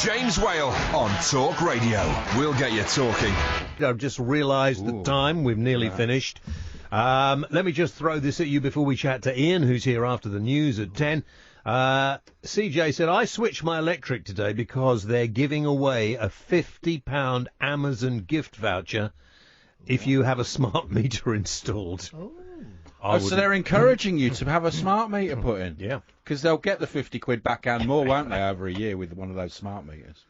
James Whale on Talk Radio. We'll get you talking. I've just realised the time. We've nearly finished. Let me just throw this at you before we chat to Iain, who's here after the news at 10. CJ said, I switched my electric today because they're giving away a £50 Amazon gift voucher if you have a smart meter installed. So they're encouraging you to have a smart meter put in? Yeah. Because they'll get the 50 quid back and more, won't they, over a year with one of those smart meters?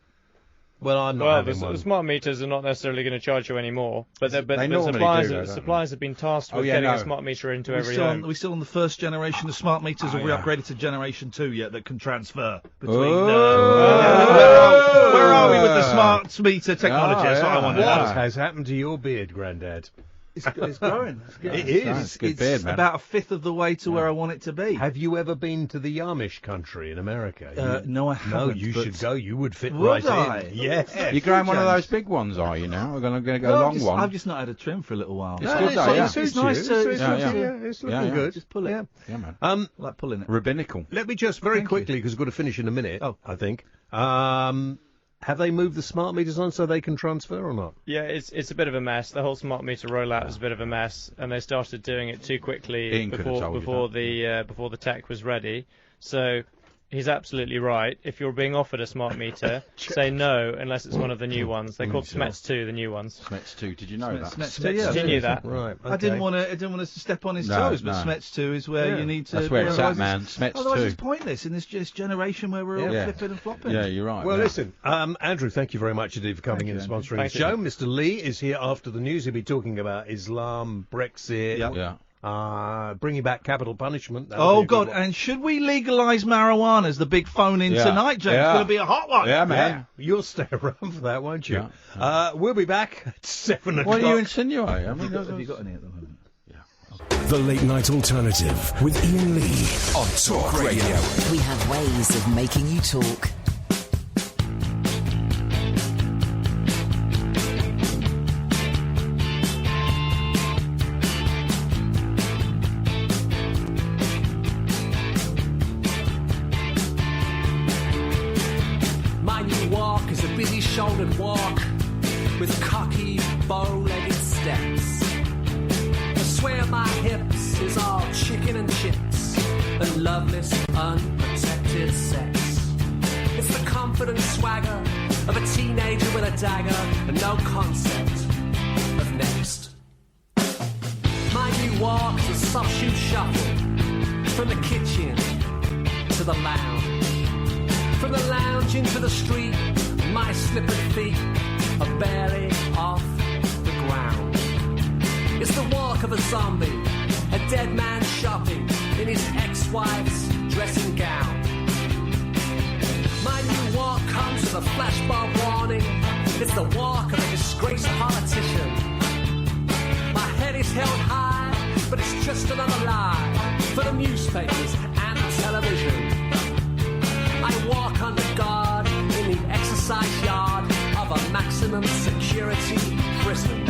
Well, I'm not having one. The smart meters are not necessarily going to charge you anymore, but suppliers have been tasked with getting a smart meter into every home. Are we still on the first generation of smart meters, or we upgraded to generation 2 yet that can transfer between... Where are we with the smart meter technology? That's what I want to know. What has happened to your beard, Grandad? It's growing. It is. It's good beard, man. About a fifth of the way to where I want it to be. Have you ever been to the Amish country in America? No, I haven't. No, you should go. You would fit Would right I? in. Yeah. You're growing one of those big ones, are you now? We're going to go long one. I've just not had a trim for a little while. It's good though, yeah. It's nice to... It's looking good. Just pull it. Yeah, man. I like pulling it. Rabbinical. Let me just very quickly, because we've got to finish in a minute, I think. Have they moved the smart meters on so they can transfer or not? Yeah, it's a bit of a mess. The whole smart meter rollout is a bit of a mess, and they started doing it too quickly before the tech was ready. So he's absolutely right. If you're being offered a smart meter, say no unless it's one of the new ones. They're called SMETS 2, the new ones. SMETS 2. Did you know that? SMETS 2, yeah. You knew that. Right. Okay. I didn't want to step on his toes, but SMETS 2 is where you need to... That's where it's at, man. SMETS 2. Otherwise it's pointless in this generation where we're all flipping and flopping. Yeah, you're right. Well, listen, Andrew, thank you very much indeed for coming in and sponsoring the show. Mr. Lee is here after the news. He'll be talking about Islam, Brexit... Yeah. Bringing back capital punishment. Oh, God, and should we legalise marijuana as the big phone-in tonight, James? It's going to be a hot one. Yeah, man. Yeah. You'll stay around for that, won't you? Yeah. We'll be back at 7 o'clock. What are you insinuating? I mean, have you got any at the moment? The Late Night Alternative with Iain Lee on Talk Radio. We have ways of making you talk. Shouldered walk with cocky, bow-legged steps. I swear my hips is all chicken and chips and loveless, unprotected sex. It's the confident swagger of a teenager with a dagger and no concept of next. My new walk is a soft shoe shuffle from the kitchen to the lounge, from the lounge into the street. My slippered feet are barely off the ground. It's the walk of a zombie, a dead man shopping in his ex-wife's dressing gown. My new walk comes with a flashbulb warning. It's the walk of a disgraced politician. My head is held high, but it's just another lie for the newspapers and the television. I walk under guard in the exercise yard of a maximum security prison.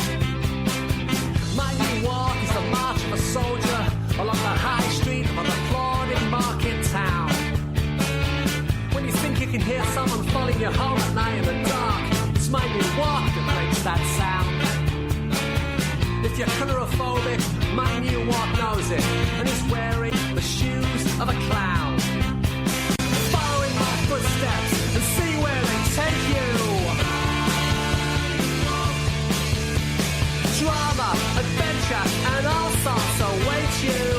My new walk is the march of a soldier along the high street of an applauding market town. When you think you can hear someone following you home at night in the dark, it's my new walk that makes that sound. If you're claustrophobic, my new walk knows it, and is wearing the shoes of a clown. Following my footsteps and see where they take you. Drama, adventure, and all sorts await you.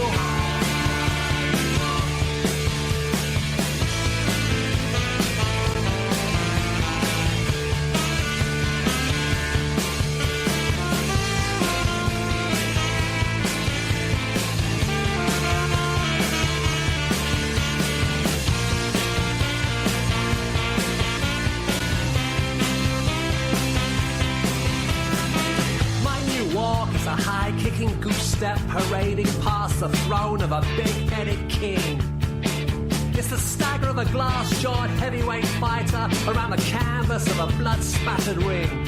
High-kicking goose step parading past the throne of a big-headed king. It's the stagger of a glass-jawed heavyweight fighter around the canvas of a blood-spattered ring.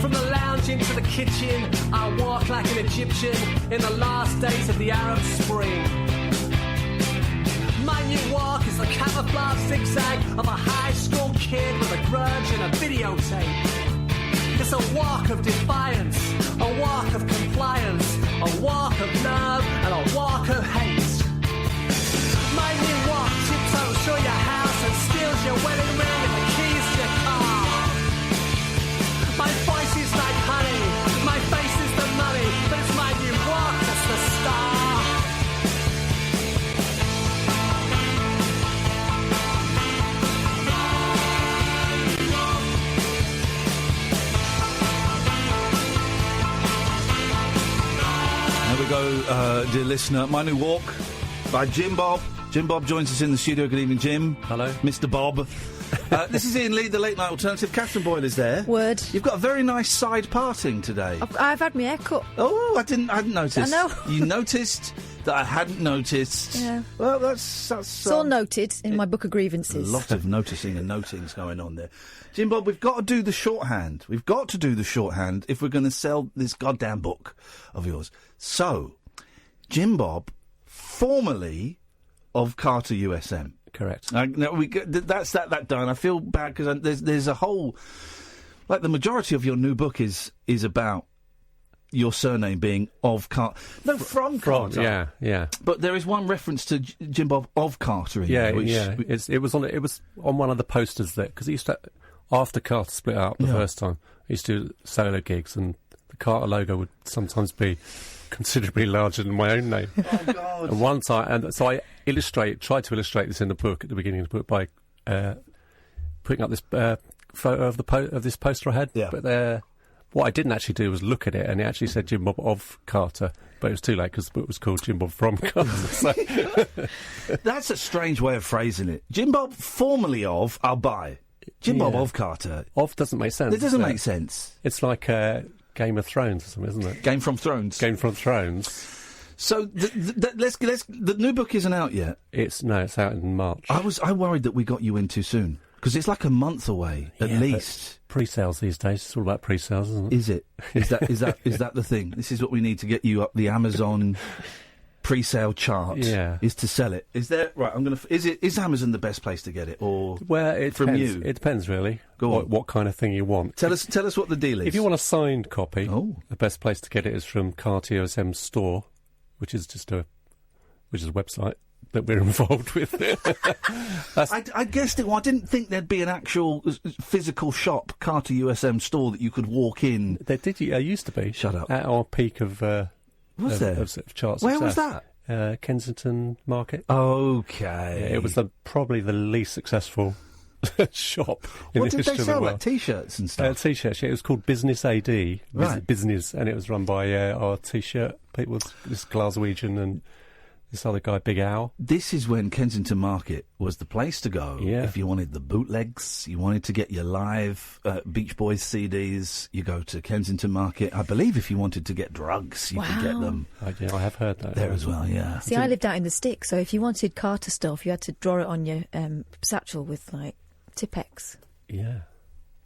From the lounge into the kitchen, I walk like an Egyptian in the last days of the Arab Spring. My new walk is the camouflage zigzag of a high school kid with a grudge and a videotape. It's a walk of defiance, a walk of compliance, a walk of love and a walk of hate. Make me walk tiptoe through your house and steals your wedding ring and the keys to your car. My voice is like honey, my face is the money, but it's my new walk that's the star. There we go, dear listener. My New Walk by Jim Bob. Jim Bob joins us in the studio. Good evening, Jim. Hello. Mr. Bob. This is Iain Lee, the Late Night Alternative. Catherine Boyle is there. Word. You've got a very nice side parting today. I've had my hair cut. Oh, I hadn't noticed. I know. You noticed that I hadn't noticed. Yeah. Well, that's it's all noted in my book of grievances. A lot of noticing and notings going on there. Jim Bob, we've got to do the shorthand. We've got to do the shorthand if we're going to sell this goddamn book of yours. So, Jim Bob, formerly of Carter USM. Correct. That's that done. I feel bad because there's a whole, like the majority of your new book is about your surname being of Carter. No, from Carter. Yeah. But there is one reference to Jim Bob of Carter in there. It was on one of the posters there because he used to, after Carter split up the first time, he used to do solo gigs and the Carter logo would sometimes be considerably larger than my own name. Oh God! And once so I tried to illustrate this in the book at the beginning of the book by putting up this photo of this poster I had. Yeah. But what I didn't actually do was look at it, and it actually said Jim Bob of Carter, but it was too late because the book was called Jim Bob from Carter. So. That's a strange way of phrasing it. Jim Bob, formerly of, I'll buy. Jim Bob of Carter. Of doesn't make sense. It doesn't make sense. It's like Game of Thrones or something, isn't it? Game from Thrones. Game from Thrones. So the new book isn't out yet. It's out in March. I worried that we got you in too soon because it's like a month away at least. Pre-sales these days. It's all about pre-sales, isn't it? Is it? Is that the thing? This is what we need to get you up the Amazon pre-sale chart. Yeah. Is to sell it. Is there? Right. Is Amazon the best place to get it, or it from depends. you? It depends really. Go on. What kind of thing you want? Tell us what the deal is. If you want a signed copy, the best place to get it is from Carter USM Store, which is a website that we're involved with. I guessed it. Well, I didn't think there'd be an actual physical shop, Carter USM Store, that you could walk in. There used to be. Shut up. At our peak of was there? Of chart Where success. was that? Kensington Market. Okay. Yeah, it was probably the least successful shop in What the did they history sell? of the world. Like T-shirts and stuff? T-shirts, yeah. It was called Business AD. Right. Business, and it was run by our T-shirt people, this Glaswegian and this other guy, Big Al. This is when Kensington Market was the place to go. Yeah. If you wanted the bootlegs, you wanted to get your live Beach Boys CDs, you go to Kensington Market. I believe if you wanted to get drugs, you could get them. I have heard that. There as well, yeah. See, I lived out in the sticks, so if you wanted Carter stuff, you had to draw it on your satchel with, like, Tipex. Yeah.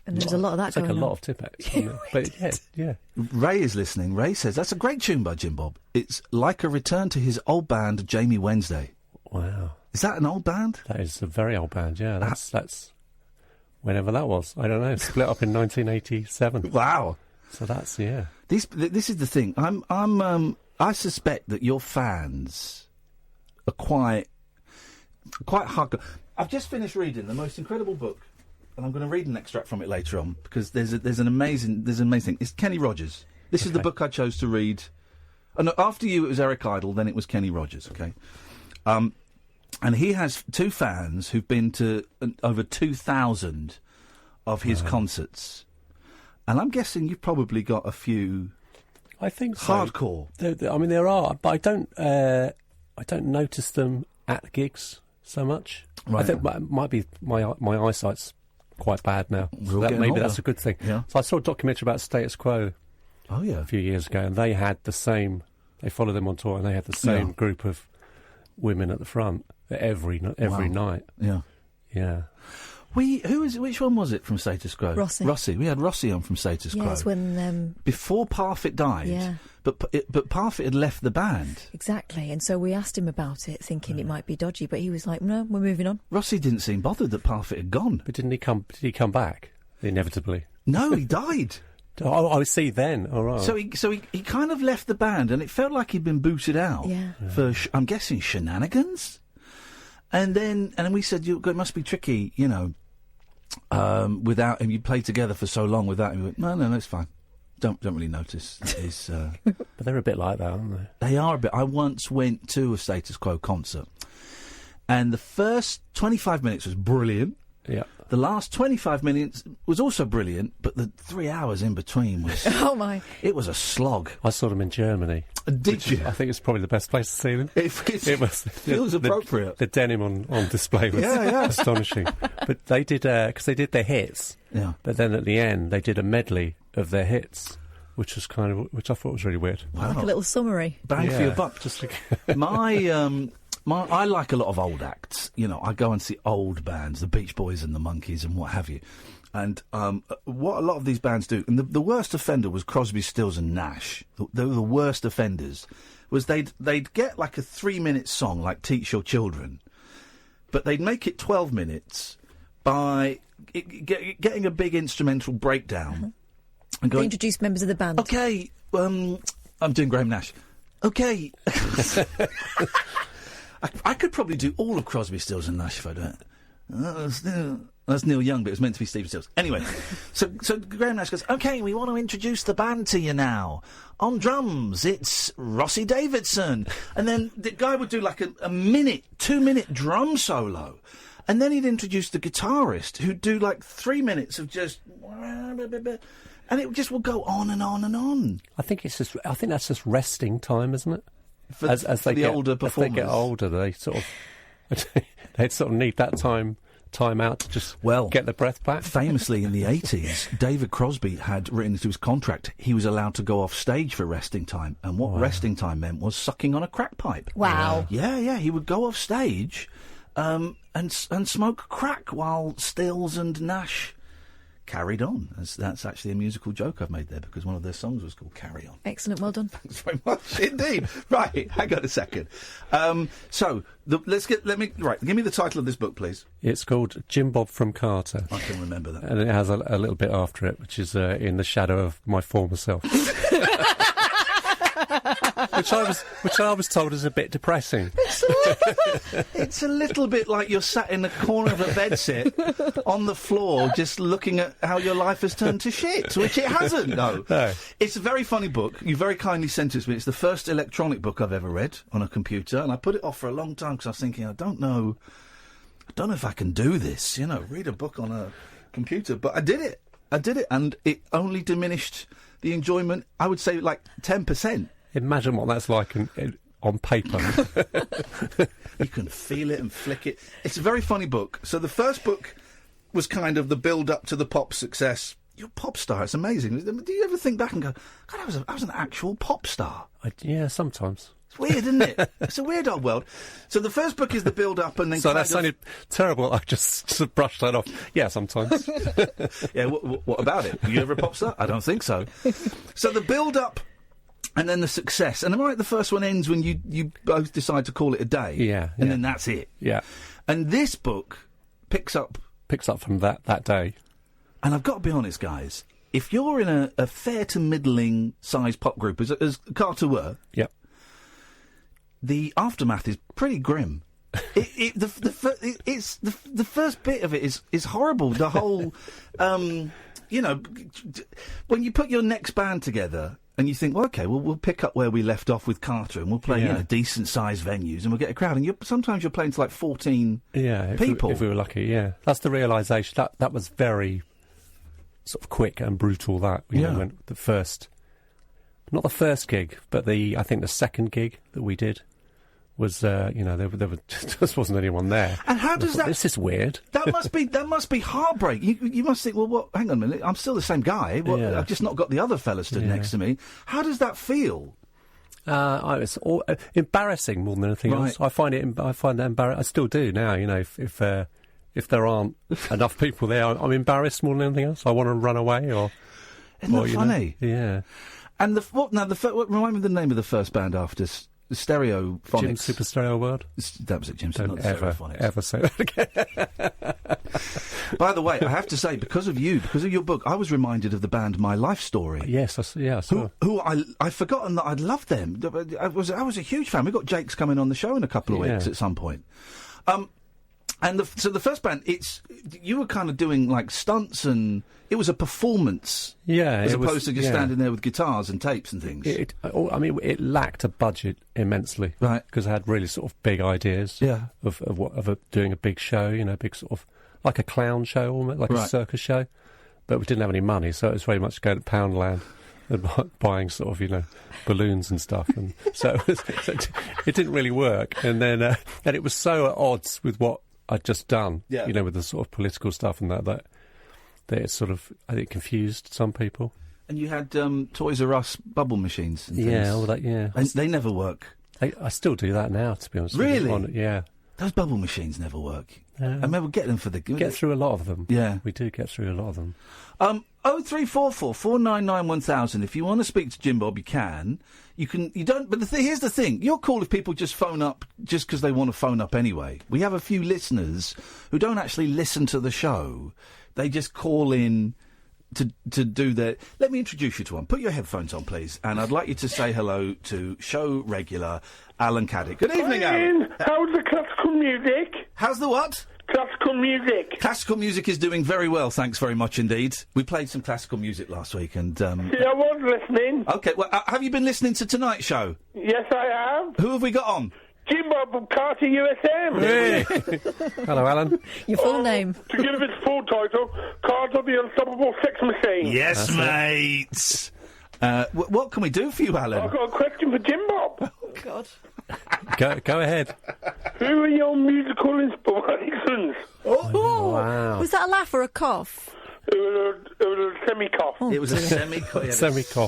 And there's a lot of that going on. It's like a lot of Tipex. But yeah. Ray is listening. Ray says, that's a great tune by Jim Bob. It's like a return to his old band, Jamie Wednesday. Wow. Is that an old band? That is a very old band, yeah. That's whenever that was. I don't know. Split up in 1987. Wow. So that's, yeah. This is the thing. I suspect that your fans are quite hardcore. I've just finished reading the most incredible book, and I'm going to read an extract from it later on because there's an amazing thing. It's Kenny Rogers. This is the book I chose to read. Oh, no, after you, it was Eric Idle. Then it was Kenny Rogers. Okay, and he has two fans who've been to over 2,000 of his concerts, and I'm guessing you've probably got a few. I think so. Hardcore. There are, but I don't notice them at gigs so much. Right. I think it might be my eyesight's quite bad now. So maybe that's a good thing. Yeah. So I saw a documentary about Status Quo a few years ago, and they had the same. They followed them on tour, and they had the same group of women at the front every night. Yeah. Yeah. Which one was it from Status Quo? Rossi. We had Rossi on from Status Quo. Yeah, it's when... before Parfit died. Yeah. But Parfit had left the band. Exactly, and so we asked him about it, thinking it might be dodgy, but he was like, no, we're moving on. Rossi didn't seem bothered that Parfit had gone. But did he come back, inevitably? No, he died. Oh, I see then. All right. So he kind of left the band, and it felt like he'd been booted out for, I'm guessing, shenanigans. And then we said, it must be tricky, without him. You played together for so long without him. He went, no, it's fine. Don't really notice. But they're a bit like that, aren't they? They are a bit. I once went to a Status Quo concert, and the first 25 minutes was brilliant. Yeah. The last 25 minutes was also brilliant, but the 3 hours in between was... Oh, my. It was a slog. I saw them in Germany. Did you? I think it's probably the best place to see them. It feels appropriate. The denim on display was astonishing. But they did, because they did their hits. Yeah. But then at the end, they did a medley of their hits, which I thought was really weird. Wow. Like a little summary. Bang for your buck. Just like I like a lot of old acts. I go and see old bands, the Beach Boys and the Monkees and what have you. And what a lot of these bands do, and the worst offender was Crosby, Stills and Nash. They were the worst offenders. Was they'd get like a 3-minute song like Teach Your Children, but they'd make it 12 minutes by getting a big instrumental breakdown. And going, they introduced members of the band. Okay, I'm doing Graham Nash. Okay. I could probably do all of Crosby, Stills and Nash if I don't. That's Neil Young, but it was meant to be Steve Stills. Anyway, so Graham Nash goes, OK, we want to introduce the band to you now. On drums, it's Rossi Davidson. And then the guy would do like a 2-minute drum solo. And then he'd introduce the guitarist, who'd do like 3 minutes of just... And it just will go on and on and on. I think that's just resting time, isn't it? As they the get older performers. As they get older, they sort of need that time out to just get the breath back. Famously, in the 80s, David Crosby had written into his contract he was allowed to go off stage for resting time, and what resting time meant was sucking on a crack pipe. Wow. Yeah, he would go off stage and smoke crack while Stills and Nash carried on. That's actually a musical joke I've made there, because one of their songs was called Carry On. Excellent, well done. Thanks very much indeed. Right, hang on a second. Give me the title of this book, please. It's called Jim Bob from Carter. I can remember that. And it has a little bit after it, which is In the Shadow of My Former Self. which I was told is a bit depressing. It's a little bit like you're sat in the corner of a bedsit on the floor just looking at how your life has turned to shit, which it hasn't, no. It's a very funny book. You very kindly sent it to me. It's the first electronic book I've ever read on a computer, and I put it off for a long time because I was thinking, I don't know if I can do this, read a book on a computer. But I did it, and it only diminished the enjoyment, I would say, like 10%. Imagine what that's like on paper. You can feel it and flick it. It's a very funny book. So the first book was kind of the build-up to the pop success. You're a pop star. It's amazing. Do you ever think back and go, God, I was an actual pop star? Yeah, sometimes. It's weird, isn't it? It's a weird old world. So the first book is the build-up, and then... So that sounded terrible. I just brushed that off. Yeah, sometimes. Yeah, what about it? Are you ever a pop star? I don't think so. So the build-up, and then the success. And am I right, the first one ends when you both decide to call it a day? Yeah. And then that's it. Yeah. And this book picks up from that day. And I've got to be honest, guys. If you're in a fair to middling sized pop group, as Carter were... Yep. The aftermath is pretty grim. The first bit of it is horrible. The whole, when you put your next band together and you think, well, okay, we'll pick up where we left off with Carter and we'll play decent-sized venues and we'll get a crowd. And sometimes you're playing to like 14 people. If we were lucky, yeah. That's the realisation. That was very sort of quick and brutal. That when the first, not the first gig, but I think the second gig that we did. Was there just wasn't anyone there. And how does that? This is weird. That must be heartbreak. You must think, well, what? Hang on a minute, I'm still the same guy. I've just not got the other fella stood next to me. How does that feel? It's embarrassing more than anything else. I find that embarrassing. I still do now. If if there aren't enough people there, I'm embarrassed more than anything else. I want to run away, or... Isn't that funny? Yeah. And remind me of the name of the first band after Stereophonics. Jim Super Stereo World. That was it, Jim. Don't not ever say that again. By the way, I have to say, because of your book, I was reminded of the band My Life Story. Yes, I saw. Who I'd forgotten that I'd loved them. I was a huge fan. We got Jake's coming on the show in a couple of weeks at some point. So the first band, you were kind of doing like stunts, and it was a performance, as opposed to just standing there with guitars and tapes and things. It lacked a budget immensely, right? Because I had really sort of big ideas, of doing a big show, big sort of like a clown show, almost like a circus show, but we didn't have any money, so it was very much going to Poundland and buying sort of balloons and stuff, and so it didn't really work. And then and it was so at odds with what I'd just done, with the sort of political stuff and that it sort of, I think, confused some people. And you had Toys R Us bubble machines and things. All that, And they never work. I still do that now, to be honest. Really? Yeah. Those bubble machines never work. I mean, we'll get them for the... Get through a lot of them. Yeah. We do get through a lot of them. 0344 499 1000. If you want to speak to Jim Bob, you can. You don't... But here's the thing. You're cool if people just phone up just because they want to phone up anyway. We have a few listeners who don't actually listen to the show. They just call in to do their... Let me introduce you to one. Put your headphones on, please. And I'd like you to say hello to show regular Alan Caddick. Good evening, Alan. How's the classical music? How's the what? Classical music. Classical music is doing very well, thanks very much indeed. We played some classical music last week and... Yeah, I was listening. OK, well, have you been listening to tonight's show? Yes, I have. Who have we got on? Jim Bob from Carter USM. Really? Hello, Alan. Your full name. To give it its full title, Carter the Unstoppable Sex Machine. Yes, mate. What can we do for you, Alan? I've got a question for Jim Bob. Oh, God. Go ahead. Who are your musical inspirations? Oh, wow. Was that a laugh or a cough? It was a semi-cough. It was a semi-cough.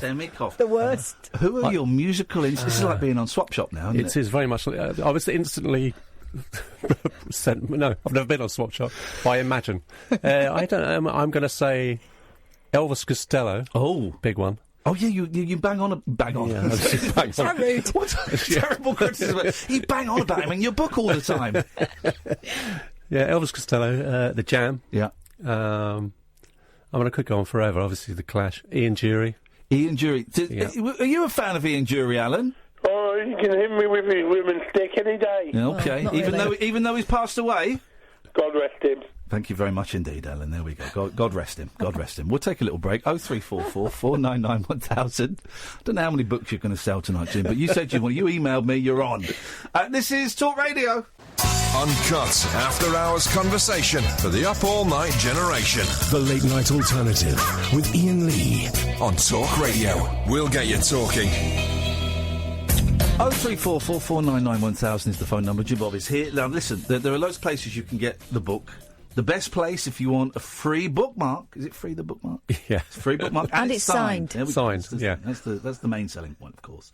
Semi-cough. The worst. Who are your musical... This is like being on Swap Shop now, isn't it? It is very much... I was instantly... sent... No, I've never been on Swap Shop, but I imagine. I don't know. I'm going to say Elvis Costello. Oh. Big one. Oh, yeah, you bang on... Bang on. Yeah, That's rude. What a terrible criticism. You bang on about him in your book all the time. Yeah, Elvis Costello, The Jam. Yeah. I could go on forever, obviously, The Clash. Ian Dury. Ian Dury. Are you a fan of Ian Dury, Alan? Oh, you can hit me with his women's stick any day. OK. Well, even though he's passed away? God rest him. Thank you very much indeed, Alan. There we go. God rest him. God rest him. We'll take a little break. 0344 499 1000. I don't know how many books you're going to sell tonight, Jim, but you said you emailed me, you're on. This is Talk Radio. Uncut, after-hours conversation for the up-all-night generation. The Late Night Alternative with Iain Lee on Talk Radio. We'll get you talking. 0344 499 1000 is the phone number. Jim Bob is here. Now, listen, there are loads of places you can get the book. The best place if you want a free bookmark. Is it free, the bookmark? Yeah. It's free bookmark. And it's signed. Signed, yeah. That's the main selling point, of course.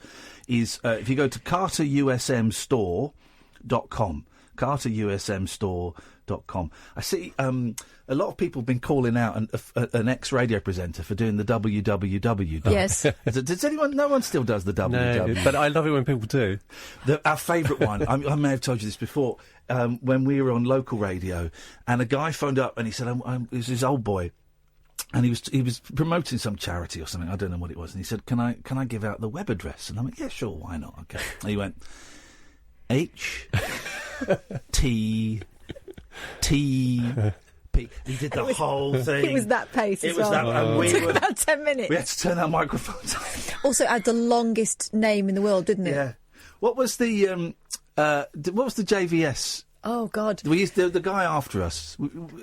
Is if you go to carterusmstore.com. carterusmstore.com. I see a lot of people have been calling out an ex-radio presenter for doing the www. Yes. Does anyone... No one still does the www. No, but I love it when people do. Our favourite one, I may have told you this before, when we were on local radio, and a guy phoned up and he said, it was his old boy, and he was promoting some charity or something, I don't know what it was, and he said, can I give out the web address? And I went, yeah, sure, why not? Okay. And he went, HTTP. He did the whole thing. It was that pace as well. It took about 10 minutes. We had to turn our microphones on. Also, it had the longest name in the world, didn't it? Yeah. What was the JVS? Oh, God. We used the guy after us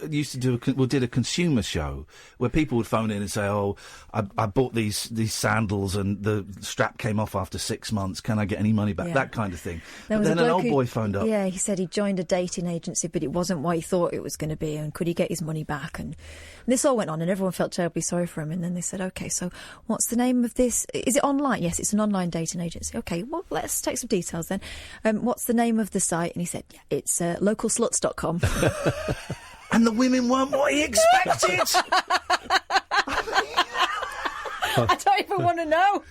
used to did a consumer show where people would phone in and say, "Oh, I bought these sandals and the strap came off after 6 months. Can I get any money back?" Yeah. That kind of thing. But then an old boy phoned up. Yeah, he said he joined a dating agency, but it wasn't what he thought it was going to be, and could he get his money back? And this all went on, and everyone felt terribly sorry for him. And then they said, "Okay, so what's the name of this? Is it online?" Yes, it's an online dating agency. Okay, well, let's take some details then. What's the name of the site? And he said, "Yeah, it's localsluts.com." and the women weren't what he expected. I don't even want to know.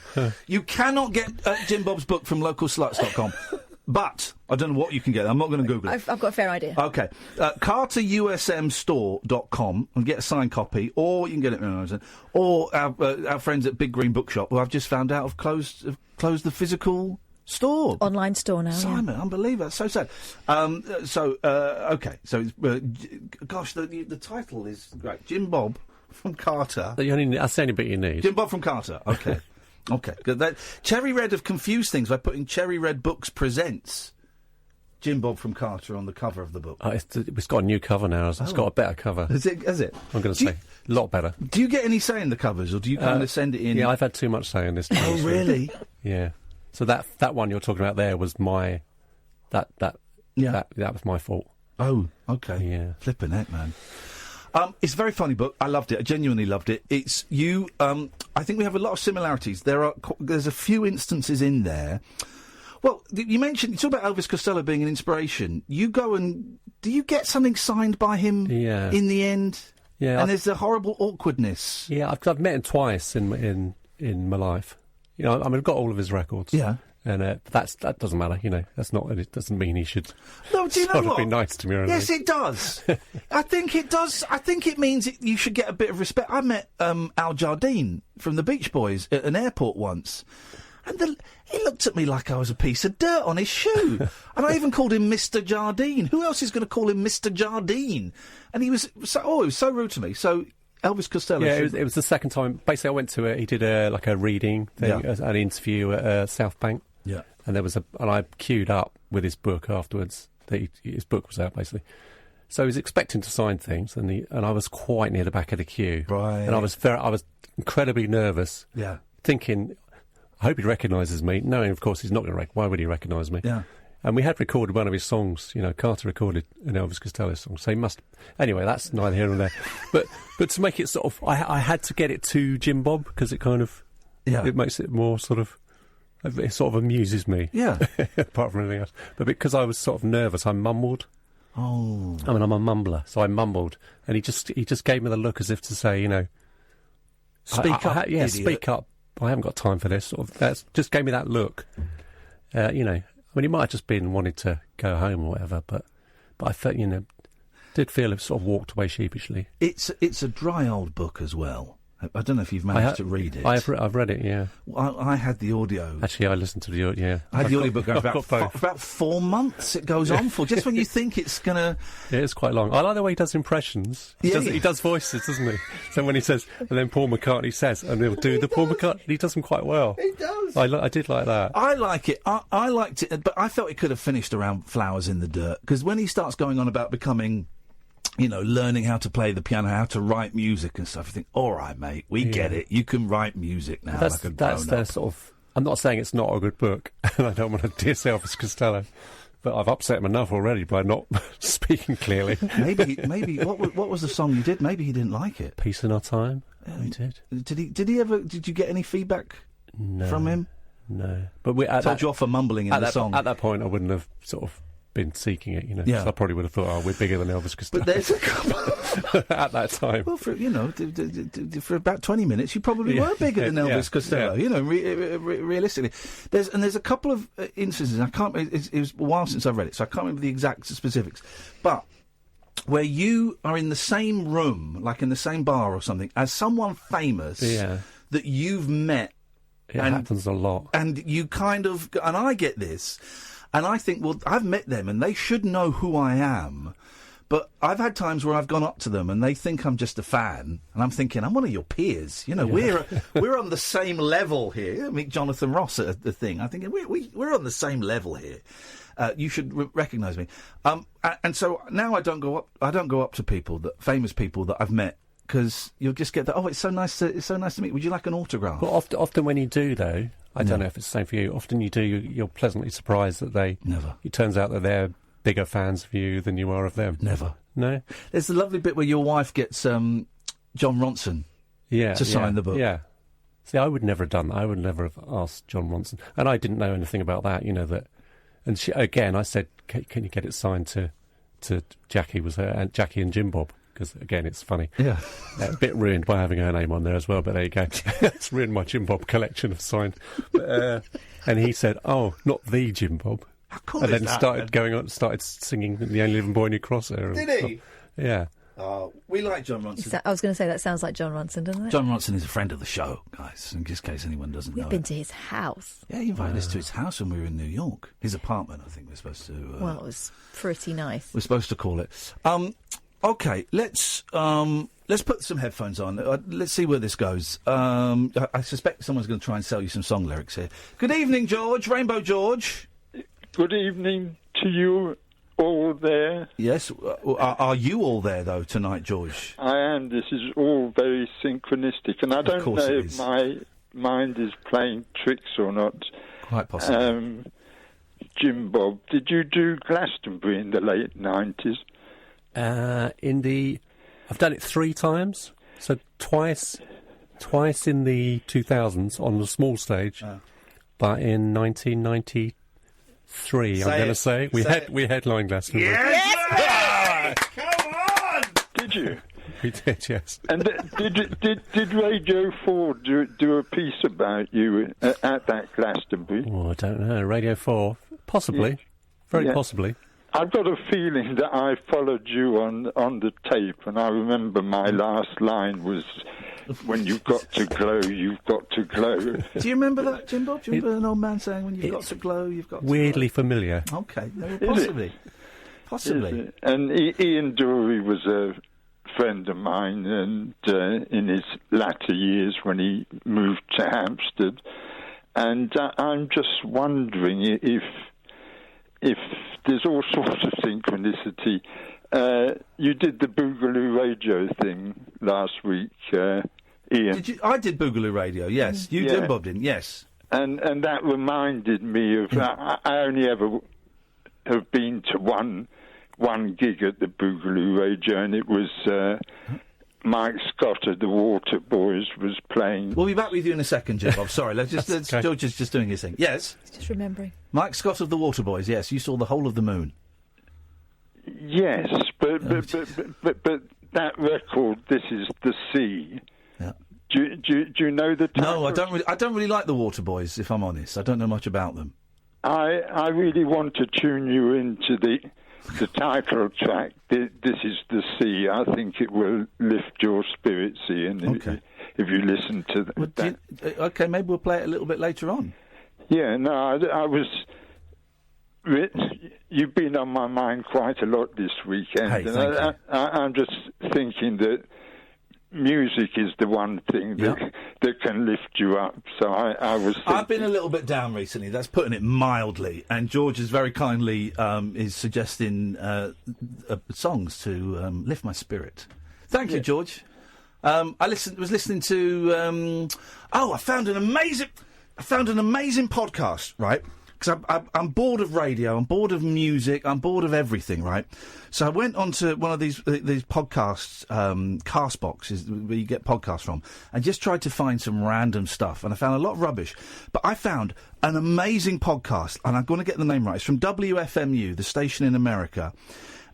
You cannot get Jim Bob's book from localsluts.com. But I don't know what you can get. I'm not going to Google it. I've got a fair idea. Okay. CarterUSMstore.com and get a signed copy, or you can get it or our friends at Big Green Bookshop, who I've just found out have closed the physical store. Online store now. Simon, unbelievable. That's so sad. Okay. So, gosh, the title is great. Jim Bob from Carter. That's the only bit you need. Jim Bob from Carter. Okay. Okay. Good. Cherry Red have confused things by putting Cherry Red Books Presents Jim Bob from Carter on the cover of the book. It's got a new cover now. It's got a better cover. Has it? I'm going to say a lot better. Do you get any say in the covers, or do you kind of send it in? Yeah, I've had too much say in this. Oh, really? Yeah. So that one you're talking about there was my that was my fault. Oh, okay. Yeah. Flipping heck, man. It's a very funny book. I loved it. I genuinely loved it. It's you. I think we have a lot of similarities. There's a few instances in there. Well, you talk about Elvis Costello being an inspiration. You go and do you get something signed by him? Yeah. In the end. Yeah. And there's a horrible awkwardness. Yeah, I've met him twice in my life. You know, I mean, I've got all of his records. Yeah. And that doesn't matter, you know. That's not. It doesn't mean he should. No, do you know what? Be nice to me. Or yes, it does. I think it does. I think it means you should get a bit of respect. I met Al Jardine from the Beach Boys at an airport once, and he looked at me like I was a piece of dirt on his shoe. And I even called him Mr. Jardine. Who else is going to call him Mr. Jardine? And he was so rude to me. So. Elvis Costello. Yeah, it was the second time. Basically, I went to he did a reading thing, an interview at South Bank. Yeah. And and I queued up with his book afterwards. His book was out basically. So he was expecting to sign things, and I was quite near the back of the queue. Right. And I was incredibly nervous. Yeah. Thinking, I hope he recognises me. Knowing, of course, he's not going to. Why would he recognise me? Yeah. And we had recorded one of his songs, you know, Carter recorded an Elvis Costello song, so he must... Anyway, that's neither here nor there. But to make it sort of... I had to get it to Jim Bob, because it kind of... Yeah. It makes it more sort of... It sort of amuses me. Yeah. Apart from anything else. But because I was sort of nervous, I mumbled. Oh. I mean, I'm a mumbler, so I mumbled. And he just gave me the look as if to say, you know... Speak up, yeah, idiot. Speak up. I haven't got time for this. Sort of, just gave me that look. You know... I mean, he might have just been wanted to go home or whatever, but I felt, you know, did feel it sort of walked away sheepishly. It's a dry old book as well. I don't know if you've managed to read it. I've read it, yeah. I had the audio. Actually, I listened to the audio, yeah. I had the audiobook about 4 months it goes on for, just when you think it's going to... Yeah, it's quite long. I like the way he does impressions. He does voices, doesn't he? So when he says, and then Paul McCartney says, and he'll do the Paul McCartney, he does them quite well. He does. I did like that. I like it. I liked it, but I felt it could have finished around Flowers in the Dirt, because when he starts going on about becoming... You know, learning how to play the piano, how to write music and stuff. You think, all right, mate, we get it. You can write music now. That's their sort of... I'm not saying it's not a good book, and I don't want to diss Elvis Costello, but I've upset him enough already by not speaking clearly. maybe what was the song you did? Maybe he didn't like it. Peace in Our Time. He did. Did he ever? Did you get any feedback from him? No. But told you off for mumbling in the song. At that point, I wouldn't have sort of been seeking it, you know. Yeah. So I probably would have thought, we're bigger than Elvis Costello. But there's a couple at that time. Well, for about 20 minutes, you probably were bigger than Elvis Costello. Yeah. You know, realistically, there's a couple of instances. I can't. It was a while since I've read it, so I can't remember the exact specifics. But where you are in the same room, like in the same bar or something, as someone famous that you've met. It happens a lot. And you kind of... And I get this, and I think, well, I've met them, and they should know who I am. But I've had times where I've gone up to them, and they think I'm just a fan, and I'm thinking, I'm one of your peers. You know, we're on the same level here. I mean, Jonathan Ross at the thing. I'm thinking, we're on the same level here. You should recognise me. And so now I don't go up to famous people that I've met. Because you'll just get that. Oh, it's so nice to meet. Would you like an autograph? Well, often when you do, though, I don't know if it's the same for you. Often you do, you're pleasantly surprised that they never. It turns out that they're bigger fans of you than you are of them. Never. No. There's the lovely bit where your wife gets John Ronson. To sign the book. Yeah. See, I would never have done that. I would never have asked John Ronson, and I didn't know anything about that. You know that. And I said, "Can you get it signed to to Jackie was her, Jackie and Jim Bob, because, again, it's funny. Yeah. A bit ruined by having her name on there as well, but there you go. It's ruined my Jim Bob collection of signed. And he said, "Oh, not the Jim Bob." How cool and is then that, started singing "The Only Living Boy in Your Crosshair." Did he? Yeah. We like John Ronson. I was going to say, that sounds like John Ronson, doesn't it? John Ronson is a friend of the show, guys, in just case anyone doesn't know. We've been to his house. Yeah, he invited us to his house when we were in New York. His apartment, I think we're supposed to... well, it was pretty nice. We're supposed to call it. OK, let's put some headphones on. Let's see where this goes. I suspect someone's going to try and sell you some song lyrics here. Good evening, George. Rainbow George. Good evening to you all there. Yes. Are you all there, though, tonight, George? I am. This is all very synchronistic, and I don't know if my mind is playing tricks or not. Quite possibly. Jim Bob, did you do Glastonbury in the late 90s? I've done it 3 times. So twice in the 2000s on the small stage, but in 1993, I'm going to say we headlined Glastonbury. Yes! Come on! Did you? We did, yes. And did Radio 4 do a piece about you at that Glastonbury? Oh, I don't know. Radio 4, possibly, yeah. Very possibly. I've got a feeling that I followed you on the tape, and I remember my last line was, "When you've got to glow, you've got to glow." Do you remember that, Jim Bob? Do you remember an old man saying, "When you've got to glow, you've got to weirdly glow"? familiar. Okay, possibly. Possibly. And Ian Dury was a friend of mine, and in his latter years when he moved to Hampstead. And I'm just wondering if there's all sorts of synchronicity. You did the Boogaloo Radio thing last week, Ian. I did Boogaloo Radio, yes. You Jim Bob didn't, yes. And that reminded me of... I only ever have been to one gig at the Boogaloo Radio, and it was... Mike Scott of the Waterboys was playing. We'll be back with you in a second, Jim Bob. Sorry, okay. George is just doing his thing. Yes? Just remembering. Mike Scott of the Waterboys, yes. You saw the whole of the moon. Yes, but that record, This Is the Sea. Yeah. Do you know the title? No, I don't really like the Waterboys, if I'm honest. I don't know much about them. I really want to tune you into the title track, This Is the Sea. I think it will lift your spirits, Ian, okay. if you listen to that. Okay, maybe we'll play it a little bit later on. Yeah, no, I was... You've been on my mind quite a lot this weekend. Hey, thank you. I'm just thinking that music is the one thing that can lift you up. So I was thinking... I've been a little bit down recently, that's putting it mildly, and George is very kindly is suggesting songs to lift my spirit. Thank you, George. I was listening to... I found an amazing podcast, right? Because I'm bored of radio, I'm bored of music, I'm bored of everything, right? So I went onto one of these podcasts, cast boxes where you get podcasts from, and just tried to find some random stuff, and I found a lot of rubbish. But I found an amazing podcast, and I'm going to get the name right. It's from WFMU, the station in America,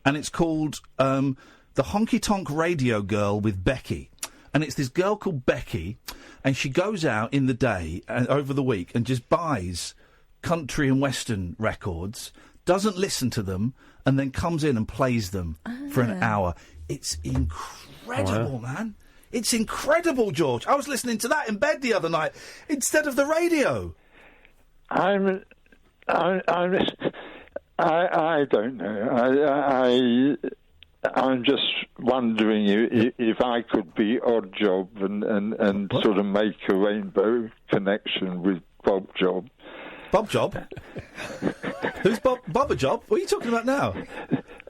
and it's called The Honky Tonk Radio Girl with Becky. And it's this girl called Becky, and she goes out in the day and over the week and just buys country and western records, doesn't listen to them, and then comes in and plays them for an hour. It's incredible, man. It's incredible, George. I was listening to that in bed the other night instead of the radio. I don't know. I'm just wondering if I could be Odd Job and sort of make a rainbow connection with Bob Job. Bob Job? Who's Bob Job? What are you talking about now?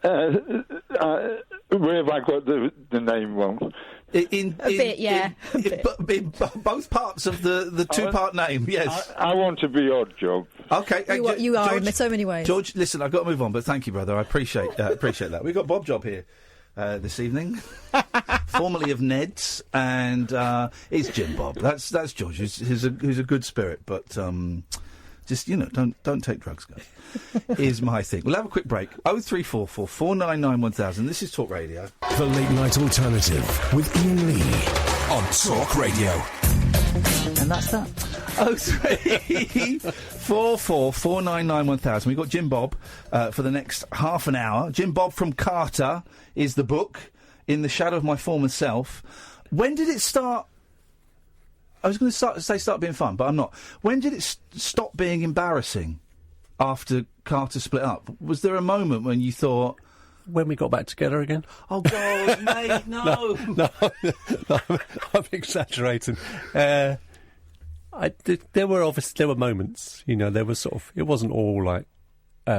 Where have I got the name wrong? In both parts of the two-part name, yes. I want to be Odd Job. Okay. You are in so many ways. George, listen, I've got to move on, but thank you, brother. I appreciate that. We've got Bob Job here this evening, formerly of Ned's, and it's Jim Bob. That's George, who's a good spirit, but Just, don't take drugs, guys. Is my thing. We'll have a quick break. 0344 499 1000. This is Talk Radio. The Late Night Alternative with Iain Lee on Talk Radio. And that's that. 0344 499 1000. We've got Jim Bob for the next half an hour. Jim Bob from Carter is the book, In the Shadow of My Former Self. When did it start? I was going to start being fun, but I'm not. When did it stop being embarrassing after Carter split up? Was there a moment when you thought... When we got back together again. Oh, God, mate, no. No, I'm exaggerating. There were moments, there was sort of... It wasn't all, like,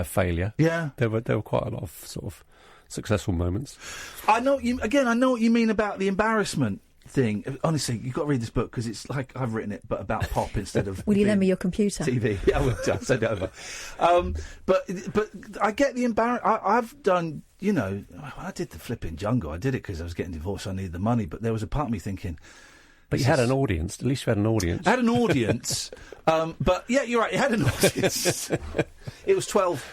failure. Yeah. There were quite a lot of sort of successful moments. I know what you mean about the embarrassment thing. Honestly, you've got to read this book because it's like I've written it, but about pop instead of. Will you lend me your computer? TV. Yeah, I will. I'll send it over. But I get the embarrassment. I've done. I did the flipping Jungle. I did it because I was getting divorced. So I needed the money. But there was a part of me thinking. But you had an audience. At least you had an audience. I had an audience. But yeah, you're right. You had an audience. It was 12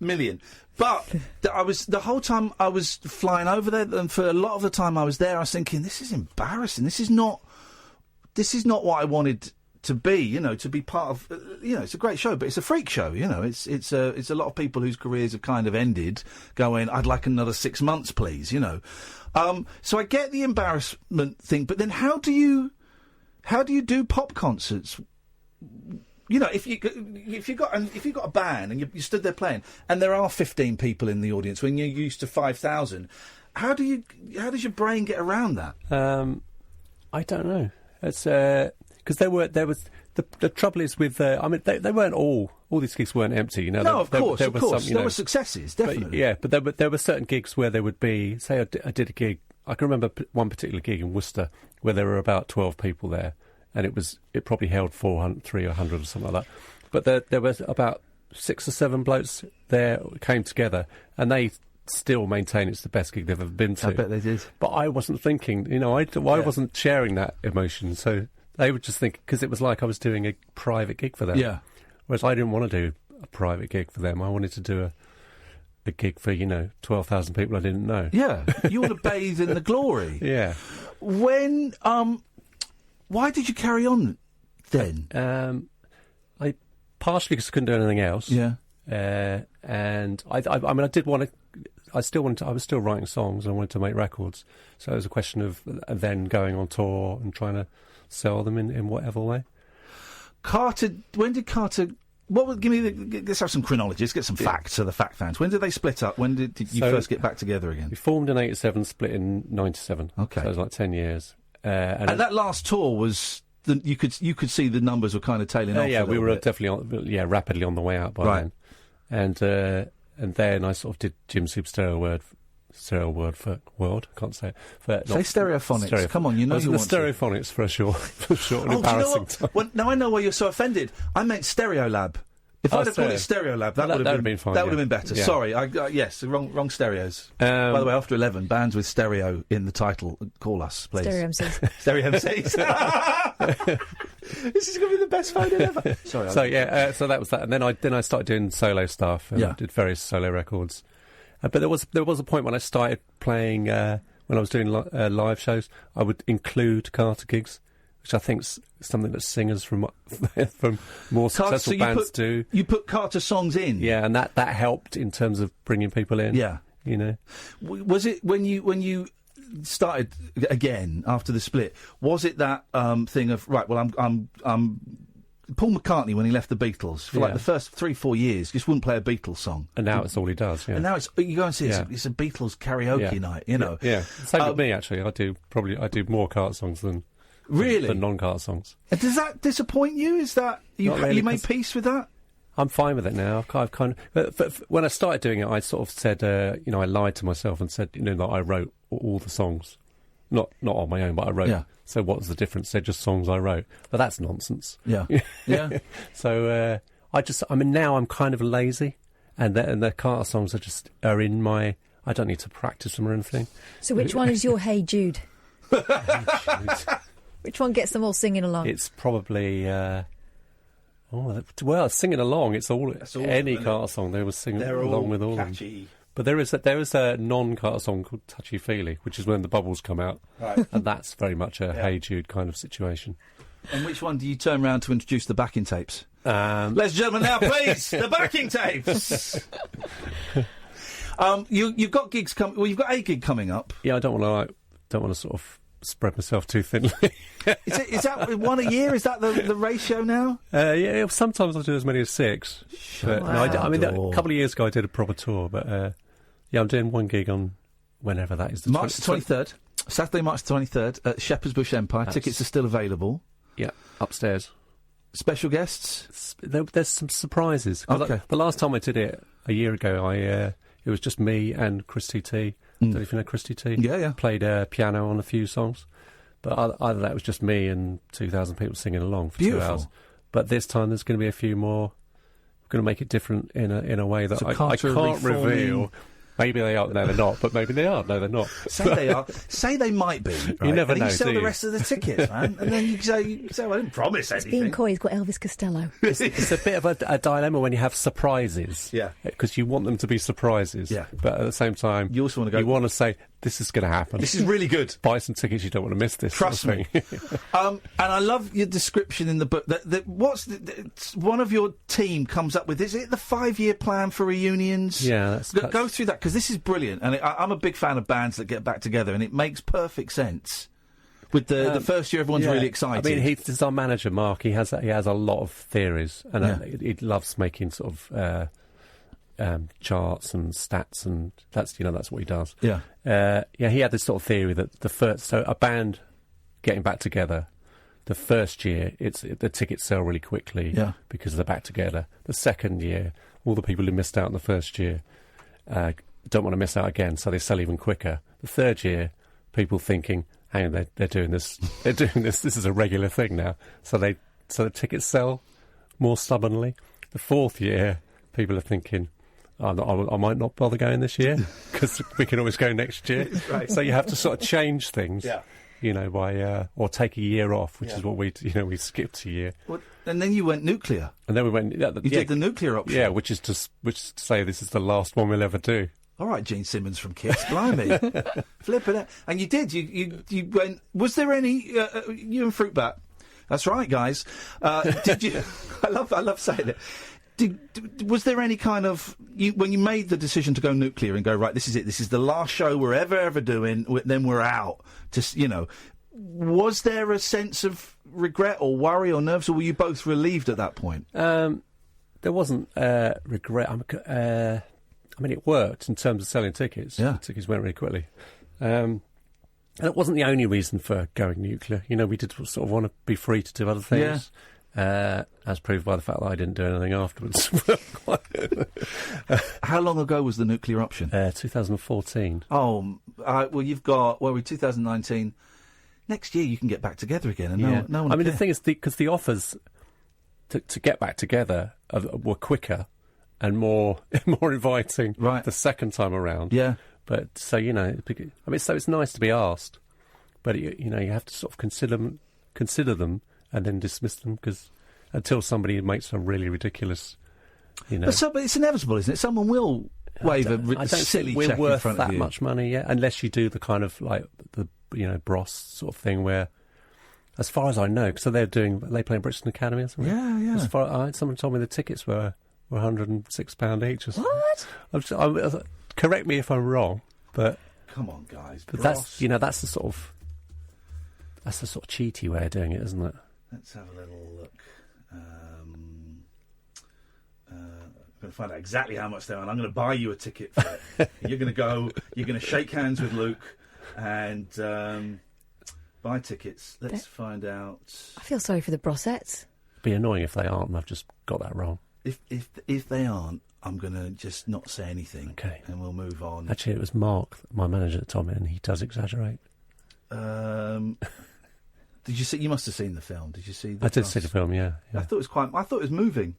million. But the whole time I was flying over there, and for a lot of the time I was there, I was thinking, this is embarrassing. This is not what I wanted to be. To be part of. It's a great show, but it's a freak show. It's a lot of people whose careers have kind of ended, going, I'd like another 6 months, please. So I get the embarrassment thing, but then how do you do pop concerts? If you got a band and you stood there playing, and there are 15 people in the audience when you're used to 5,000, how does your brain get around that? I don't know. It's because there was the trouble is with they weren't all these gigs weren't empty. No, of course. There were successes, definitely. But there were certain gigs where there would be. Say I did a gig. I can remember one particular gig in Worcester where there were about 12 people there. And it probably held 300 or something like that. But there was about 6 or 7 blokes there came together, and they still maintain it's the best gig they've ever been to. I bet they did. But I wasn't thinking, I wasn't sharing that emotion. So they would just think, because it was like I was doing a private gig for them. Yeah. Whereas I didn't want to do a private gig for them. I wanted to do a gig for 12,000 people I didn't know. Yeah, you want to bathe in the glory. Yeah. When why did you carry on then? I partially because I couldn't do anything else. Yeah. And I did want to. I was still writing songs and I wanted to make records. So it was a question of then going on tour and trying to sell them in whatever way. Carter. When did Carter? Let's have some chronology. Let's get some facts for the fact fans. When did they split up? When did you first get back together again? We formed in 87, split in 97. Okay. So it was like 10 years. And that last tour was you could see the numbers were kind of tailing off. Yeah, we were bit. Definitely rapidly on the way out by then. And then I sort of did Jim Soup Stereo Word for World. I can't say it. Say Stereophonics. Come on, you know I was you in want the Stereophonics for a short and embarrassing time. Well, now I know why you're so offended. I meant Stereolab. If I'd have called it Stereolab, that would have been fine. That would have been better. Yeah. Sorry, yes, wrong stereos. By the way, after 11, bands with stereo in the title, call us, please. Stereo MCs. Stereo MCs. This is going to be the best phone ever. Sorry. So that was that, and then I started doing solo stuff and did various solo records. But there was a point when I started playing when I was doing live shows. I would include Carter gigs, which I think's something that singers from more successful bands do. You put Carter songs in, yeah, and that helped in terms of bringing people in. Yeah, Was it when you started again after the split? Was it that thing of right? Well, I'm Paul McCartney when he left the Beatles for like the first 3-4 years just wouldn't play a Beatles song, and now it's all he does. Yeah. And now you go and see it's a Beatles karaoke night. Yeah. Same with me actually. I do more Carter songs than. Really? The non-Carter songs. And does that disappoint you? Is that you made peace with that? I'm fine with it now. I've kind of. But when I started doing it, I sort of said, I lied to myself and said, that I wrote all the songs, not on my own, but I wrote. Yeah. So what was the difference? They're just songs I wrote, but that's nonsense. Yeah. Yeah. So now I'm kind of lazy, and the Carter songs are in my. I don't need to practice them or anything. So which one is your Hey Jude? Which one gets them all singing along? It's probably, Oh, well, singing along, it's all any Carter song they were singing along with all catchy. Them. But there is a non-Carter song called Touchy Feely, which is when the bubbles come out, right. And that's very much a Hey Jude kind of situation. And which one do you turn around to introduce the backing tapes? Ladies and gentlemen, now please, the backing tapes. You've got gigs coming. Well, you've got a gig coming up. Yeah, I don't want to sort of spread myself too thinly. Is that one a year? Is that the ratio now? Yeah, sometimes I do as many as 6. But, no, I mean, a couple of years ago I did a proper tour, but yeah, I'm doing one gig on whenever that is. March the 23rd. Saturday, March the 23rd at Shepherd's Bush Empire. Tickets are still available. Yeah, upstairs. Special guests? There's some surprises. Okay. The last time I did it, a year ago, it was just me and Christy T. Don't know if you know Christy T. Yeah. Played piano on a few songs. But either that was just me and 2,000 people singing along for Beautiful. 2 hours. But this time there's going to be a few more. We're going to make it different in a way that I can't reveal. Maybe they are. No, they're not. But maybe they are. No, they're not. Say they are. Say they might be. Right? You never know. You sell the rest of the tickets, man, and then you say, "I didn't promise anything." Being coy, he's got Elvis Costello. It's a bit of a dilemma when you have surprises. Yeah. Because you want them to be surprises. Yeah. But at the same time, you also want to go. You want to say this is going to happen. This is really good. Buy some tickets. You don't want to miss this. Trust me. And I love your description in the book. One of your team comes up with? Is it the 5-year plan for reunions? Yeah. Go through that because this is brilliant, and I'm a big fan of bands that get back together, and it makes perfect sense. With the first year, everyone's really excited. I mean, he's our manager, Mark. He has a lot of theories, and he loves making sort of charts and stats, and that's what he does. Yeah. He had this sort of theory that a band getting back together, the first year the tickets sell really quickly because they're back together. The second year, all the people who missed out on the first year don't want to miss out again, so they sell even quicker. The third year, people thinking, hang on, they're doing this. They're doing this. This is a regular thing now. So the tickets sell more stubbornly. The fourth year, people are thinking, I might not bother going this year because we can always go next year. Right. So you have to sort of change things. Yeah. By or take a year off, which is what we skipped a year. Well, and then you went nuclear. And then we went. You did the nuclear option. Yeah, which is to say this is the last one we'll ever do. All right, Gene Simmons from Kiss, blimey, flipping it. And you did. You went. Was there any you and Fruit Bat? That's right, guys. Did you? I love saying it. Was there any kind of when you made the decision to go nuclear and go, right, this is it, this is the last show we're ever doing, then we're out, was there a sense of regret or worry or nerves, or were you both relieved at that point? There wasn't regret. I mean, it worked in terms of selling tickets. Yeah. The tickets went really quickly. And it wasn't the only reason for going nuclear. We did sort of want to be free to do other things. As proved by the fact that I didn't do anything afterwards. How long ago was the nuclear option? 2014. Oh, well, you've got, we're 2019. Next year you can get back together again. And no one I mean, care. the thing is, because the offers to get back together were quicker and more inviting the second time around. Yeah. But, so, it's nice to be asked, but, you have to sort of consider them and then dismiss them, because until somebody makes a really ridiculous, But it's inevitable, isn't it? Someone will wave a silly check in front of you. I don't think we're worth that much money, unless you do the kind of, like, the, Bros sort of thing where, as far as I know, because they play in Brixton Academy or something. Yeah. Someone told me the tickets were £106 each or something. What? Correct me if I'm wrong, but... Come on, guys. But Bros. that's the sort of cheaty way of doing it, isn't it? Let's have a little look. I'm going to find out exactly how much they are, and I'm going to buy you a ticket for it. You're going to go, you're going to shake hands with Luke and buy tickets. Let's find out. I feel sorry for the Brossettes. Be annoying if they aren't, and I've just got that wrong. If they aren't, I'm going to just not say anything. Okay. And we'll move on. Actually, it was Mark, my manager, that told me, and he does exaggerate. Did you see? You must have seen the film. Did you see? I did see the film. Yeah. I thought it was moving.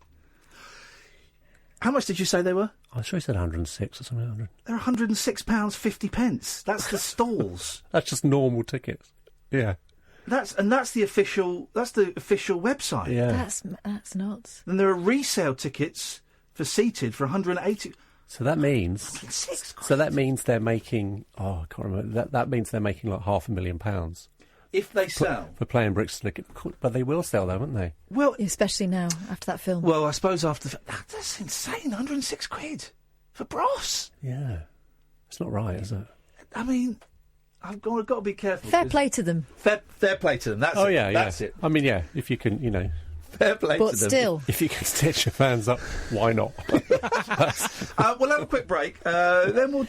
How much did you say they were? I'm sure he said 106 or something. 100. They're £106.50. That's the stalls. That's just normal tickets. Yeah. That's the official website. Yeah. That's nuts. And there are resale tickets for seated for 180. So that means. So that means they're making. Oh, I can't remember. That means they're making like £500,000 if they sell for playing Brixton. But they will sell, though, won't they? Well, especially now after that film. Well, I suppose after that's insane. 106 quid for Bros. Yeah, it's not right, is it? I mean, I've got to be careful. Fair play to them. Fair play to them. That's it. Yeah, that's it. I mean, yeah, if you can, fair play but to them. still, if you can stitch your fans up, why not? We'll have a quick break. Then we'll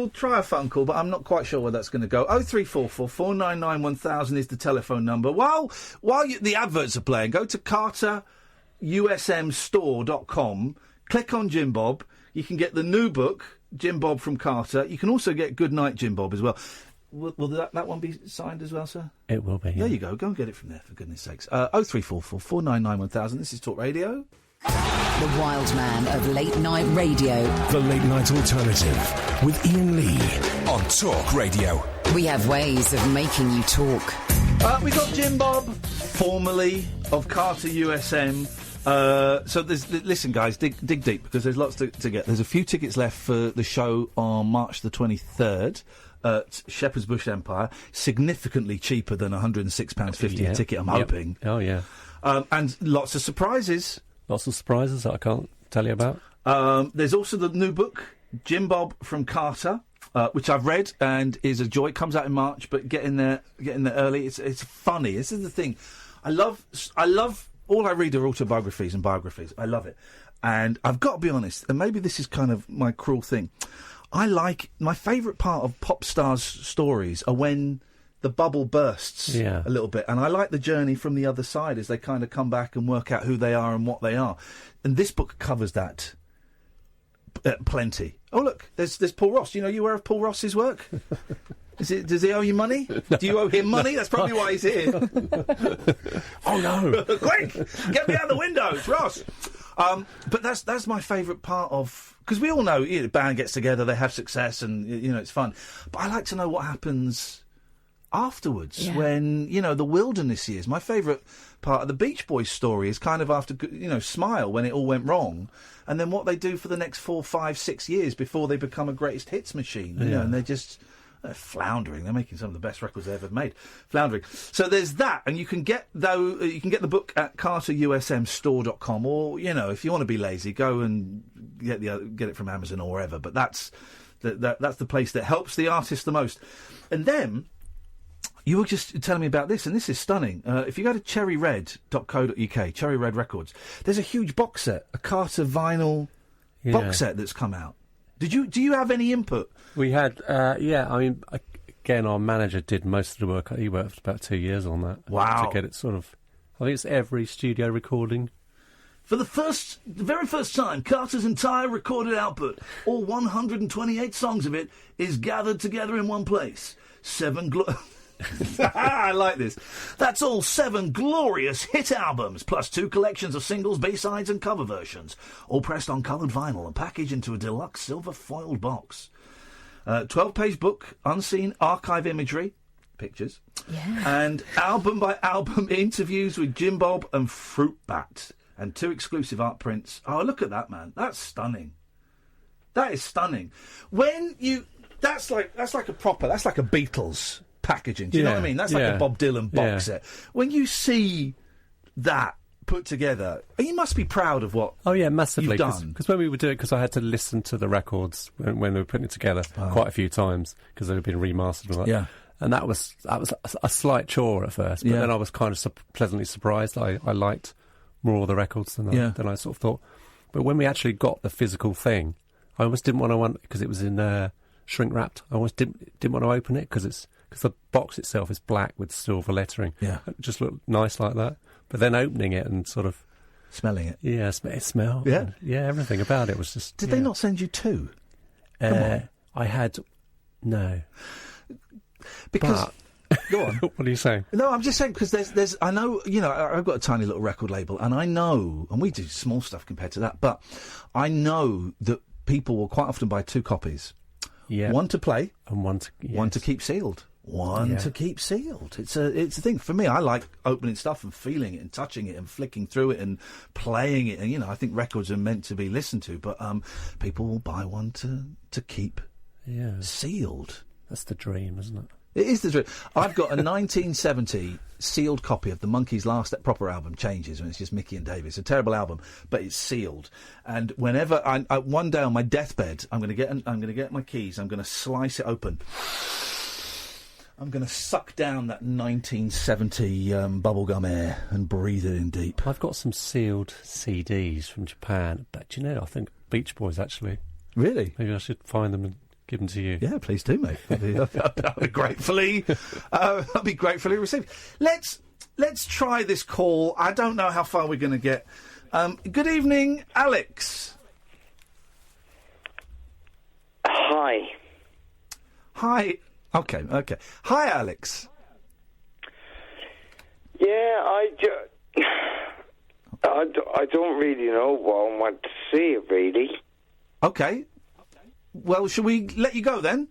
try a phone call, but I'm not quite sure where that's going to go. 0344 499 1000 is the telephone number. While the adverts are playing, go to carterusmstore.com. Click on Jim Bob. You can get the new book, Jim Bob from Carter. You can also get Good Night Jim Bob as well. Will that one be signed as well, sir? It will be. Yeah. There you go. Go and get it from there, for goodness sakes. 0344 499 1000. This is Talk Radio. The wild man of late night radio. The Late Night Alternative with Iain Lee on Talk Radio. We have ways of making you talk. We got Jim Bob, formerly of Carter USM. So listen, guys, dig deep, because there's lots to get. There's a few tickets left for the show on March the 23rd. At Shepherd's Bush Empire, significantly cheaper than £106.50 a ticket, I'm hoping. Oh, yeah. And lots of surprises. Lots of surprises that I can't tell you about. There's also the new book, Jim Bob from Carter, which I've read and is a joy. It comes out in March, but get in there early. It's funny. This is the thing. I love all I read are autobiographies and biographies. I love it. And I've got to be honest, and maybe this is kind of my cruel thing. My favourite part of pop stars' stories are when the bubble bursts a little bit. And I like the journey from the other side as they kind of come back and work out who they are and what they are. And this book covers that plenty. Oh, look, there's Paul Ross. You aware of Paul Ross's work? Does he owe you money? No. Do you owe him money? That's probably why he's here. Oh, no. Quick! Get me out the window, it's Ross! But that's my favourite part of... Because we all know, the band gets together, they have success, and, it's fun. But I like to know what happens afterwards, when, the wilderness years. My favourite part of the Beach Boys story is kind of after, Smile, when it all went wrong, and then what they do for the next 4, 5, 6 years before they become a greatest hits machine, and they're just... They're floundering. They're making some of the best records they've ever made. Floundering. So there's that, and you can get the book at carterusmstore.com, or if you want to be lazy, go and get it from Amazon or wherever. But that's the place that helps the artist the most. And then you were just telling me about this, and this is stunning. If you go to cherryred.co.uk, Cherry Red Records, there's a huge box set, a Carter vinyl box set that's come out. Do you have any input? We had, again, our manager did most of the work. He worked for about 2 years on that. Wow. To get it I think it's every studio recording. For the very first time, Carter's entire recorded output, all 128 songs of it, is gathered together in one place. I like this. That's all 7 glorious hit albums, plus 2 collections of singles, B-sides and cover versions, all pressed on coloured vinyl and packaged into a deluxe silver foiled box. 12-page book, unseen archive imagery, pictures, and album-by-album interviews with Jim Bob and Fruit Bat, and 2 exclusive art prints. Oh, look at that, man. That's stunning. That is stunning. That's like a Beatles packaging. Do you know what I mean? That's like a Bob Dylan box set. When you see that put together, you must be proud of what massively, you've done. Because when we were doing it, because I had to listen to the records when we were putting it together quite a few times, because they had been remastered and all that. Yeah. And that was a slight chore at first, but then I was kind of pleasantly surprised. I liked more of the records than I sort of thought. But when we actually got the physical thing, I almost didn't want to, because it was in shrink wrapped. I almost didn't want to open it because the box itself is black with silver lettering. Yeah, it just looked nice like that. But then opening it and sort of smelling it, it smelled. Yeah, everything about it was just. Did they not send you 2? Come on. I had no. Because go on. What are you saying? No, I'm just saying because there's I know, I've got a tiny little record label, and I know, and we do small stuff compared to that, but I know that people will quite often buy 2 copies. Yeah. One to play and one to keep sealed. one to keep sealed. It's a thing. For me, I like opening stuff and feeling it and touching it and flicking through it and playing it. And, I think records are meant to be listened to, but people will buy one to keep sealed. That's the dream, isn't it? It is the dream. I've got a 1970 sealed copy of the Monkees' last proper album, Changes, and it's just Mickey and David. It's a terrible album, but it's sealed. And whenever I one day on my deathbed, I'm going to get my keys. I'm going to slice it open. I'm going to suck down that 1970 bubblegum air and breathe it in deep. I've got some sealed CDs from Japan, but I think Beach Boys actually. Really? Maybe I should find them and give them to you. Yeah, please do, mate. I'll be gratefully received. Let's try this call. I don't know how far we're going to get. Good evening, Alex. Hi. Hi. Okay. Hi, Alex. Yeah, I don't really know what I want to say, really. Okay. Well, shall we let you go then?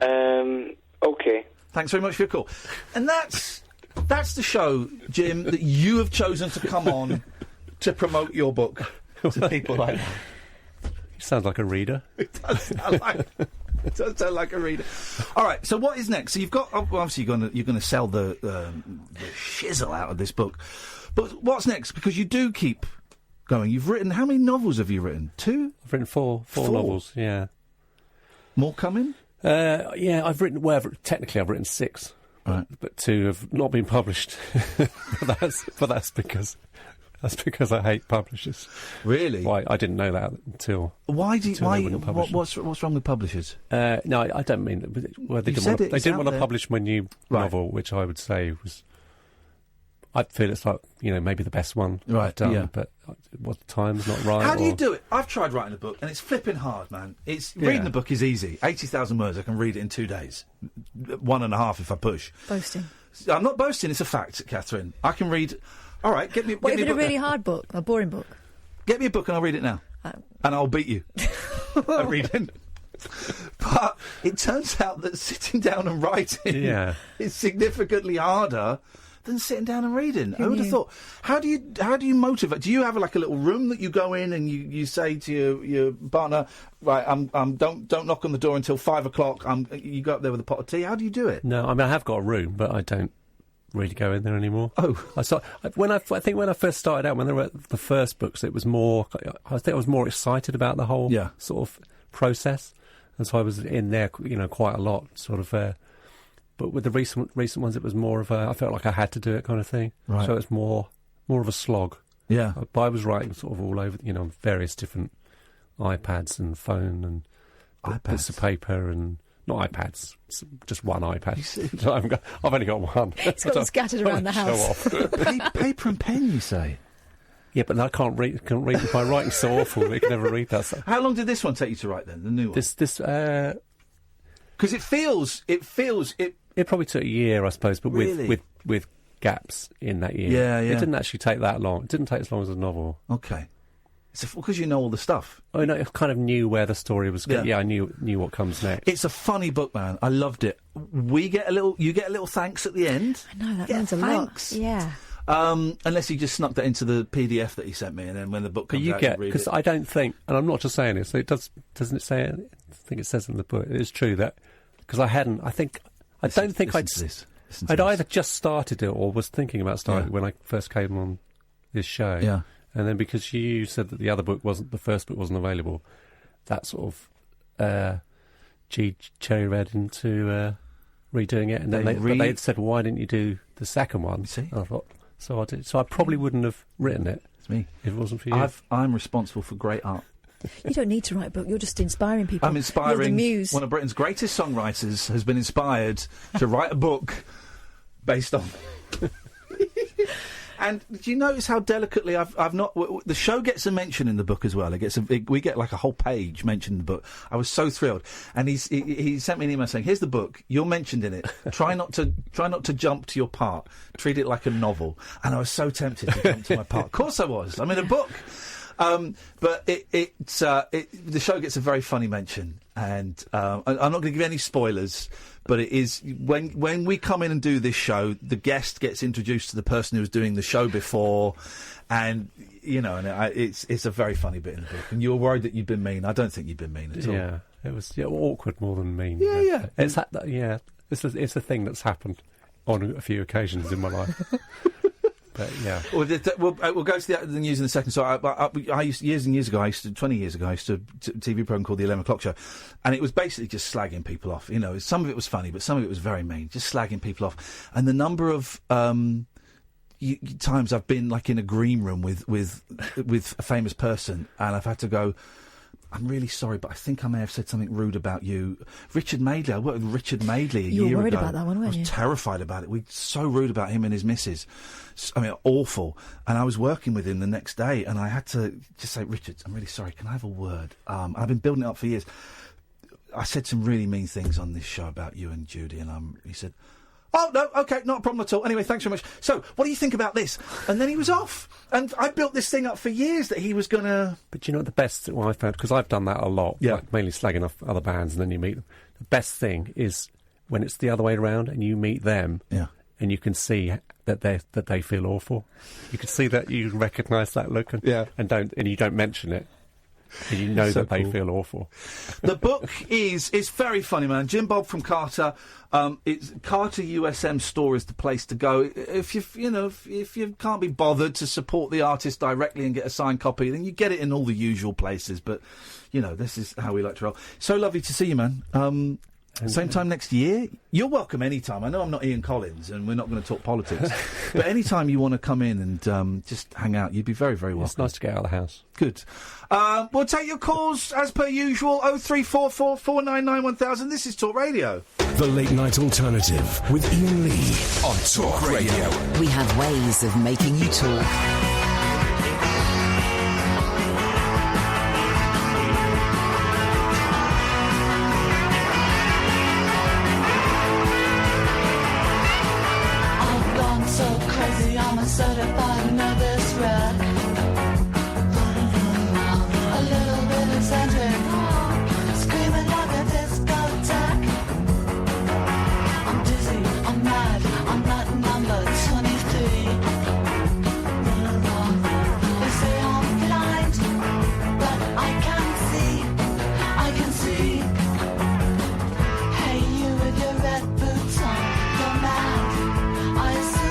Okay. Thanks very much for your call. And that's the show, Jim, that you have chosen to come on to promote your book to people like that. You sound like a reader. It does sound like a reader. All right, so what is next? So you've got, obviously you're going to sell the shizzle out of this book. But what's next? Because you do keep going. You've written, how many novels have you written? 2? I've written four novels, yeah. More coming? Yeah, technically I've written 6. Right. But 2 have not been published. but that's because I hate publishers. Really? Why? I didn't know that until. Why do you? Until what's wrong with publishers? No, I don't mean. Well, they didn't want to publish my new novel, which I would say was. I feel it's like maybe the best one I've done, but the time's not right. How do you do it? I've tried writing a book, and it's flipping hard, man. Reading a book is easy. 80,000 words, I can read it in 2 days, 1.5 if I push. Boasting. I'm not boasting. It's a fact, Catherine. I can read. All right, get me. What, get me a really hard book, a boring book? Get me a book and I'll read it now, and I'll beat you at reading. But it turns out that sitting down and writing is significantly harder than sitting down and reading. I would have thought. How do you motivate? Do you have like a little room that you go in and you say to your partner, right, don't knock on the door until 5 o'clock. You go up there with a pot of tea. How do you do it? No, I mean I have got a room, but I don't really go in there anymore. Oh, I think when I first started out, when there were the first books, it was more. I think I was more excited about the whole sort of process, and so I was in there, quite a lot, sort of. But with the recent ones, it was more of I felt like I had to do it kind of thing. Right. So it's more of a slog. Yeah. But I was writing sort of all over, on various different iPads and phone and bits of paper and. Not iPads, just one iPad. I've only got one. It's got scattered around the house. Paper and pen, you say? Yeah, but I can't read. My writing's so awful that I can never read that stuff. How long did this one take you to write then? The new one. Because it feels. It probably took a year, I suppose, but really? with gaps in that year. Yeah. It didn't actually take that long. It didn't take as long as a novel. Okay. It's because you know all the stuff. I kind of knew where the story was going. Yeah, I knew what comes next. It's a funny book, man. I loved it. You get a little thanks at the end. I know, that means a lot. Yeah. Unless you just snuck that into the PDF that he sent me, and then when the book comes out, you read it. Because I don't think, and I'm not just saying this, so doesn't it say it? I think it says in the book. It is true that, because I'd either just started it or was thinking about starting it when I first came on this show. Yeah. And then because you said that the first book wasn't available, that sort of cherry red into redoing it. And then they said, well, why didn't you do the second one? See? And I thought, so I did. So I probably wouldn't have written it. It's me. If it wasn't for you. I'm responsible for great art. You don't need to write a book. You're just inspiring people. I'm inspiring. You're the muse. One of Britain's greatest songwriters has been inspired to write a book based on... And do you notice how delicately I've not... The show gets a mention in the book as well. We get like a whole page mentioned in the book. I was so thrilled. And he sent me an email saying, here's the book. You're mentioned in it. Try not to jump to your part. Treat it like a novel. And I was so tempted to jump to my part. Of course I was. I'm in a book. But the show gets a very funny mention. And I'm not going to give any spoilers, but it is when we come in and do this show, the guest gets introduced to the person who was doing the show before, and it's a very funny bit in the book. And you were worried that you'd been mean. I don't think you'd been mean at all. Yeah, it was awkward more than mean. Yeah. It's it's a thing that's happened on a few occasions in my life. But yeah, we'll go to the news in a second. So I used years and years ago. 20 years ago, I used to a TV program called the 11 O'clock Show, and it was basically just slagging people off. Some of it was funny, but some of it was very mean, just slagging people off. And the number of times I've been like in a green room with a famous person, and I've had to go, I'm really sorry, but I think I may have said something rude about you. Richard Madeley, I worked with Richard Madeley a year ago. You were worried about that one, weren't you? I was terrified about it. We were so rude about him and his missus. I mean, awful. And I was working with him the next day, and I had to just say, Richard, I'm really sorry, can I have a word? I've been building it up for years. I said some really mean things on this show about you and Judy, and he said, oh, no, OK, not a problem at all. Anyway, thanks very much. So, what do you think about this? And then he was off. And I built this thing up for years that he was going to... But you know what the best one I found? Because I've done that a lot, like mainly slagging off other bands, and then you meet them. The best thing is when it's the other way around and you meet them, and you can see that they feel awful. You can see that you recognise that look, and you don't mention it. And you know that they feel awful. The book is very funny, man. Jim Bob from Carter. It's Carter USM store is the place to go. If you can't be bothered to support the artist directly and get a signed copy, then you get it in all the usual places. But this is how we like to roll. So lovely to see you, man. Same time next year. You're welcome anytime. I know I'm not Ian Collins and we're not going to talk politics, but anytime you want to come in and just hang out, you'd be very, very welcome. It's nice to get out of the house. Good. We'll take your calls as per usual. 0344 499 1000. This is Talk Radio. The Late Night Alternative with Iain Lee on Talk Radio. We have ways of making you talk. Certified nervous wreck. A little bit eccentric, screaming like a discotheque. I'm dizzy, I'm mad, I'm not number 23. They say I'm blind, but I can see. Hey, you with your red boots on, you're mad, I assume.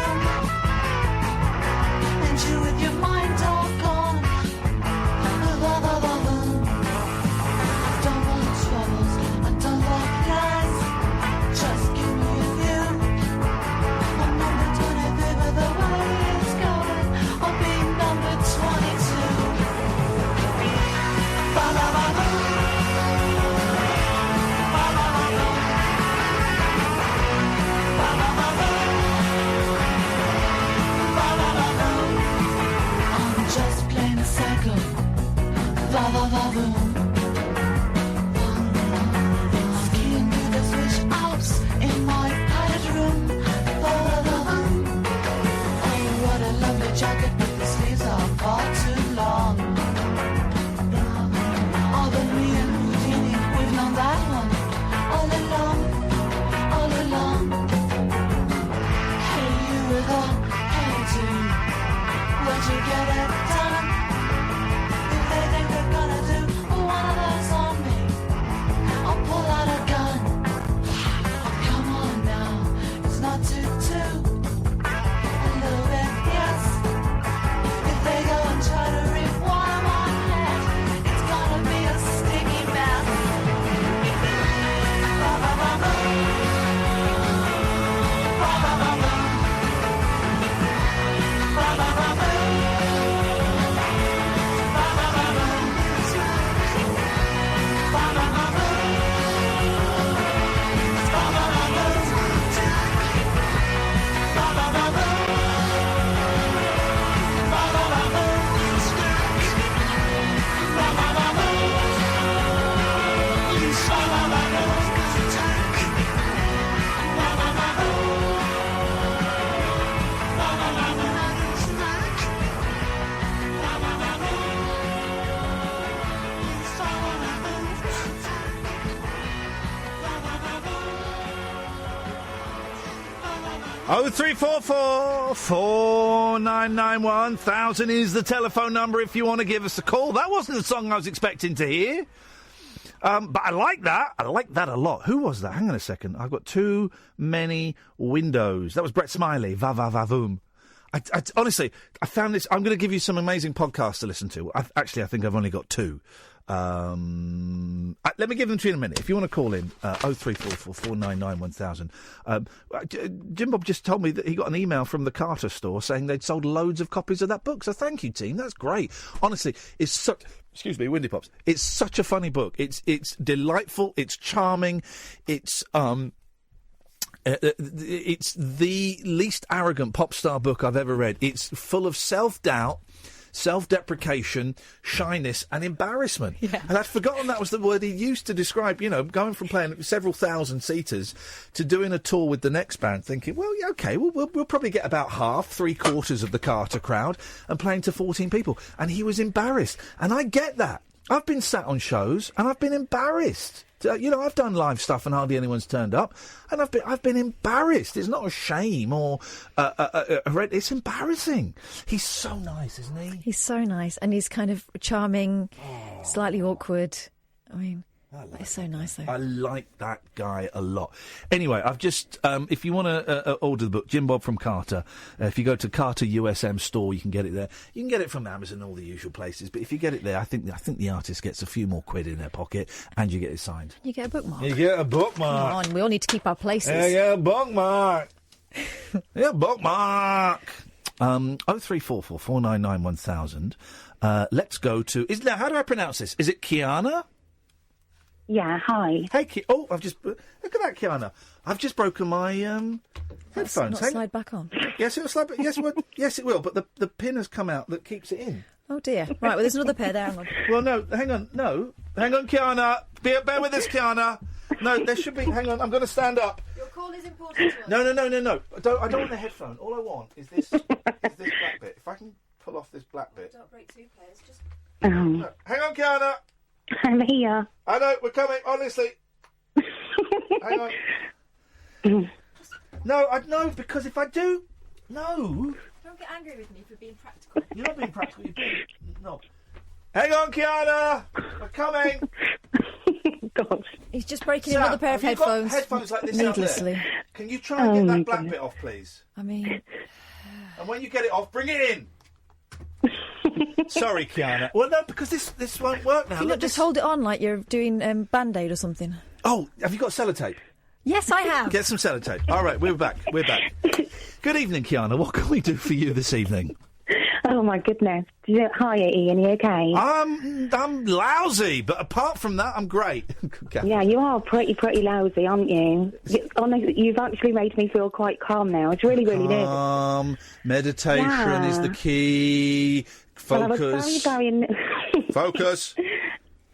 0344 499 1000 is the telephone number if you want to give us a call. That wasn't the song I was expecting to hear. But I like that. I like that a lot. Who was that? Hang on a second. I've got too many windows. That was Brett Smiley. Va va va voom. Honestly, I found this. I'm going to give you some amazing podcasts to listen to. I think I've only got two. Let me give them to you in a minute. If you want to call in, 0344 499 1000. Jim Bob just told me that he got an email from the Carter store saying they'd sold loads of copies of that book. So thank you, team. That's great. Honestly, it's such... Excuse me, Windy Pops. It's such a funny book. It's delightful. It's charming. It's the least arrogant pop star book I've ever read. It's full of self-doubt, self-deprecation, shyness and embarrassment. Yeah. And I'd forgotten that was the word he used to describe, going from playing several thousand seaters to doing a tour with the next band, thinking, well, yeah, OK, we'll probably get about half, 3/4 of the Carter crowd and playing to 14 people. And he was embarrassed. And I get that. I've been sat on shows and I've been embarrassed. I've done live stuff and hardly anyone's turned up, and I've been embarrassed. It's not a shame or it's embarrassing. He's so nice, isn't he? He's so nice, and he's kind of charming, slightly awkward. I mean, it's so nice, though. I like that guy a lot. Anyway, I've just, if you want to order the book, Jim Bob from Carter, if you go to Carter USM store, you can get it there. You can get it from Amazon, all the usual places, but if you get it there, I think the artist gets a few more quid in their pocket, and you get it signed. You get a bookmark. You get a bookmark. Come on, we all need to keep our places. Yeah, bookmark. Yeah, bookmark. 0344 499 1000. Let's go to... how do I pronounce this? Is it Kiana? Yeah, hi. Hey, I've just... Look at that, Kiana. I've just broken my headphones. Not slide back on. Yes, it'll slide back. Yes, it will, but the pin has come out that keeps it in. Oh, dear. Right, well, there's another pair there. Hang on. Well, no, hang on. No. Hang on, Kiana. Bear with us, Kiana. No, there should be... Hang on, I'm going to stand up. Your call is important to us. No. I don't want the headphone. All I want is this black bit. If I can pull off this black bit... Don't break two pairs, just... No. Hang on, Kiana. I'm here. I know, we're coming, honestly. Hang on. No, because if I do... No. Don't get angry with me for being practical. You're not being practical, you're being... No. Hang on, Kiana! We're coming! God. He's just breaking another pair of headphones. Got headphones like this needlessly. Out there? Can you try and get that black bit off, please? I mean... And when you get it off, bring it in! Sorry, Kiana. Well, no, because this won't work now. Can you not just hold it on like you're doing Band-Aid or something? Oh, have you got sellotape? Yes, I have. Get some sellotape. All right, we're back. Good evening, Kiana. What can we do for you this evening? Oh, my goodness. Hi, Ian. You okay? I'm lousy, but apart from that, I'm great. Yeah, you are pretty lousy, aren't you? You've actually made me feel quite calm now. It's really nervous. Meditation is the key. Focus. Well, I was very Focus.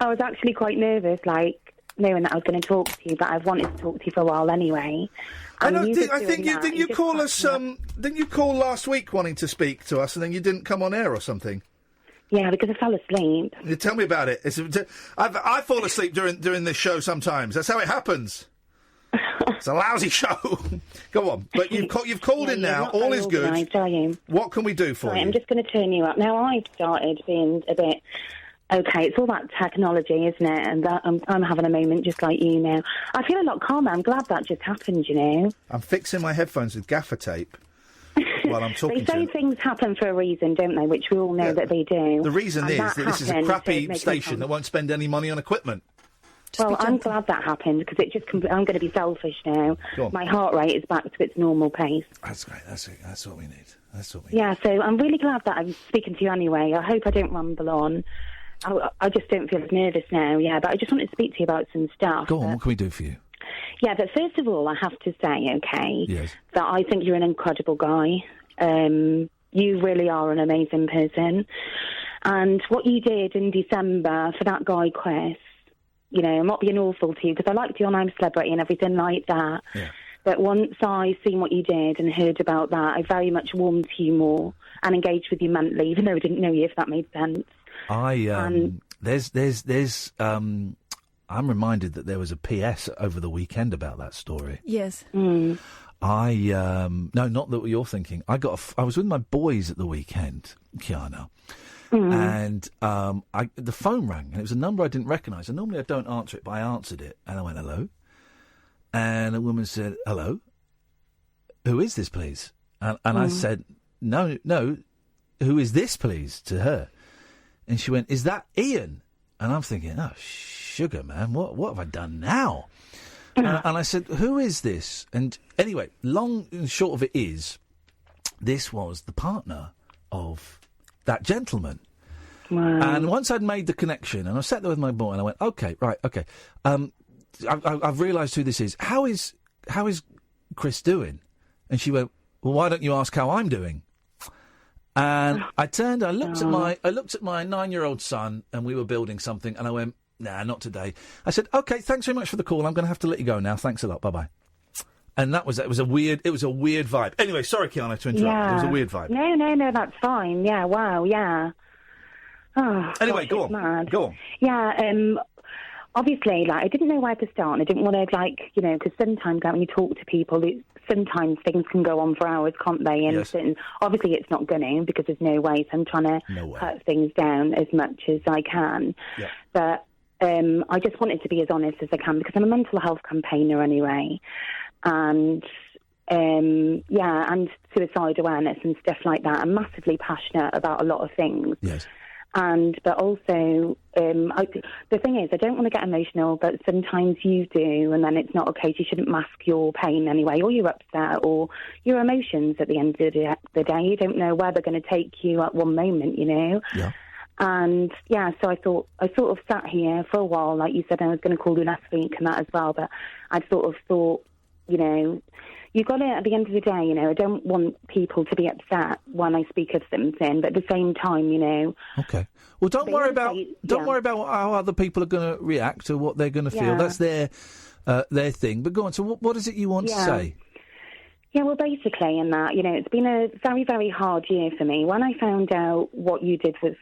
I was actually quite nervous, knowing that I was going to talk to you, but I've wanted to talk to you for a while anyway. Didn't you call us? Didn't you call last week wanting to speak to us, and then you didn't come on air or something? Yeah, because I fell asleep. Tell me about it. I fall asleep during this show sometimes. That's how it happens. It's a lousy show. Go on, but you've called in now. All is good. What can we do for you? I'm just going to turn you up now. I've started being a bit. Okay, it's all about technology, isn't it? And I'm having a moment just like you now. I feel a lot calmer. I'm glad that just happened, I'm fixing my headphones with gaffer tape while I'm talking to you. They say things happen for a reason, don't they? Which we all know that they do. The reason is that this is a crappy station that won't spend any money on equipment. Well, I'm glad that happened because I'm going to be selfish now. My heart rate is back to its normal pace. That's great. That's what we need. Yeah, so I'm really glad that I'm speaking to you anyway. I hope I don't ramble on. I just don't feel as nervous now, but I just wanted to speak to you about some stuff. Go on, what can we do for you? Yeah, but first of all, I have to say, that I think you're an incredible guy. You really are an amazing person. And what you did in December for that guy, Chris, I'm not being awful to you, because I liked you on I'm Celebrity and everything like that. Yeah. But once I seen what you did and heard about that, I very much warmed to you more and engaged with you mentally, even though I didn't know you, if that made sense. I'm reminded that there was a PS over the weekend about that story. Yes. no, not that what you're thinking. I was with my boys at the weekend, Kiana, and the phone rang, and it was a number I didn't recognise. And normally I don't answer it, but I answered it, and I went, hello. And a woman said, hello, who is this, please? And I said, no, who is this, please, to her. And she went, is that Iain? And I'm thinking, oh, sugar, man, what have I done now? And I said, who is this? And anyway, long and short of it is, this was the partner of that gentleman. Wow. And once I'd made the connection, and I sat there with my boy, and I went, okay. I've realised who this is. How is Chris doing? And she went, well, why don't you ask how I'm doing? And I looked at my 9-year-old son, and we were building something, and I went, nah, not today. I said, okay, thanks very much for the call. I'm going to have to let you go now. Thanks a lot. Bye-bye. And it was a weird vibe. Anyway, sorry, Kiana, to interrupt. Yeah. It was a weird vibe. No, that's fine. Yeah, wow, yeah. Oh, anyway, gosh, go on. Go on. Yeah, obviously, I didn't know where to start, and I didn't want to, because sometimes when you talk to people, sometimes things can go on for hours, can't they? And obviously it's not going to, because there's no way, so I'm trying to cut things down as much as I can. Yeah. But I just wanted to be as honest as I can, because I'm a mental health campaigner anyway. And, and suicide awareness and stuff like that. I'm massively passionate about a lot of things. Yes. But also, the thing is, I don't want to get emotional, but sometimes you do, and then it's not okay. You shouldn't mask your pain anyway, or your upset, or your emotions at the end of the day. You don't know where they're going to take you at one moment, Yeah. And, so I sort of sat here for a while, like you said, I was going to call you last week and that as well, but I sort of thought, you've got to, at the end of the day, I don't want people to be upset when I speak of something, but at the same time, Okay. Well, don't worry about how other people are going to react or what they're going to feel. That's their thing. But go on. So what is it you want to say? Yeah, well, basically, in that, it's been a very, very hard year for me. When I found out what you did was,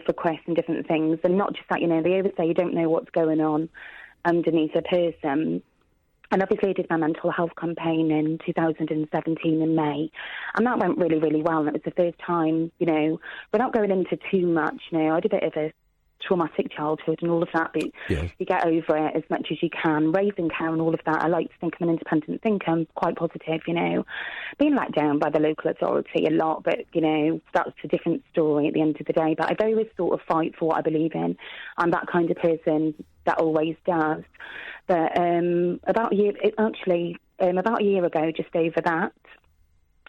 for Chris and different things, and not just that, they always say you don't know what's going on underneath a person. And obviously I did my mental health campaign in 2017 in May. And that went really, really well. And it was the first time, without going into too much, I had a bit of a traumatic childhood and all of that, but you get over it as much as you can. Raising care and all of that, I like to think I'm an independent thinker. I'm quite positive, Being let down by the local authority a lot, but, that's a different story at the end of the day. But I always sort of fight for what I believe in. I'm that kind of person that always does. But about a year ago, just over that,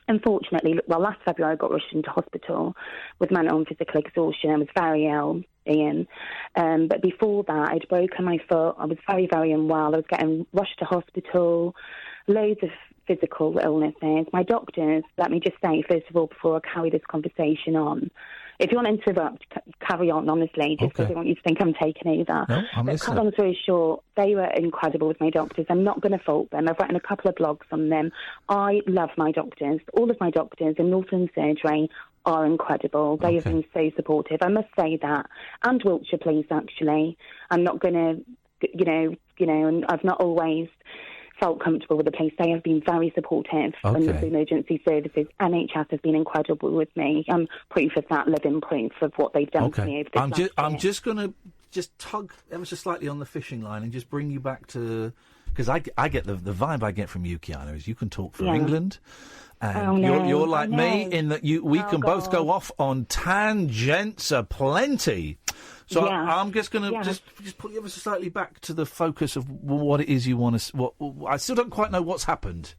unfortunately, last February I got rushed into hospital with mental and physical exhaustion. I was very ill, Iain. But before that, I'd broken my foot. I was very, very unwell. I was getting rushed to hospital, loads of physical illnesses. My doctors, let me just say, first of all, before I carry this conversation on, if you want to interrupt, carry on, honestly, just because I want you to think I'm taking over. No, I'm listening. Cut long story short, they were incredible with my doctors. I'm not going to fault them. I've written a couple of blogs on them. I love my doctors. All of my doctors in Northern Surgery are incredible. They have been so supportive. I must say that. And Wiltshire Police, actually. I'm not going to, and I've not always felt comfortable with the place. They have been very supportive under the emergency services. NHS have been incredible with me. I'm proof of that, living proof of what they've done for me over this last year. I'm just going to tug ever so slightly on the fishing line and just bring you back to... Because I get the vibe I get from you, Kiana, is you can talk for England. And you're like me in that we can both go off on tangents aplenty. So I'm just going to just put you ever so slightly back to the focus of what it is you want to... I still don't quite know what's happened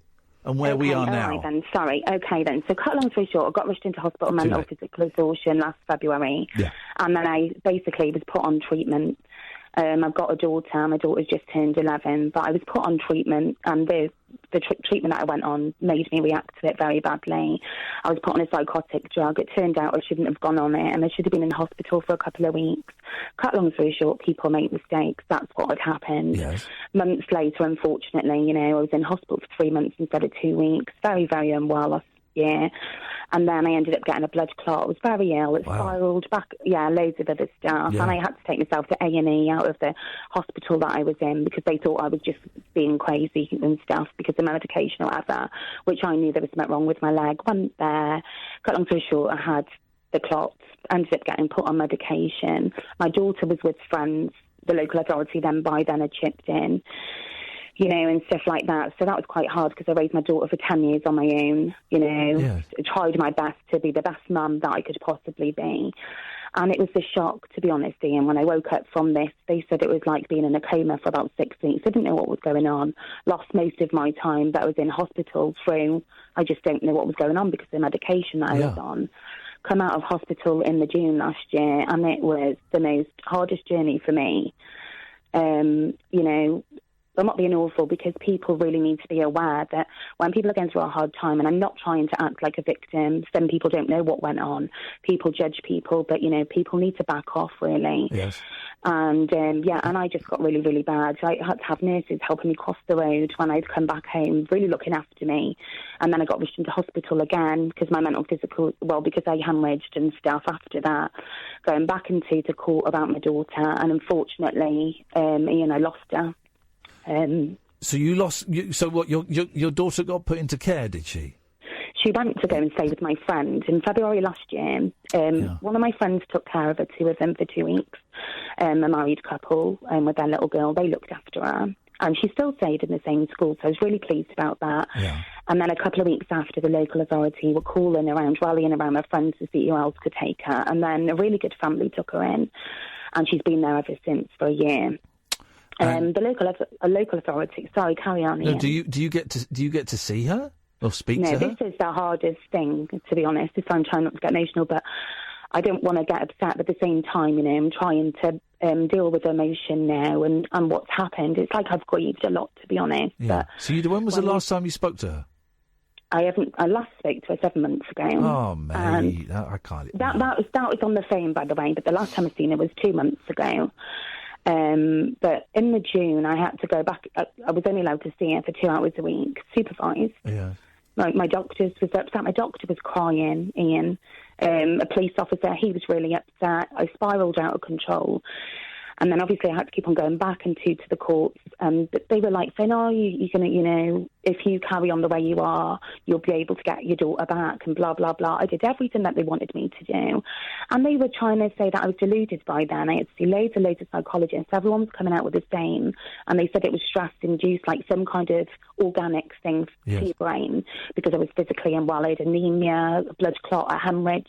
and where we are now. Right then. Sorry. Okay then. So cut long story short, I got rushed into hospital mental physical exhaustion last February. Yeah. And then I basically was put on treatment. I've got a daughter. My daughter's just turned 11, but I was put on treatment, and the treatment that I went on made me react to it very badly. I was put on a psychotic drug. It turned out I shouldn't have gone on it, and I should have been in hospital for a couple of weeks. Cut long story short, people make mistakes. That's what had happened. Yes. Months later, unfortunately, I was in hospital for 3 months instead of 2 weeks. Very, very unwell. year. And then I ended up getting a blood clot. I was very ill. It spiralled back, loads of other stuff. Yeah. And I had to take myself to A&E out of the hospital that I was in because they thought I was just being crazy and stuff because of medication or whatever, which I knew there was something wrong with my leg. Went there. Cut long story short, I had the clots, ended up getting put on medication. My daughter was with friends. The local authority by then had chipped in, and stuff like that. So that was quite hard because I raised my daughter for 10 years on my own, Yes. I tried my best to be the best mum that I could possibly be. And it was a shock, to be honest, Ian. When I woke up from this, they said it was like being in a coma for about 6 weeks. I didn't know what was going on. Lost most of my time that I was in hospital through. I just don't know what was going on because of the medication that I was on. Come out of hospital in the June last year, and it was the most hardest journey for me. I'm not being awful because people really need to be aware that when people are going through a hard time, and I'm not trying to act like a victim, some people don't know what went on. People judge people, but, people need to back off, really. Yes. And, and I just got really, really bad. So I had to have nurses helping me cross the road when I'd come back home, really looking after me. And then I got rushed into hospital again because my because I hemorrhaged and stuff after that, going back into the court about my daughter. And unfortunately, Ian, I lost her. So you lost. So what? Your daughter got put into care, did she? She went to go and stay with my friend in February last year. One of my friends took care of her, 2 of them, for 2 weeks. A married couple with their little girl. They looked after her, and she still stayed in the same school. So I was really pleased about that. Yeah. And then a couple of weeks after, the local authority were rallying around my friends to see who else could take her. And then a really good family took her in, and she's been there ever since for a year. The local authority. Sorry, carry on. No, do you get to see her or speak to her? No, this is the hardest thing, to be honest. I'm trying not to get emotional, but I don't want to get upset. But at the same time, I'm trying to deal with emotion now and what's happened. It's like I've grieved a lot, to be honest. Yeah. But So when was the last time you spoke to her? I haven't. I last spoke to her 7 months ago. Oh, mate, I can't. That was on the phone, by the way. But the last time I seen her was 2 months ago. But in the June, I had to go back. I was only allowed to see her for 2 hours a week, supervised. Yeah. My doctor was upset. My doctor was crying, Ian. A police officer, he was really upset. I spiralled out of control. And then obviously I had to keep on going back into to the courts. But they were like saying, you're going to, if you carry on the way you are, you'll be able to get your daughter back and blah, blah, blah. I did everything that they wanted me to do. And they were trying to say that I was deluded by then. I had to see loads and loads of psychologists. Everyone was coming out with the same. And they said it was stress-induced, like some kind of organic thing to your brain, because I was physically unwell. I had anemia, a blood clot, I hemorrhaged.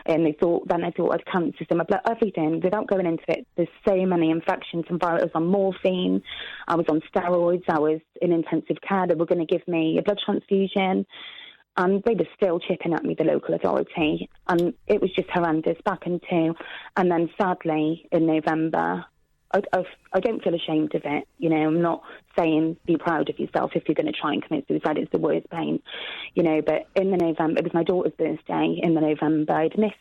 And I thought I'd cancer, so my blood, everything. Without going into it, there's so many infections and viruses. I was on morphine, I was on steroids, I was in intensive care. They were going to give me a blood transfusion, and they were still chipping at me, the local authority. And it was just horrendous, back into. And then sadly, in November, I don't feel ashamed of it. I'm not saying be proud of yourself if you're going to try and commit suicide. It's the worst pain, But in the November, it was my daughter's birthday in the November. I'd missed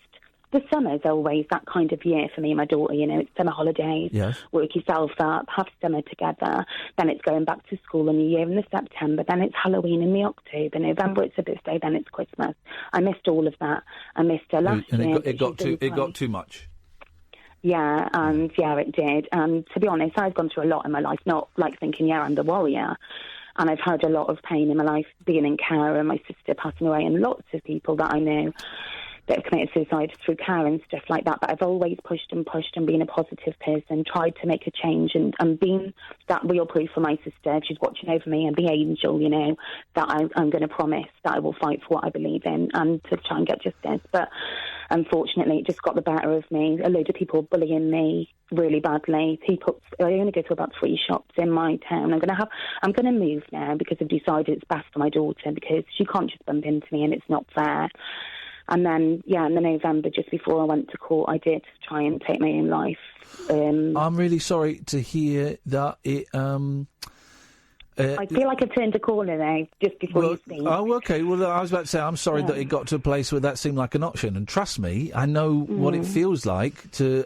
the summer's always that kind of year for me and my daughter. It's summer holidays. Yes. Work yourself up, have summer together. Then it's going back to school in the year in the September. Then it's Halloween in the October. November it's her birthday. Then it's Christmas. I missed all of that. I missed her last year. It got too much. Yeah, and it did. And to be honest, I've gone through a lot in my life, not like thinking, I'm the warrior. And I've had a lot of pain in my life being in care and my sister passing away and lots of people that I know that have committed suicide through care and stuff like that. But I've always pushed and been a positive person, tried to make a change and been that real proof for my sister. She's watching over me and the angel, that I'm going to promise that I will fight for what I believe in and to try and get justice. But unfortunately, it just got the better of me. A load of people bullying me really badly. I only go to about 3 shops in my town. I'm going to move now because I've decided it's best for my daughter because she can't just bump into me and it's not fair. And then, in the November, just before I went to court, I did try and take my own life. I'm really sorry to hear that it... I feel like I turned a corner there just before you speak. Oh, OK. Well, I was about to say, I'm sorry that it got to a place where that seemed like an option. And trust me, I know what it feels like to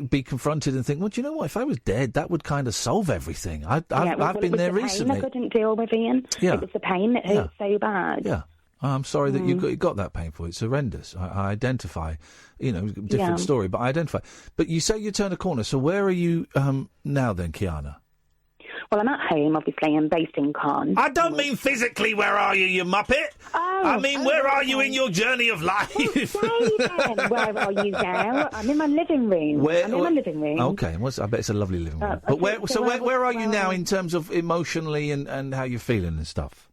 be confronted and think, well, do you know what? If I was dead, that would kind of solve everything. I've been there recently. I couldn't deal with, Ian. Yeah. It was the pain that hurt so bad. Yeah. I'm sorry that you got that painful. It's horrendous. I identify, different story, but I identify. But you say you turned a corner, so where are you now then, Kiana? Well, I'm at home, obviously. I'm based in Caen. I don't mean physically, where are you, you muppet? I mean, where are you in your journey of life? Then, where are you now? I'm in my living room. Okay, I bet it's a lovely living room. But where are you now in terms of emotionally and how you're feeling and stuff?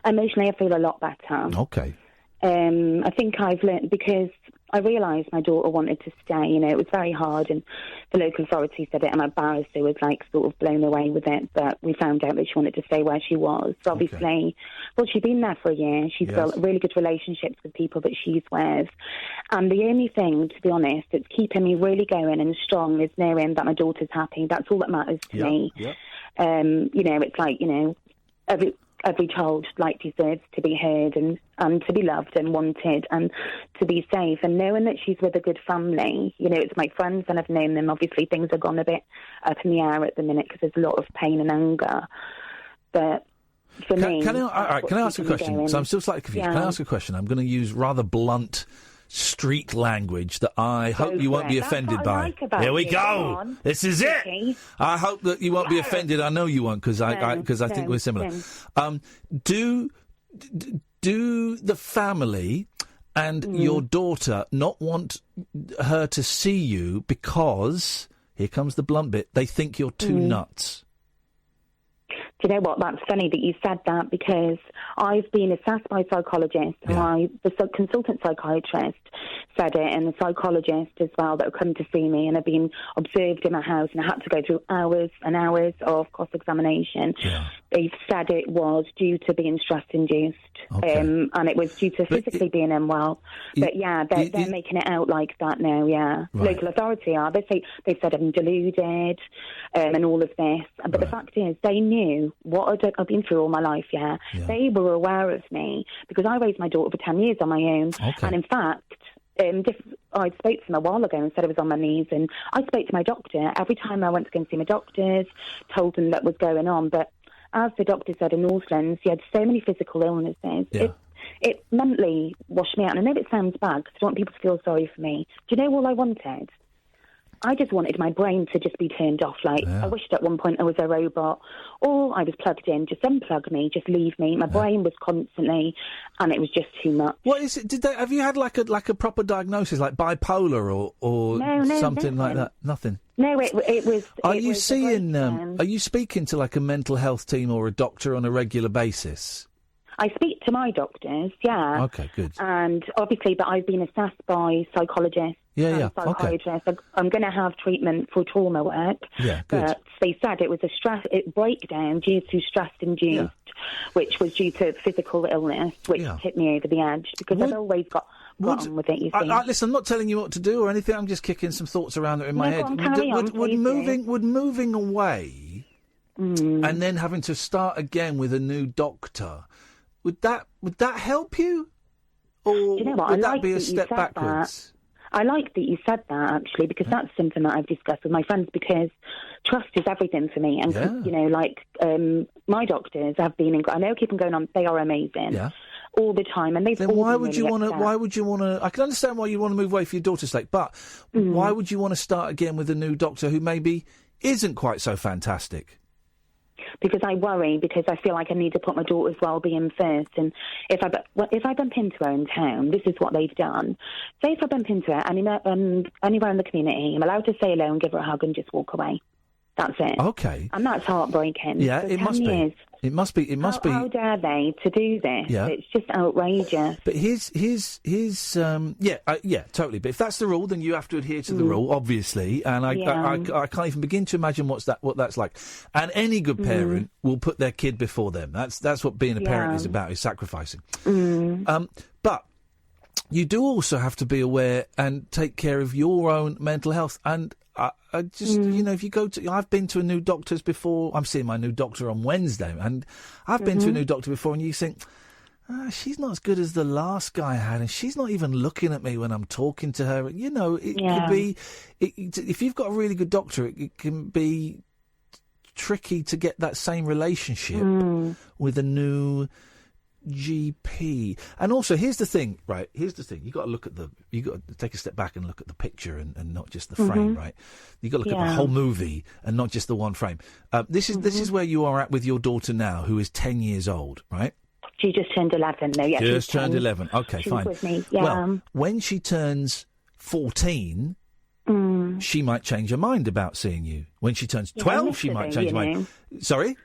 Emotionally, I feel a lot better. Okay. I think I've learned, because I realised my daughter wanted to stay. It was very hard, and the local authority said it, and my barrister was sort of blown away with it. But we found out that she wanted to stay where she was. So obviously, well, she's been there for a year. She's built really good relationships with people that she's with. And the only thing, to be honest, that's keeping me really going and strong is knowing that my daughter's happy. That's all that matters to me. Yep. It's like, every child deserves to be heard and to be loved and wanted and to be safe. And knowing that she's with a good family, it's my friends and I've known them. Obviously, things have gone a bit up in the air at the minute because there's a lot of pain and anger. But for me... Can I ask a question? So I'm still slightly confused. Can I ask a question? I'm going to use rather blunt street language that I hope you won't be offended by. Here we go. This is it. I hope that you won't be offended. I know you won't, because I think we're similar. Do the family and your daughter not want her to see you because, here comes the blunt bit, they think you're too nuts? Do you know what? That's funny that you said that, because I've been assessed by a psychologist, and the consultant psychiatrist said it, and the psychologist as well that have come to see me, and have been observed in my house, and I had to go through hours and hours of cross-examination. They've said it was due to being stress-induced, and it was due to physically being unwell. But they're making it out like that now. Right. Local authority are. They said I'm deluded, and all of this. But the fact is, they knew what I've been through all my life. They were aware of me because I raised my daughter for 10 years on my own, and in fact. I spoke to them a while ago and said I was on my knees, and I spoke to my doctor every time I went to go and see my doctors, told them that was going on. But as the doctor said in Northlands, he had so many physical illnesses. It mentally washed me out. And I know it sounds bad because I don't want people to feel sorry for me. Do you know all I wanted? I just wanted my brain to just be turned off. I wished at one point I was a robot, or I was plugged in. Just unplug me, just leave me. My brain was constantly, and it was just too much. What is it? Have you had like a proper diagnosis, like bipolar or something like that? Nothing. No, it was. Are you speaking to like a mental health team or a doctor on a regular basis? I speak to my doctors, Okay, good. And obviously, but I've been assessed by psychologists. Psychiatrists. Okay. I'm going to have treatment for trauma work. Yeah, good. But they said it was a breakdown due to stress-induced, which was due to physical illness, which hit me over the edge, because I've always got on with it, you see. Listen, I'm not telling you what to do or anything. I'm just kicking some thoughts around in my head. Would moving away and then having to start again with a new doctor, would that help you? Or would that be a step backwards? I like that you said that, actually, because that's something that I've discussed with my friends, because trust is everything for me. And, my doctors have been, I know keep them going on, they are amazing. All the time. And they've then why would you want to, I can understand why you want to move away for your daughter's sake, but why would you want to start again with a new doctor who maybe isn't quite so fantastic? Because I worry, because I feel like I need to put my daughter's well-being first. And if I bump into her in town, this is what they've done. Say if I bump into her anywhere in the community, I'm allowed to say hello and give her a hug and just walk away. That's it. Okay. And that's heartbreaking. Yeah, it must be. It must be. How dare they to do this? Yeah. It's just outrageous. But totally. But if that's the rule, then you have to adhere to the rule, obviously. And I can't even begin to imagine what that's like. And any good parent will put their kid before them. That's what being a parent is about, is sacrificing. But you do also have to be aware and take care of your own mental health. And I just, if you go to... I've been to a new doctor's before. I'm seeing my new doctor on Wednesday. And I've been to a new doctor before, and you think, she's not as good as the last guy I had, and she's not even looking at me when I'm talking to her. It could be... if you've got a really good doctor, it can be tricky to get that same relationship with a new GP. And also, here's the thing, right? Here's the thing. You got to take a step back and look at the picture and not just the frame, right? You got to look at the whole movie and not just the one frame. This is where you are at with your daughter now, who is 10 years old, right? She just turned 11, though. Yeah, just turned 11. Okay, she fine. was with me. Yeah. Well, when she turns 14, she might change her mind about seeing you. When she turns 12, she might change her mind. Sorry?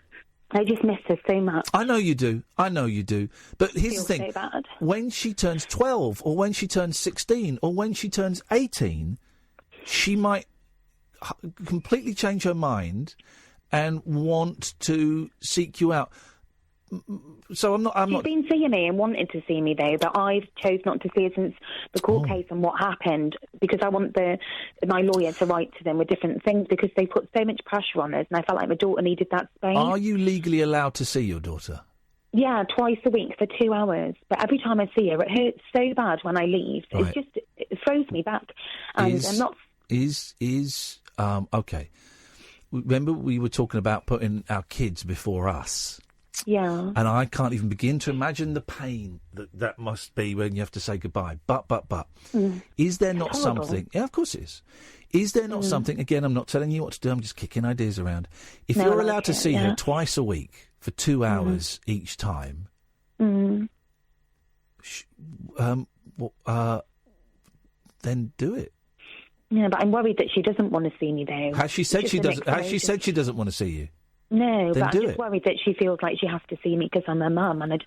I just miss her so much. I know you do. But here's the thing. So bad. When she turns 12, or when she turns 16, or when she turns 18, she might completely change her mind and want to seek you out. So She's been seeing me and wanted to see me, though, but I've chose not to see her since the court case and what happened, because I want my lawyer to write to them with different things, because they put so much pressure on us, and I felt like my daughter needed that space. Are you legally allowed to see your daughter? Yeah, twice a week for 2 hours. But every time I see her, it hurts so bad when I leave. Right. It throws me back. And I'm not... Okay. Remember we were talking about putting our kids before us? Yeah. And I can't even begin to imagine the pain that must be when you have to say goodbye. But. Is there not something... Yeah, of course it is. Is there not something... Again, I'm not telling you what to do. I'm just kicking ideas around. If you're allowed to see her twice a week for 2 hours each time... then do it. Yeah, but I'm worried that she doesn't want to see me, though. Has she said she doesn't? Has she said she doesn't want to see you? No, then but I'm just worried that she feels like she has to see me because I'm her mum, and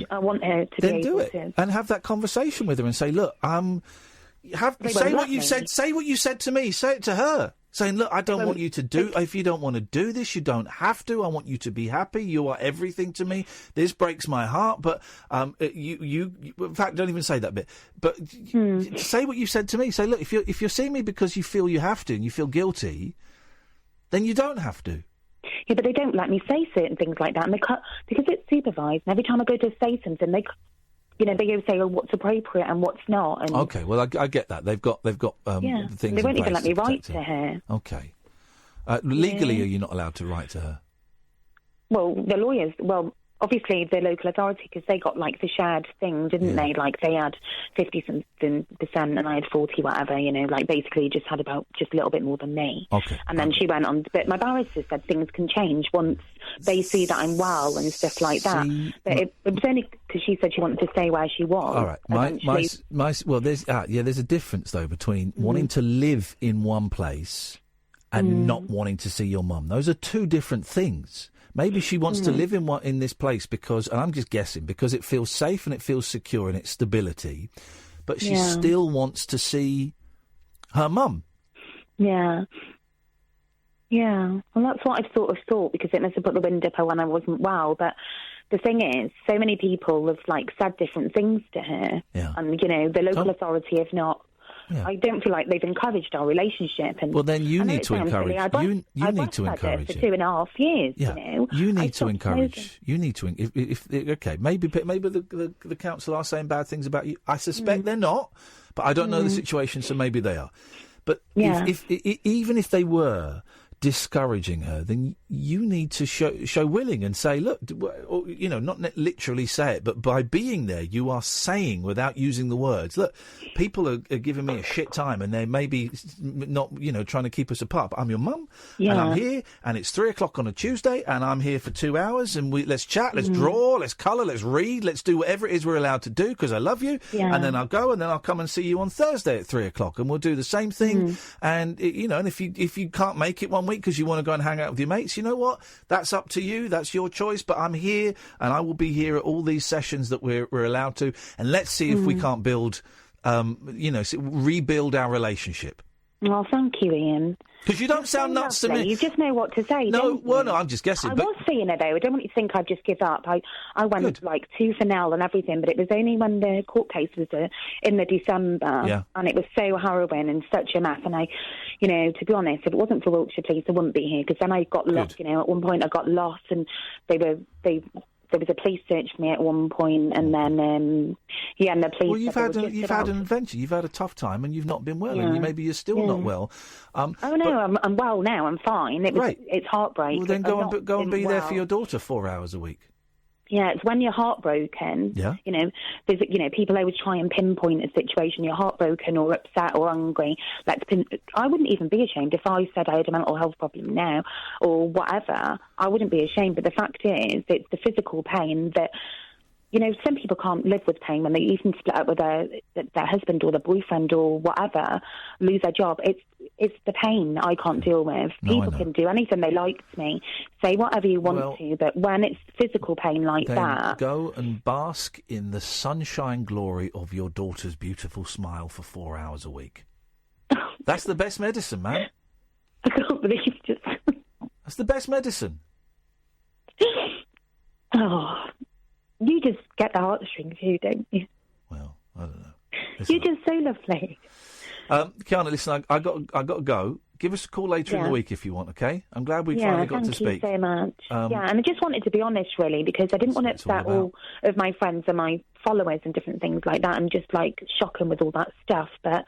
I want her to be able to. And have that conversation with her and say, look, say what you said. Say what you said to me. Say it to her. Saying, look, I don't want you to do. If you don't want to do this, you don't have to. I want you to be happy. You are everything to me. This breaks my heart, but you in fact, don't even say that bit. But say what you said to me. Say, look, if you're seeing me because you feel you have to and you feel guilty, then you don't have to. Yeah, but they don't let me say certain things like that, and because it's supervised. And every time I go to say something, they go say, "Oh, what's appropriate and what's not." And okay, well, I get that. They've got things. They won't even let me write to her. Okay, legally, are you not allowed to write to her? Well, the lawyers. Well, obviously the local authority, because they got like the shared thing, didn't they? Like they had 50% and I had 40, whatever. Like basically just had about just a little bit more than me. Okay. And then she went on, but my barrister said things can change once they see that I'm well and stuff like that. But it was only because she said she wanted to stay where she was. All right. Well, there's a difference though between wanting to live in one place and not wanting to see your mum. Those are two different things. Maybe she wants to live in this place because, and I'm just guessing, because it feels safe and it feels secure and it's stability, but she still wants to see her mum. Yeah. Yeah. Well, that's what I sort of thought, because it must have put the wind up her when I wasn't well. But the thing is, so many people have said different things to her. Yeah. And, the local authority have not. Yeah. I don't feel like they've encouraged our relationship. And well, then you need to encourage. You need to encourage it for 2.5 years. Yeah. You need to encourage. You need to. Okay, maybe the council are saying bad things about you. I suspect they're not, but I don't know the situation, so maybe they are. But even if they were discouraging her, then you need to show willing and say, look, not literally say it, but by being there, you are saying, without using the words, look, people are giving me a shit time, and they may be not, trying to keep us apart, but I'm your mum, and I'm here, and it's 3:00 on a Tuesday, and I'm here for 2 hours, and let's chat, let's draw, let's colour, let's read, let's do whatever it is we're allowed to do, because I love you, and then I'll go, and then I'll come and see you on Thursday at 3:00, and we'll do the same thing, and, and if you can't make it one week because you want to go and hang out with your mates, you know what? That's up to you. That's your choice. But I'm here, and I will be here at all these sessions that we're allowed to. And let's see if we can't build, rebuild our relationship. Well, thank you, Ian. Because you don't sound nuts to me. You just know what to say. No, I'm just guessing. I was seeing it, though. I don't want you to think I'd just give up. I went tooth and nail and everything, but it was only when the court case was in the December, and it was so harrowing and such a mess. And to be honest, if it wasn't for Wiltshire Police, I wouldn't be here, because then I got lost. At one point I got lost, and there was a police search for me at one point, and then and the police. Well, you've had an adventure. You've had a tough time, and you've not been well, and maybe you're still not well. I'm well now. I'm fine. It's heartbreak. Well, then go and be there for your daughter 4 hours a week. Yeah, it's when you're heartbroken. Yeah. You know, there's, you know, people always try and pinpoint a situation. You're heartbroken or upset or angry. I wouldn't even be ashamed if I said I had a mental health problem now or whatever. I wouldn't be ashamed. But the fact is, it's the physical pain that, you know, some people can't live with pain when they even split up with their husband or their boyfriend or whatever, lose their job. It's the pain I can't deal with. People can do anything they like to me, say whatever you want to, but when it's physical pain like that... Go and bask in the sunshine glory of your daughter's beautiful smile for 4 hours a week. That's the best medicine, man. I can't believe just... That's the best medicine. Oh... You just get the heartstrings too, don't you? Well, I don't know. You're just so lovely. Kiana, listen, I got to go. Give us a call later in the week if you want, okay? I'm glad we finally got to speak. Thank you so much. And I just wanted to be honest, really, because I didn't want to upset all of my friends and my followers and different things like that and just, like, shock them with all that stuff. But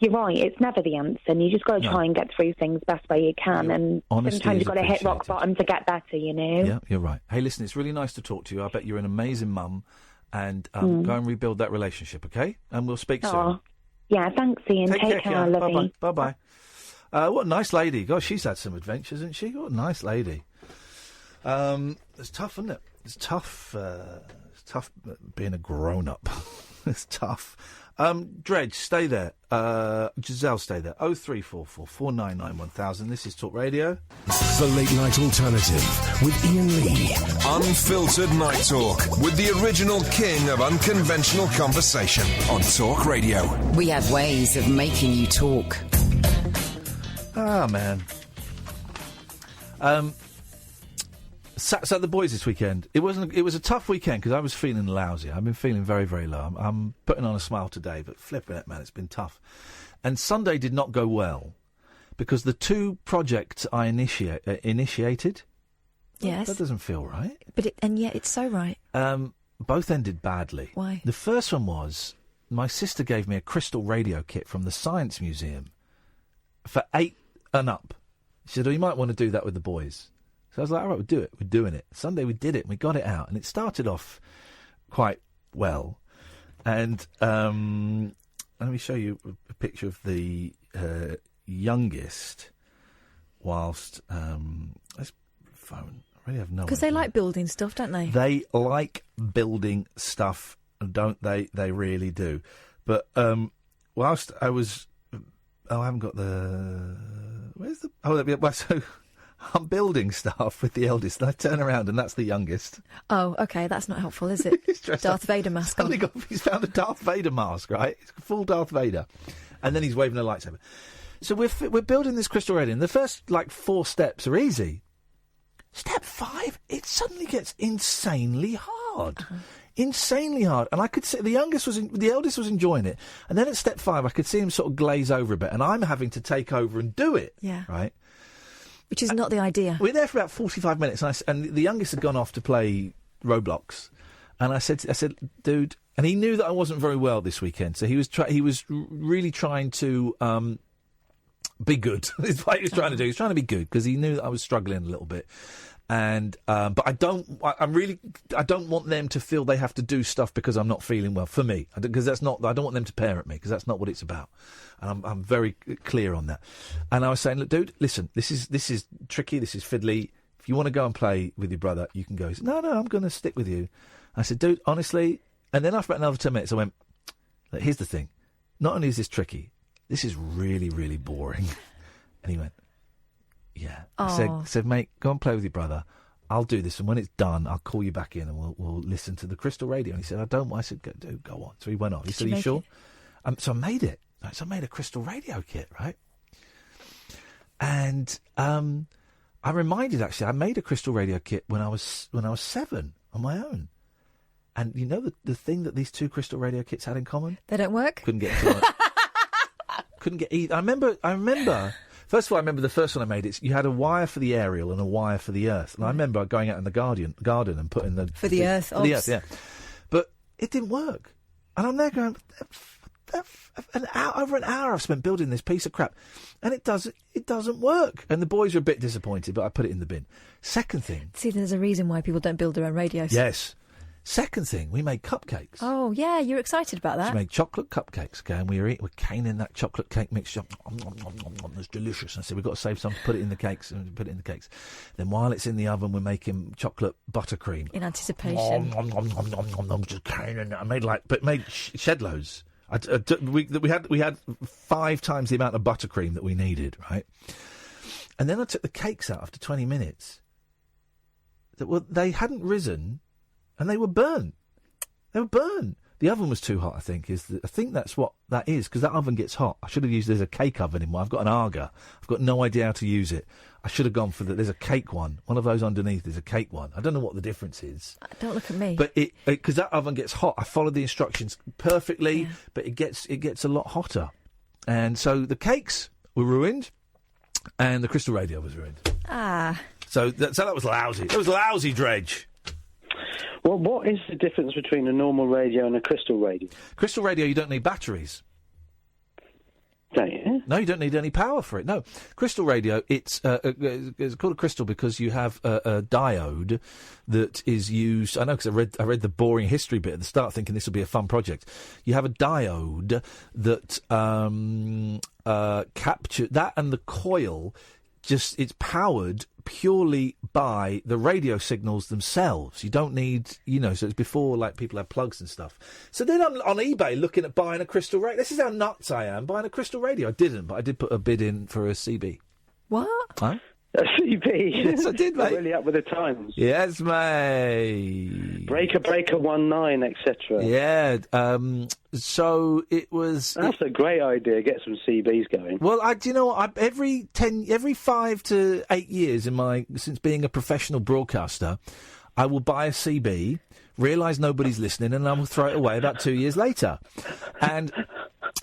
you're right, it's never the answer, and you just got to try and get through things best way you can, and sometimes you've got to hit rock bottom to get better, you know? Yeah, you're right. Hey, listen, it's really nice to talk to you. I bet you're an amazing mum, and go and rebuild that relationship, okay? And we'll speak soon. Yeah, thanks, Ian. Take care, love you. Bye-bye. What a nice lady. Gosh, she's had some adventures, hasn't she? What a nice lady. It's tough, isn't it? It's tough being a grown-up. It's tough. Dredge, stay there. Giselle, stay there. 0344 499 1000. This is Talk Radio. The Late Night Alternative with Iain Lee. Unfiltered night talk with the original king of unconventional conversation on Talk Radio. We have ways of making you talk. Ah, man. Sat at the boys this weekend. It was a tough weekend because I was feeling lousy. I've been feeling very, very low. I'm putting on a smile today, but flipping it, man, it's been tough. And Sunday did not go well because the two projects I initiated. Yes, that doesn't feel right. But yet it's so right. Both ended badly. Why? The first one was my sister gave me a crystal radio kit from the Science Museum for 8 and up. She said, "Oh, you might want to do that with the boys." So I was like, all right, we'll do it. We're doing it. Sunday we did it, and we got it out. And it started off quite well. And let me show you a picture of the youngest whilst... let's phone. I really have no idea. Because they like building stuff, don't they? They like building stuff, don't they? They really do. But whilst I was... I haven't got the... Where's the... Oh, so... I'm building stuff with the eldest, and I turn around, and that's the youngest. Oh, OK, that's not helpful, is it? Darth Vader mask on. He's found a Darth Vader mask, right? It's full Darth Vader. And then he's waving a lightsaber. So we're building this crystal radio, and the first, 4 steps are easy. Step 5, it suddenly gets insanely hard. Uh-huh. Insanely hard. And I could see the eldest was enjoying it. And then at step 5, I could see him sort of glaze over a bit, and I'm having to take over and do it. Yeah. Right? Which is not the idea. We were there for about 45 minutes, and the youngest had gone off to play Roblox. And I said, dude, and he knew that I wasn't very well this weekend, so he was really trying to be good. That's what he was trying to do. He was trying to be good because he knew that I was struggling a little bit. And but I don't want them to feel they have to do stuff because I'm not feeling well. For me, because I don't want them to parent me because that's not what it's about. And I'm very clear on that. And I was saying, look, dude, listen, this is tricky, this is fiddly. If you want to go and play with your brother, you can go. He said, no, I'm going to stick with you. I said, dude, honestly. And then after about another 10 minutes, I went, look, here's the thing. Not only is this tricky, this is really, really boring. And he went, yeah. I said, mate, go and play with your brother. I'll do this, and when it's done, I'll call you back in, and we'll listen to the crystal radio. And he said, I don't. I said, go on. So he went on. He said, are you sure? So I made it. So I made a crystal radio kit, right? And I reminded, actually, I made a crystal radio kit when I was 7 on my own. And you know the thing that these 2 crystal radio kits had in common? They don't work? Couldn't get into it. Couldn't get either. I remember. First of all, I remember the first one I made. You had a wire for the aerial and a wire for the earth. And I remember going out in the garden and putting the... For the earth, For the earth, yeah. But it didn't work. And I'm there going, what over an hour I've spent building this piece of crap, and it doesn't work. And the boys are a bit disappointed, but I put it in the bin. Second thing. See, there's a reason why people don't build their own radios. Yes. Second thing, we made cupcakes. Oh, yeah, you're excited about that. We made chocolate cupcakes, okay, and we're caning that chocolate cake mixture. It's delicious. I said, we've got to save some to put it in the cakes, and put it in the cakes. Then while it's in the oven, we're making chocolate buttercream. In anticipation. Just caning it. I made shed loads. We had 5 times the amount of buttercream that we needed, right? And then I took the cakes out after 20 minutes. They hadn't risen. And they were burnt. They were burnt. The oven was too hot, I think. I think that's what that is, because that oven gets hot. I should have used there's a cake oven in one. I've got an Arga. I've got no idea how to use it. I should have gone for there's a cake one. One of those underneath is a cake one. I don't know what the difference is. Don't look at me. But because that oven gets hot, I followed the instructions perfectly, but it gets a lot hotter. And so the cakes were ruined, and the crystal radio was ruined. So that was lousy. It was lousy, Dredge. Well, what is the difference between a normal radio and a crystal radio? Crystal radio, you don't need batteries. Don't you? No, you don't need any power for it. No, crystal radio. It's called a crystal because you have a diode that is used. I know because I read the boring history bit at the start, thinking this would be a fun project. You have a diode that capture that, and the coil. It's powered purely by the radio signals themselves. You don't need, so it's before, like, people have plugs and stuff. So then I'm on eBay looking at buying a crystal radio. This is how nuts I am, buying a crystal radio. I didn't, but I did put a bid in for a CB. What? Huh? A CB? Yes, I did, mate. Really up with the times. Yes, mate. Breaker 19, etc. Yeah, so it was... That's a great idea, get some CBs going. Well, every 5 to 8 years since being a professional broadcaster, I will buy a CB, realise nobody's listening, and I will throw it away about 2 years later. And...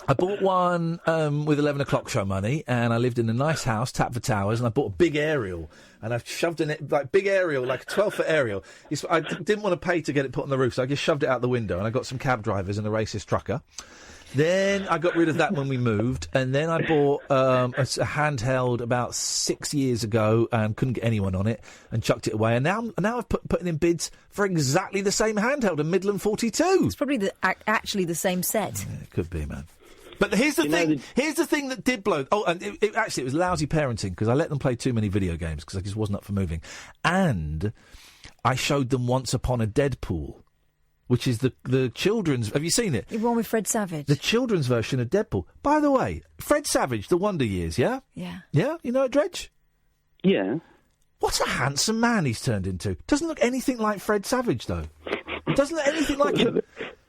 I bought one with 11 o'clock show money, and I lived in a nice house, Tapford Towers, and I bought a big aerial, and I've shoved in it, like, big aerial, like a 12-foot aerial. I didn't want to pay to get it put on the roof, so I just shoved it out the window, and I got some cab drivers and a racist trucker. Then I got rid of that when we moved, and then I bought a handheld about 6 years ago and couldn't get anyone on it and chucked it away. And now I've putting in bids for exactly the same handheld, a Midland 42. It's probably actually the same set. Yeah, it could be, man. But here's the thing. Here's the thing that did blow. Oh, and it was lousy parenting because I let them play too many video games because I just wasn't up for moving. And I showed them Once Upon a Deadpool, which is the children's... Have you seen it? The one with Fred Savage. The children's version of Deadpool. By the way, Fred Savage, The Wonder Years, yeah? Yeah. Yeah? You know it, Dredge? Yeah. What a handsome man he's turned into. Doesn't look anything like Fred Savage, though. Doesn't look anything like him.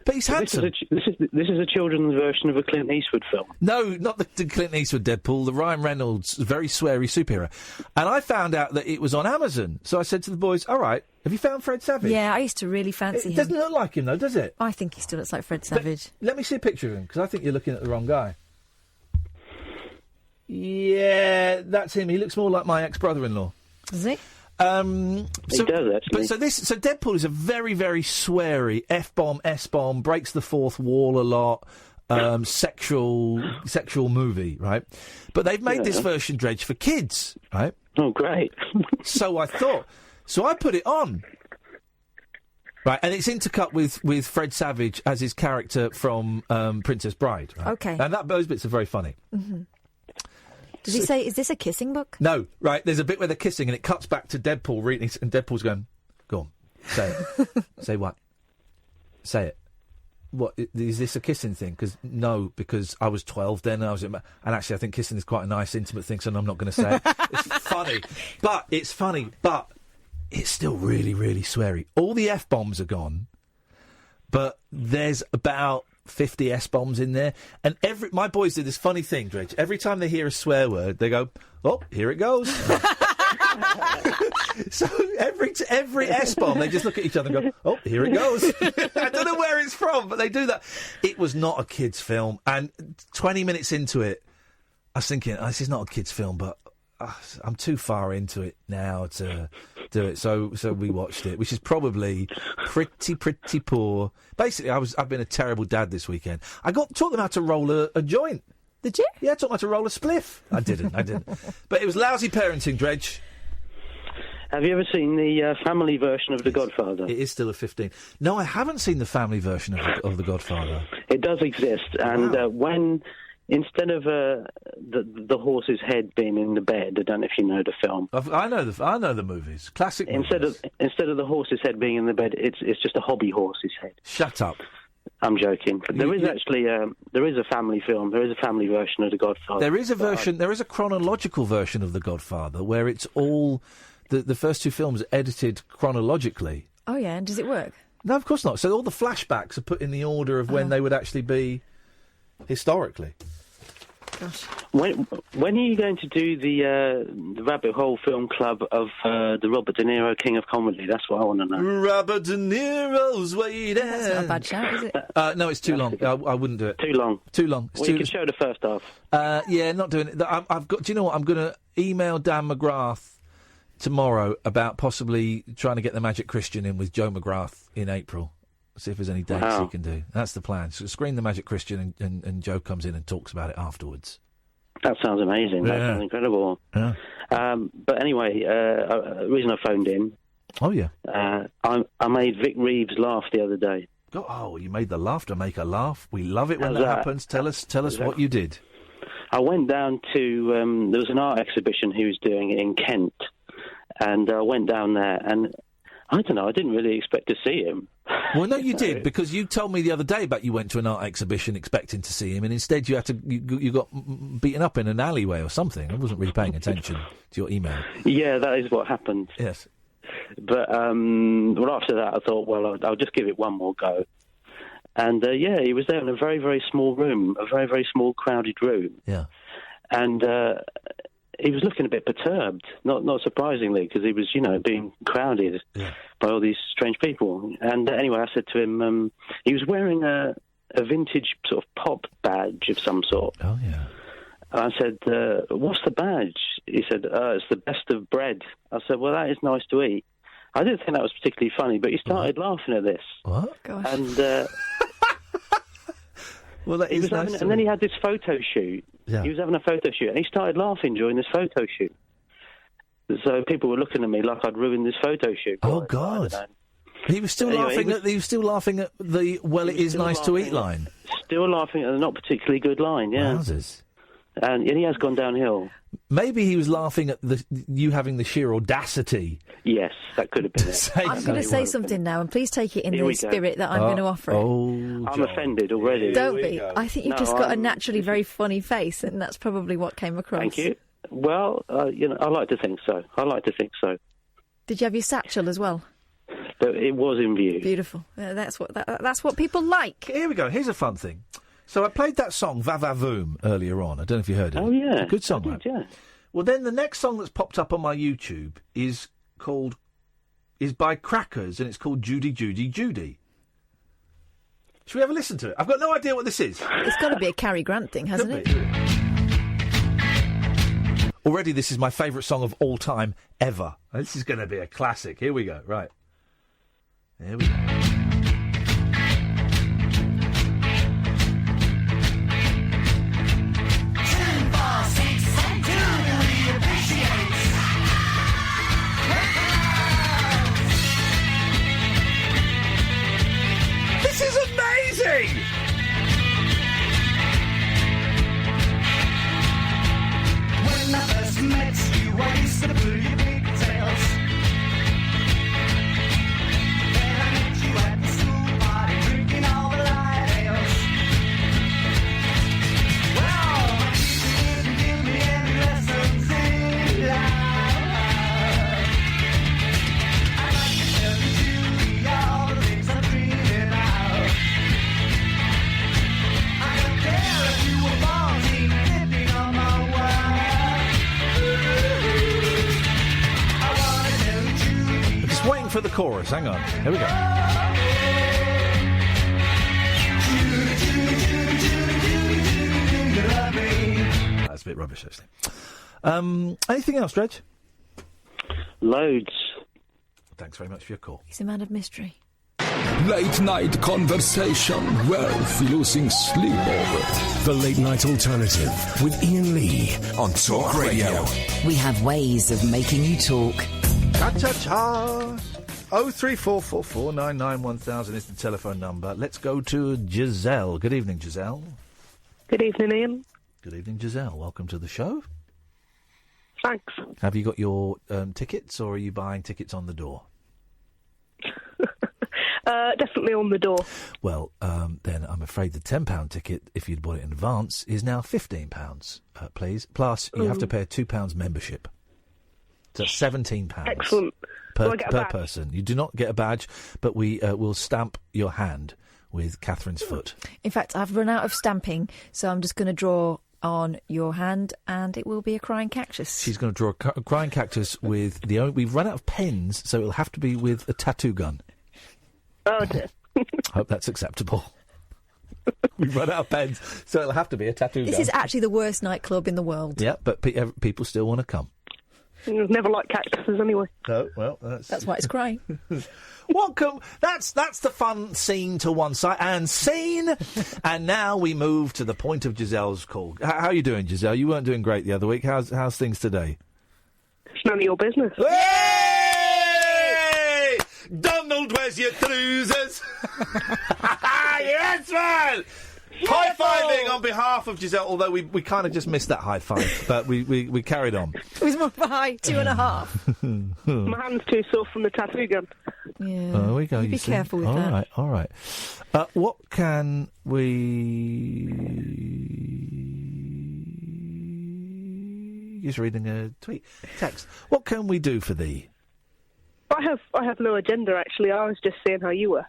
But he's handsome. This is a children's version of a Clint Eastwood film. No, not the Clint Eastwood Deadpool, the Ryan Reynolds, very sweary superhero. And I found out that it was on Amazon. So I said to the boys, all right, have you found Fred Savage? Yeah, I used to really fancy him. It doesn't look like him, though, does it? I think he still looks like Fred Savage. But let me see a picture of him, because I think you're looking at the wrong guy. Yeah, that's him. He looks more like my ex-brother-in-law. Does he? He does, actually. So Deadpool is a very, very sweary F-bomb, S-bomb, breaks the fourth wall a lot, sexual movie, right? But they've made this version, Dredge, for kids, right? Oh, great. So I thought. So I put it on. Right, and it's intercut with Fred Savage as his character from Princess Bride. Right? Okay. And those bits are very funny. Mm-hmm. Does he say, is this a kissing book? No, right, there's a bit where they're kissing and it cuts back to Deadpool reading, and Deadpool's going, go on, say it. Say what? Say it. What, is this a kissing thing? Because I was 12 then, and actually I think kissing is quite a nice, intimate thing, so I'm not going to say it. It's funny, but it's still really, really sweary. All the F-bombs are gone, but there's about 50 S-bombs in there, and my boys do this funny thing, Dredge. Every time they hear a swear word, they go, "Oh, here it goes." So every S-bomb, they just look at each other and go, "Oh, here it goes." I don't know where it's from, but they do that. It was not a kids' film, and 20 minutes into it, I was thinking, this is not a kids' film, but I'm too far into it now to do it. So we watched it, which is probably pretty poor. Basically, I've been a terrible dad this weekend. I taught them how to roll a joint. Did you? Yeah, I taught them how to roll a spliff. I didn't. But it was lousy parenting, Dredge. Have you ever seen the family version of The Godfather? It is still a 15. No, I haven't seen the family version of The Godfather. It does exist, and when instead of the horse's head being in the bed, I don't know if you know the film. I know the movies, classic. Instead of the horse's head being in the bed, it's just a hobby horse's head. Shut up. I'm joking. But there is actually there is a family film. There is a family version of The Godfather. There is a version. There is a chronological version of The Godfather where it's all the first two films edited chronologically. Oh yeah, and does it work? No, of course not. So all the flashbacks are put in the order of when they would actually be historically. Gosh. When are you going to do the Rabbit Hole Film Club of the Robert De Niro King of Comedy? That's what I want to know. Robert De Niro's waiting. That's not a bad shout, is it? No, it's too long. I wouldn't do it. Too long. It's you can show the first half. Yeah, not doing it. I've got. Do you know what? I'm going to email Dan McGrath tomorrow about possibly trying to get the Magic Christian in with Joe McGrath in April. See if there's any dates he can do. That's the plan. So screen the Magic Christian and Joe comes in and talks about it afterwards. That sounds amazing. Yeah. That sounds incredible. Yeah. But anyway, the reason I phoned in. Oh, yeah. I made Vic Reeves laugh the other day. Oh, you made the laughter maker laugh. We love it when that happens. Tell us what you did. I went down to... there was an art exhibition he was doing in Kent. And I went down there and... I don't know, I didn't really expect to see him. Well, no, you did, because you told me the other day about you went to an art exhibition expecting to see him, and instead you got beaten up in an alleyway or something. I wasn't really paying attention to your email. Yeah, that is what happened. Yes. But well, after that I thought, well, I'll just give it one more go. And, yeah, he was there in a very, very small room, a very, very small, crowded room. Yeah. And... he was looking a bit perturbed, not surprisingly, because he was, being crowded by all these strange people. And anyway, I said to him, he was wearing a vintage sort of pop badge of some sort. Oh, yeah. I said, what's the badge? He said, it's the best of bread. I said, well, that is nice to eat. I didn't think that was particularly funny, but he started laughing at this. What? Gosh. And... well, that is nice. And then he had this photo shoot. Yeah. He was having a photo shoot, and he started laughing during this photo shoot. So people were looking at me like I'd ruined this photo shoot. Oh God! He was still laughing at. He was still laughing at the "well, it is nice to eat" line. Still laughing at the not particularly good line. Yeah. Wowzers. And he has gone downhill. Maybe he was laughing at you having the sheer audacity. Yes, that could have been it. I'm going to say something now, and please take it in the spirit that I'm going to offer it. I'm offended already. Don't be. I think you've just got a naturally very funny face, and that's probably what came across. Thank you. Well, I like to think so. Did you have your satchel as well? But it was in view. Beautiful. That's what people like. Here we go. Here's a fun thing. So I played that song, Va Va Voom, earlier on. I don't know if you heard it. Oh, yeah. Good song, right? Yeah. Well, then the next song that's popped up on my YouTube is by Crackers, and it's called Judy, Judy, Judy. Should we have a listen to it? I've got no idea what this is. It's got to be a Cary Grant thing, hasn't it? Already, this is my favourite song of all time, ever. This is going to be a classic. Here we go. Right. Here we go. 10, 4, 6, and 2, we appreciate. This is amazing! When I first met you, I used to pull your pigtails. Then I met you at the school party, drinking all the light ales. Well, my teacher didn't give me any lessons in love. I'd like to tell you, Julie, all the things I'm dreaming of. I don't care if you were born dipping on my wire. I wanna tell you, Julie. I'm just waiting for the chorus. Hang on. Here we go. That's a bit rubbish, actually. Anything else, Reg? Loads. Thanks very much for your call. He's a man of mystery. Late night conversation worth losing sleep over. The Late Night Alternative with Iain Lee on Talk Radio. We have ways of making you talk. Cha-cha-cha. 03444991000 is the telephone number. Let's go to Giselle. Good evening, Giselle. Good evening, Iain. Good evening, Giselle. Welcome to the show. Thanks. Have you got your tickets, or are you buying tickets on the door? Definitely on the door. Well, then I'm afraid the £10 ticket, if you'd bought it in advance, is now £15, please. Plus, you have to pay a £2 membership. So that's £17. Excellent. Per person. You do not get a badge, but we will stamp your hand with Catherine's foot. In fact, I've run out of stamping, so I'm just going to draw on your hand, and it will be a crying cactus. She's going to draw a crying cactus with the only... We've run out of pens, so it'll have to be with a tattoo gun. Oh, dear. Hope that's acceptable. We've run out of pens, so it'll have to be a tattoo gun. This is actually the worst nightclub in the world. Yeah, but people still want to come. Never liked cactuses anyway. No, well, that's why it's crying. That's the fun scene to one side and scene. And now we move to the point of Giselle's call. How are you doing, Giselle? You weren't doing great the other week. How's things today? It's none of your business. Hey! Donald, where's your trousers? Yes, man! High-fiving on behalf of Giselle, although we kind of just missed that high five, but we carried on. It was more of a high 2.5. My hand's too sore from the tattoo gun. Yeah. Oh, we go. You be careful with that. All right. What can we... Just reading a text. What can we do for thee? I have no agenda, actually. I was just seeing how you were.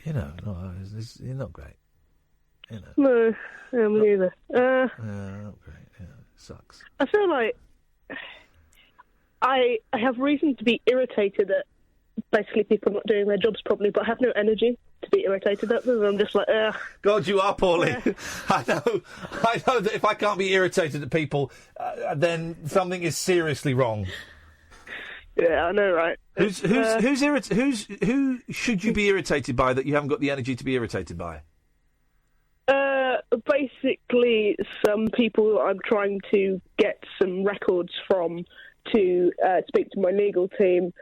You're not great. No, me neither. Not great. Yeah, sucks. I feel like I have reason to be irritated at basically people not doing their jobs properly, but I have no energy to be irritated at them. I'm just like, ugh. God, you are, Paulie. Yeah. I know that if I can't be irritated at people, then something is seriously wrong. Yeah, I know, right? Who should you be irritated by that you haven't got the energy to be irritated by? Basically, some people I'm trying to get some records from to speak to my legal team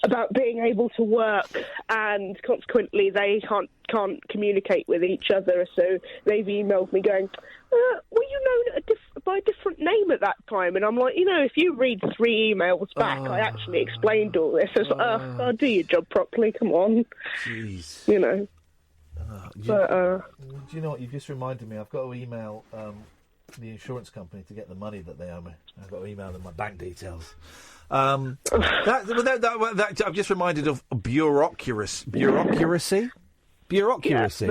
about being able to work, and consequently they can't communicate with each other, so they've emailed me going, were you known by a different name at that time? And I'm like, if you read 3 emails back, I actually explained all this. It's like, do your job properly, come on. Jeez. Do you know what, you've just reminded me, I've got to email the insurance company to get the money that they owe me. I've got to email them my bank details. I'm just reminded of bureaucracy. Bureaucracy? Yeah,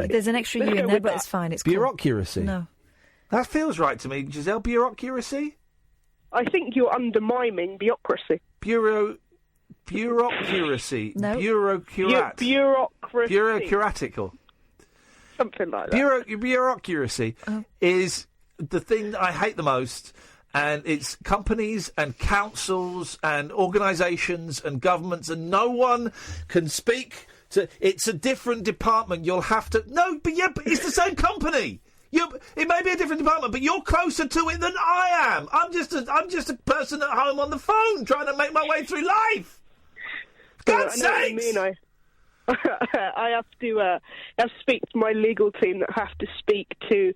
there's an extra U in there, but it's fine. It's bureaucracy. No. That feels right to me, Giselle. Bureaucracy? I think you're undermining bureaucracy. Bureaucracy. No. Bureaucracy. Bureaucratical. Something like that. Bureaucracy is the thing that I hate the most, and it's companies and councils and organisations and governments, and no one can speak to... It's a different department. You'll have to... No, but it's the same company. It may be a different department, but you're closer to it than I am. I'm just a person at home on the phone trying to make my way through life. God's sakes! I have to speak to my legal team that have to speak to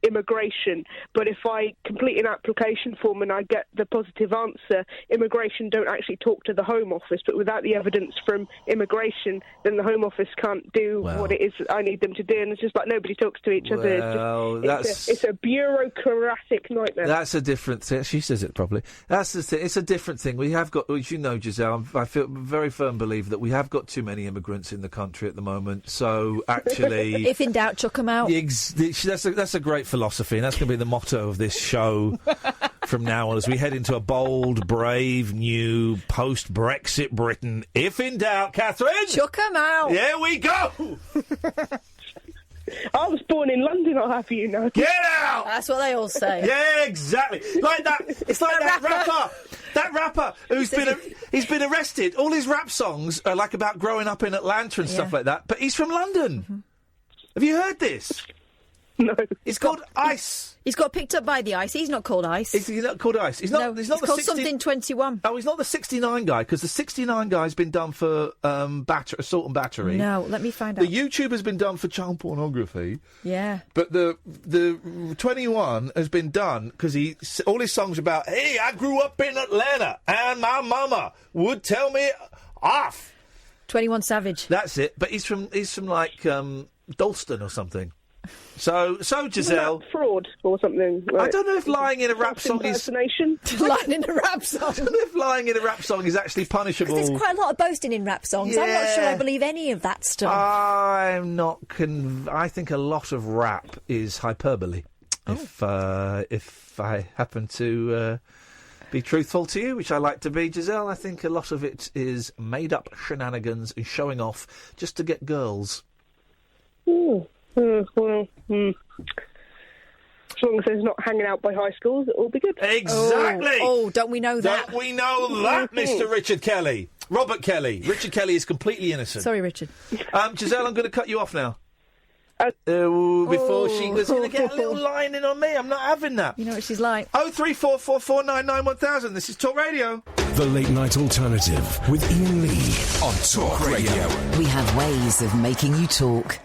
immigration, but if I complete an application form and I get the positive answer, immigration don't actually talk to the Home Office, but without the evidence from immigration, then the Home Office can't do what it is I need them to do, and it's just like nobody talks to each other. It's a bureaucratic nightmare. That's a different thing. She says it properly. That's the thing. It's a different thing. We have got, as you know, Giselle, I feel very firm believer that we have got too many immigrants in the country at the moment, so actually... If in doubt, chuck them out. That's a great philosophy, and that's going to be the motto of this show from now on as we head into a bold, brave, new, post-Brexit Britain. If in doubt, Catherine... Chuck them out. Here we go! I was born in London, I'll have you know. Get out! That's what they all say. Yeah, exactly. Like that. It's like that rapper. That rapper who's he's been arrested. All his rap songs are like about growing up in Atlanta and stuff like that. But he's from London. Mm-hmm. Have you heard this? No. It's called Ice. He's got picked up by the Ice. He's not called Ice. Is he not called Ice? He's not. No, he's not the called 60... something 21. Oh, he's not the 69 guy, because the 69 guy's been done for assault and battery. No, let me find out. The YouTuber's been done for child pornography. Yeah. But the 21 has been done because all his songs are about, hey, I grew up in Atlanta and my mama would tell me off. 21 Savage. That's it. But he's from like Dalston or something. So Giselle. Fraud or something. Like, I don't know if lying in a rap song is impersonation. Lying in a rap song. I don't know if lying in a rap song is actually punishable. There's quite a lot of boasting in rap songs. I'm not sure I believe any of that stuff. I'm not I think a lot of rap is hyperbole. Oh. If I happen to be truthful to you, which I like to be, Giselle, I think a lot of it is made up shenanigans and showing off just to get girls. Ooh. As long as there's not hanging out by high schools, it'll be good. Exactly. Oh, don't we know that? Don't we know that, Mr. Richard Kelly? Robert Kelly. Richard Kelly is completely innocent. Sorry, Richard. Giselle, I'm going to cut you off now. Before she was going to get a little line in on me. I'm not having that. You know what she's like. 03444991000. This is Talk Radio. The Late Night Alternative with Iain Lee on Talk Radio. We have ways of making you talk.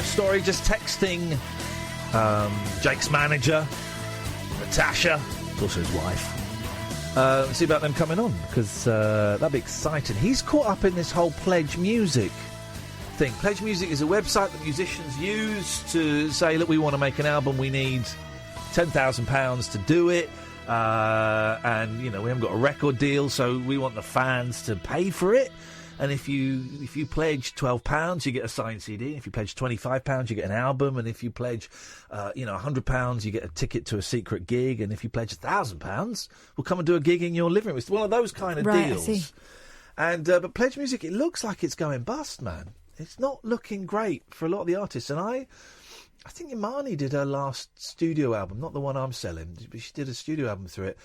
Story, just texting Jake's manager, Natasha, it's also his wife. See about them coming on, because that'd be exciting. He's caught up in this whole Pledge Music thing. Pledge Music is a website that musicians use to say, look, we want to make an album, we need £10,000 to do it, and, you know, we haven't got a record deal, so we want the fans to pay for it. And if you pledge £12, you get a signed CD. If you pledge £25, you get an album. And if you pledge, £100, you get a ticket to a secret gig. And if you pledge £1,000, we'll come and do a gig in your living room. It's one of those kind of deals. I see. And but Pledge Music, it looks like it's going bust, man. It's not looking great for a lot of the artists. And I think Imani did her last studio album, not the one I'm selling, but she did a studio album through it.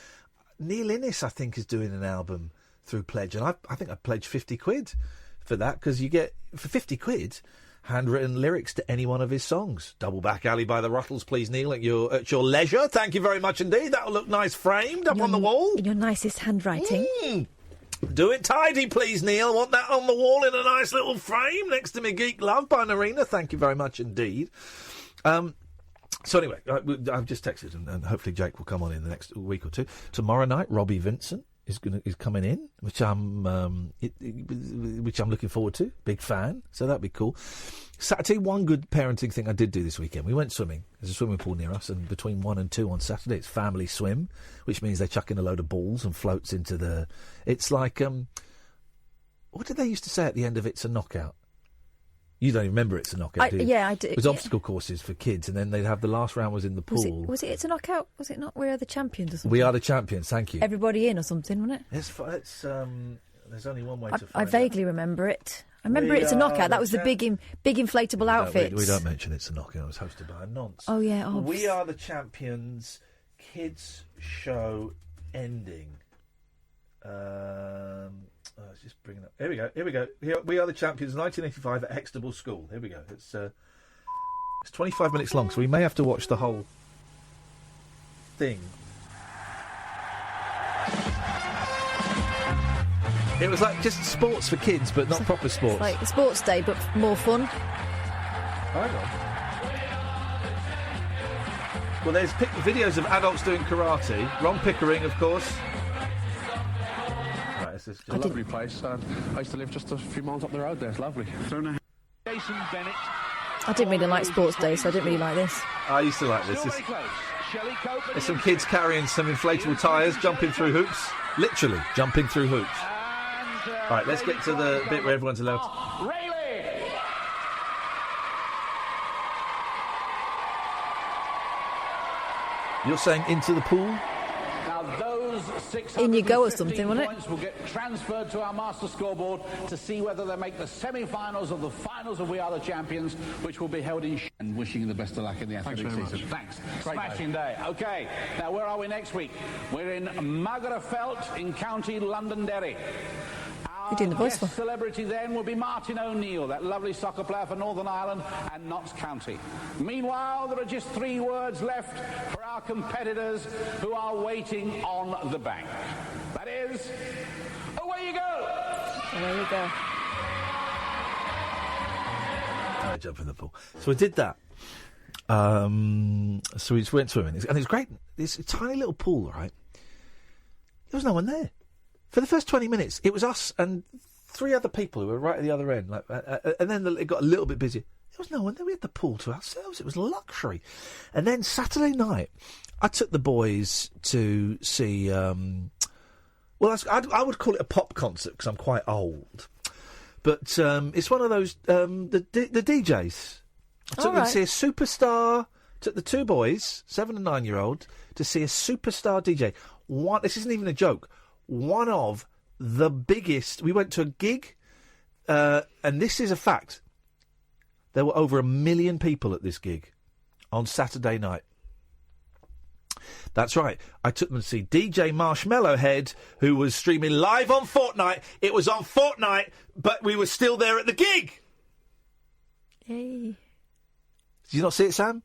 Neil Innes, I think, is doing an album through Pledge, and I think I pledged £50 for that, because you get, for £50, handwritten lyrics to any one of his songs. Double Back Alley by the Ruttles, please, Neil, at your leisure. Thank you very much indeed. That'll look nice framed up on the wall. In your nicest handwriting. Do it tidy, please, Neil. I want that on the wall in a nice little frame next to me. Geek Love by Narina. Thank you very much indeed. So anyway, I've just texted, and hopefully Jake will come on in the next week or two. Tomorrow night, Robbie Vincent is coming in, which I'm looking forward to. Big fan, so that'd be cool. Saturday, one good parenting thing I did do this weekend. We went swimming. There's a swimming pool near us, and between 1 and 2 on Saturday, it's family swim, which means they chuck in a load of balls and floats into the. It's like what did they used to say at the end of It's a Knockout? You don't even remember It's a Knockout, do you? Yeah, I do. It was obstacle courses for kids, and then they'd have the last round was in the pool. Was it It's a Knockout? Was it not We Are the Champions or something? We Are the Champions, thank you. Everybody in or something, wasn't it? There's only one way to find I vaguely remember it. I remember It's a Knockout. That was the big inflatable outfits. We don't mention It's a Knockout. It was hosted by a nonce. Oh, yeah. We Are the Champions kids show ending. Let's just bring it up. Here we go. Here, We Are the Champions, 1985 at Hextable School. Here we go. It's 25 minutes long, so we may have to watch the whole thing. It was like just sports for kids, but not proper sports. It's like sports day, but more fun. Hang on. Well, there's videos of adults doing karate. Ron Pickering, of course. It's a lovely place. I used to live just a few miles up the road there. It's lovely. Jason Bennett. I didn't really like sports day, so I didn't really like this. I used to like this. There's some kids carrying some inflatable tyres, jumping through hoops. Literally, jumping through hoops. Right, let's get to the bit where everyone's allowed to... You're saying into the pool? In you go or something, wasn't it? Will get transferred to our master scoreboard to see whether they make the semi-finals of the finals of We Are the Champions, which will be held in. And wishing you the best of luck in the athletic season. Thanks. Smashing day. Okay, now where are we next week? We're in Magherafelt in County Londonderry. You're doing the voice for. Celebrity then will be Martin O'Neill, that lovely soccer player for Northern Ireland and Notts County. Meanwhile, there are just 3 words left for our competitors who are waiting on the bank. That is, away you go! Away you go. I jump in the pool. So I did that. So we just went swimming, and it's great. It's a tiny little pool, right? There was no one there. For the first 20 minutes, it was us and 3 other people who were right at the other end. And then it got a little bit busy. There was no one there. We had the pool to ourselves. It was luxury. And then Saturday night, I took the boys to see... I would call it a pop concert because I'm quite old. But it's one of those... the DJs. I took them to see a superstar... Took the 2 boys, 7 and 9-year-old, to see a superstar DJ. This isn't even a joke. One of the biggest... We went to a gig, and this is a fact. There were over 1 million people at this gig on Saturday night. That's right. I took them to see DJ Marshmallow Head, who was streaming live on Fortnite. It was on Fortnite, but we were still there at the gig. Yay. Did you not see it, Sam?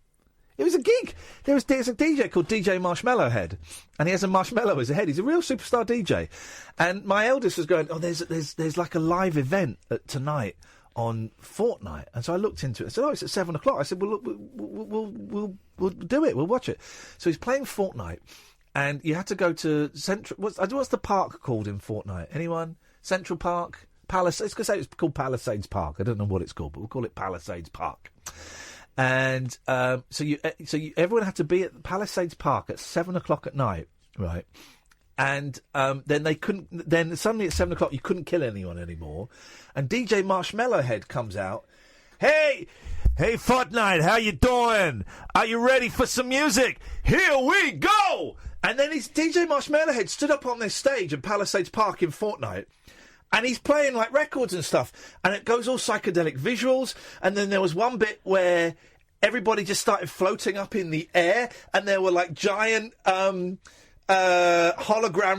It was a gig. There's a DJ called DJ Marshmallow Head, and he has a marshmallow as a head. He's a real superstar DJ. And my eldest was going, there's like a live event tonight on Fortnite. And so I looked into it. I said, it's at 7 o'clock. I said, well, look, we'll do it. We'll watch it. So he's playing Fortnite, and you had to go to Central... What's the park called in Fortnite? Anyone? Central Park? Palisades? It's going to say it's called Palisades Park. I don't know what it's called, but we'll call it Palisades Park. And so everyone had to be at Palisades Park at 7 o'clock at night, right? And then they couldn't. Then suddenly at 7 o'clock you couldn't kill anyone anymore. And DJ Marshmallow Head comes out. Hey, Fortnite, how you doing? Are you ready for some music? Here we go! And then DJ Marshmallow Head stood up on this stage at Palisades Park in Fortnite. And he's playing, like, records and stuff. And it goes all psychedelic visuals. And then there was one bit where everybody just started floating up in the air. And there were, like, giant hologram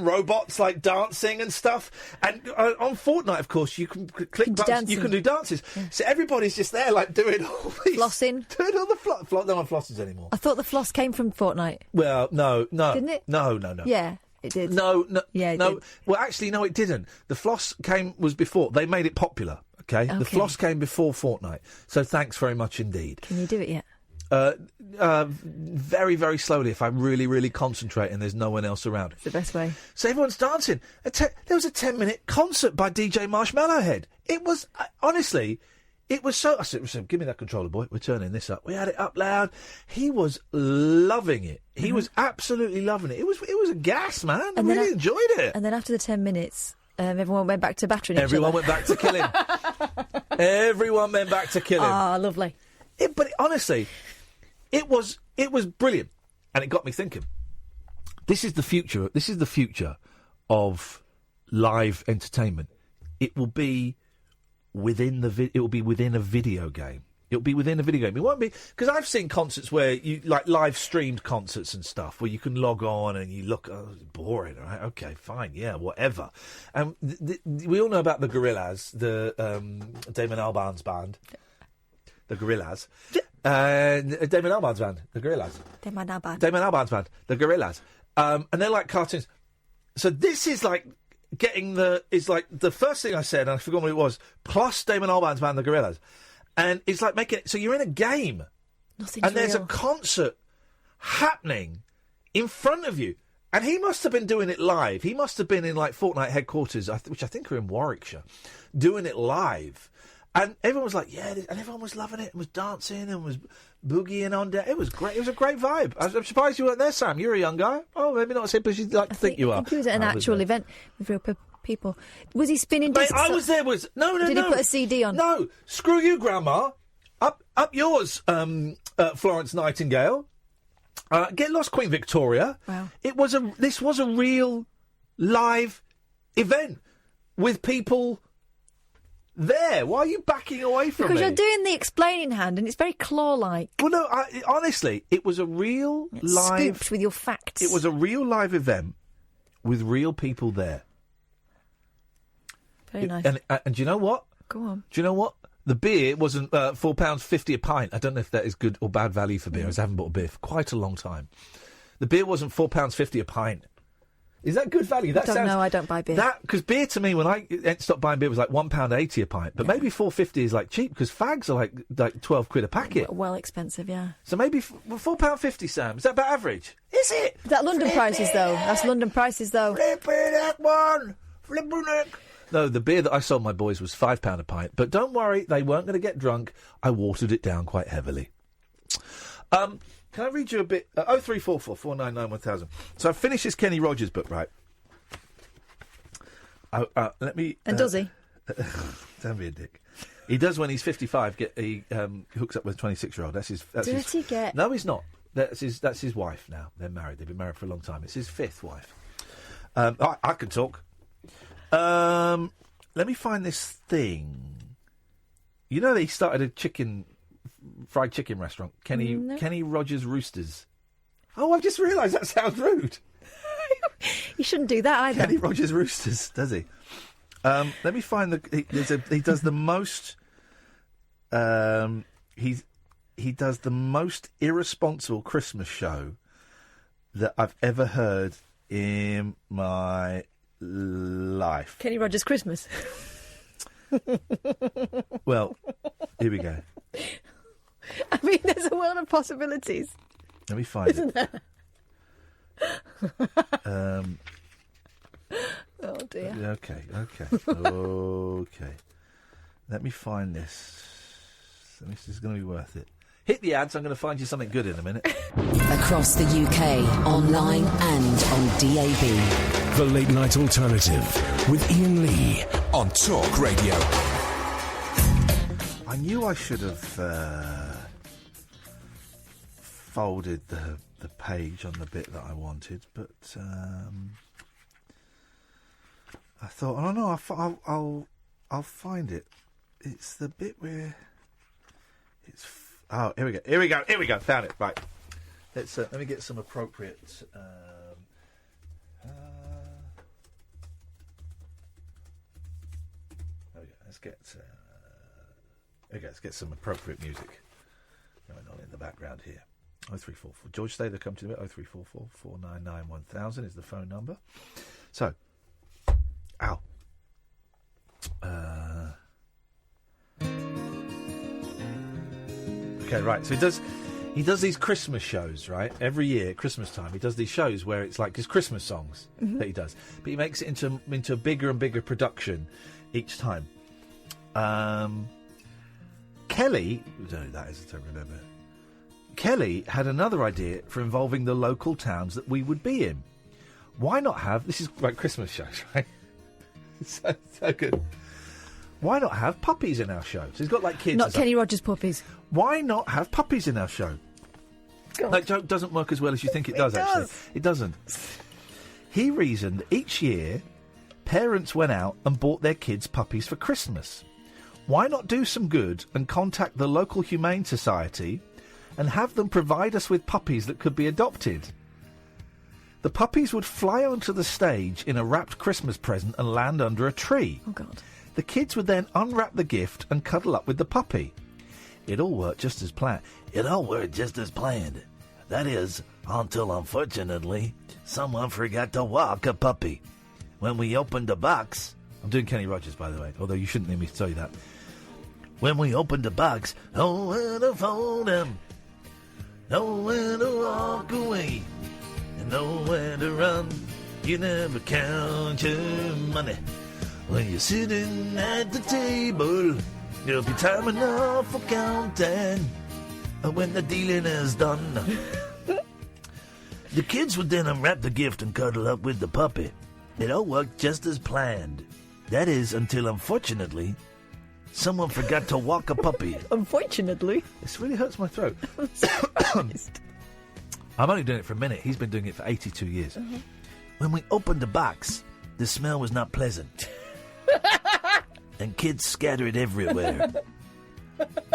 robots, like, dancing and stuff. And on Fortnite, of course, you can click buttons. You can do dances. Yeah. So everybody's just there, like, doing all these... Flossing. Doing all the floss. No one flosses anymore. I thought the floss came from Fortnite. Well, no. Didn't it? No. Yeah. It did. No. Yeah, it no. did. Well, actually, no, it didn't. The floss was before. They made it popular, okay? The floss came before Fortnite. So thanks very much indeed. Can you do it yet? Very, very slowly if I really, really concentrate and there's no one else around. It's the best way. So everyone's dancing. There was a 10-minute concert by DJ Marshmallow Head. It was, honestly... It was so... I said, give me that controller, boy. We're turning this up. We had it up loud. He was loving it. He was absolutely loving it. It was a gas, man. I really enjoyed it. And then after the 10 minutes, everyone went back to battering each other. Everyone went back to killing. Everyone went back to killing. Ah, lovely. Honestly, it was brilliant. And it got me thinking. This is the future. This is the future of live entertainment. It will be... it will be within a video game. It'll be within a video game. It won't be... Because I've seen concerts where you... Like, live-streamed concerts and stuff, where you can log on and you look... Oh, it's boring, all right? OK, fine, yeah, whatever. And we all know about the Gorillaz, the Damon Albarn's band. The Gorillaz. Damon Albarn's band, the Gorillaz. Damon Albarn's band, the Gorillaz. And they're like cartoons. So this is like... is like the first thing I said, and I forgot what it was, plus Damon Albarn's band, the Gorillaz. And it's like making it, so you're in a game. Nothing's there's real. A concert happening in front of you. And he must have been doing it live. He must have been in like Fortnite headquarters, which I think are in Warwickshire, doing it live. And everyone was like, yeah, and everyone was loving it and was dancing and was boogieing on there. It was great. It was a great vibe. I'm surprised you weren't there, Sam. You're a young guy. Oh, maybe not as hip as you'd like to think you are. I think he was at an actual event with real people. Was he spinning discs? I was there. No. Did he put a CD on? No. Screw you, Grandma. Up yours, Florence Nightingale. Get lost, Queen Victoria. Wow. This was a real live event with people there. Why are you backing away from Because me? you're doing the explaining hand and it's very claw-like. Well, no, honestly, it was a real live... Scooped with your facts. It was a real live event with real people there. Very nice. And do you know what? Go on. Do you know what? The beer wasn't £4.50 a pint. I don't know if that is good or bad value for beer. I haven't bought a beer for quite a long time. The beer wasn't £4.50 a pint. Is that good value? I don't know. I don't buy beer. Because beer to me, when I stopped buying beer, was like £1.80 a pint. But maybe £4.50 is like cheap because fags are like £12 a packet. Well expensive, yeah. So maybe £4.50, Sam. Is that about average? Is it? Is that London prices though? That's London prices though. Flipping that one. Flipping it. No, the beer that I sold my boys was £5 a pint. But don't worry, they weren't going to get drunk. I watered it down quite heavily. Can I read you a bit? 0344 499 1000. So I've finished this Kenny Rogers book, right? Let me... And does he? Don't be a dick. He does when he's 55. He hooks up with a 26-year-old. That's his... He get? No, he's not. That's his wife now. They're married. They've been married for a long time. It's his fifth wife. I can talk. Let me find this thing. You know that he started a fried chicken restaurant, Kenny Rogers Roosters. Oh, I've just realised that sounds rude. You shouldn't do that either. Kenny Rogers Roosters, does he? Let me find he does the most. He does the most irresponsible Christmas show that I've ever heard in my life. Kenny Rogers Christmas. Well, here we go. I mean, there's a world of possibilities. Let me find Isn't it. there? Oh, dear. Okay. Let me find this. This is going to be worth it. Hit the ads. I'm going to find you something good in a minute. Across the UK, online and on DAB. The Late Night Alternative with Iain Lee on Talk Radio. I knew I should have folded the page on the bit that I wanted, but I thought, oh no, I'll find it. It's the bit where it's. Oh, here we go. Found it. Right. Let me get some appropriate. There we go. Let's get some appropriate music going on in the background here. 0344 George Stader, come to the 0344 499 1000 is the phone number. So, okay, right. So he does these Christmas shows, right? Every year at Christmas time, he does these shows where it's like his Christmas songs that he does, but he makes it into a bigger and bigger production each time. Kelly, I don't know who that is, I don't remember. Kelly had another idea for involving the local towns that we would be in. Why not have, this is like Christmas shows, right? so good. Why not have puppies in our show? So he's got like kids. Not Kenny Rogers puppies. Why not have puppies in our show? That joke doesn't work as well as you think it does, actually. It doesn't. He reasoned each year parents went out and bought their kids puppies for Christmas. Why not do some good and contact the local Humane Society and have them provide us with puppies that could be adopted? The puppies would fly onto the stage in a wrapped Christmas present and land under a tree. Oh, God. The kids would then unwrap the gift and cuddle up with the puppy. It all worked just as planned. That is, until unfortunately, someone forgot to walk a puppy. When we opened the box... I'm doing Kenny Rogers, by the way, although you shouldn't need me to tell you that. When we opened the box, nowhere to fold him, nowhere to walk away, and nowhere to run. You never count your money. When you're sitting at the table, there'll be time enough for counting. And when the dealing is done, the kids would then unwrap the gift and cuddle up with the puppy. It all worked just as planned. That is, until unfortunately, someone forgot to walk a puppy. Unfortunately? This really hurts my throat. I'm only doing it for a minute. He's been doing it for 82 years. Uh-huh. When we opened the box, the smell was not pleasant. And kids scattered everywhere.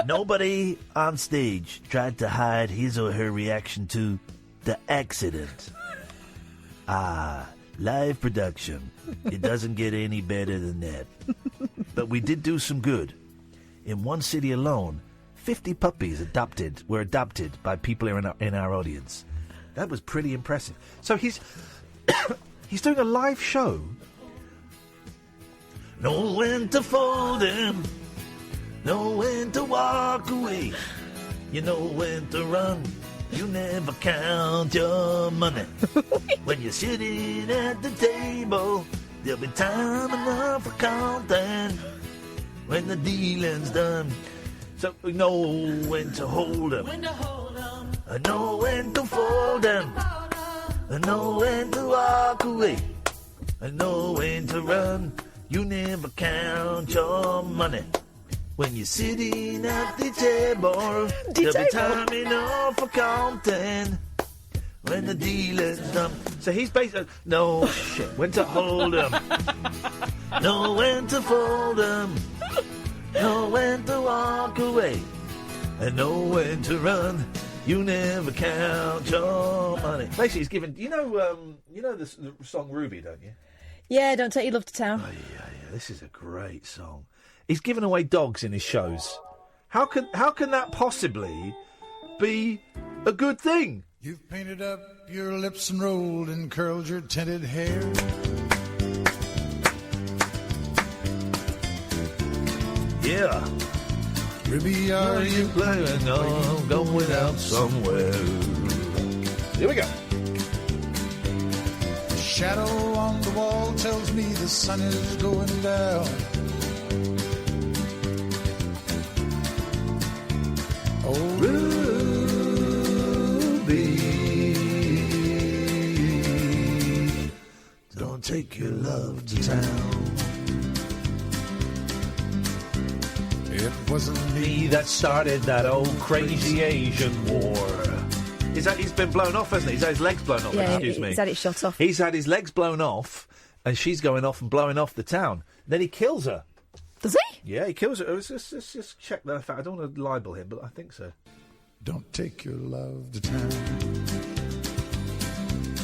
Nobody on stage tried to hide his or her reaction to the accident. Live production. It doesn't get any better than that. But we did do some good. In one city alone, 50 puppies were adopted by people in our audience. That was pretty impressive. So he's doing a live show. Know when to fold him, know when to walk away, you know when to run. You never count your money. When you're sitting at the table, there'll be time enough for counting. When the dealing's done, so we know when to hold 'em. I know when to fold 'em. I know when to walk away. I know when to run. You never count your money. When you're sitting at the table, there'll be time enough for counting. When the dealer's done. So he's basically, no shit, when to hold 'em. Know when to fold 'em. Know when to walk away. And know when to run. You never count your money. Basically, he's given, you know the song Ruby, don't you? Yeah, Don't Take Your Love to Town. Oh, yeah, this is a great song. He's given away dogs in his shows. How can that possibly be a good thing? You've painted up your lips and rolled and curled your tinted hair. Yeah. Ruby, are you playing on? Going out somewhere. Here we go. The shadow on the wall tells me the sun is going down. Oh, Ruby, don't take your love to town. It wasn't me that started that old crazy Asian war. He's been blown off, hasn't he? He's had his legs blown off, excuse me. He's had it shot off. He's had his legs blown off, and she's going off and blowing off the town. Then he kills her. Does he? Yeah, he kills her. Let's just check that fact. I don't want to libel him, but I think so. Don't take your love to town.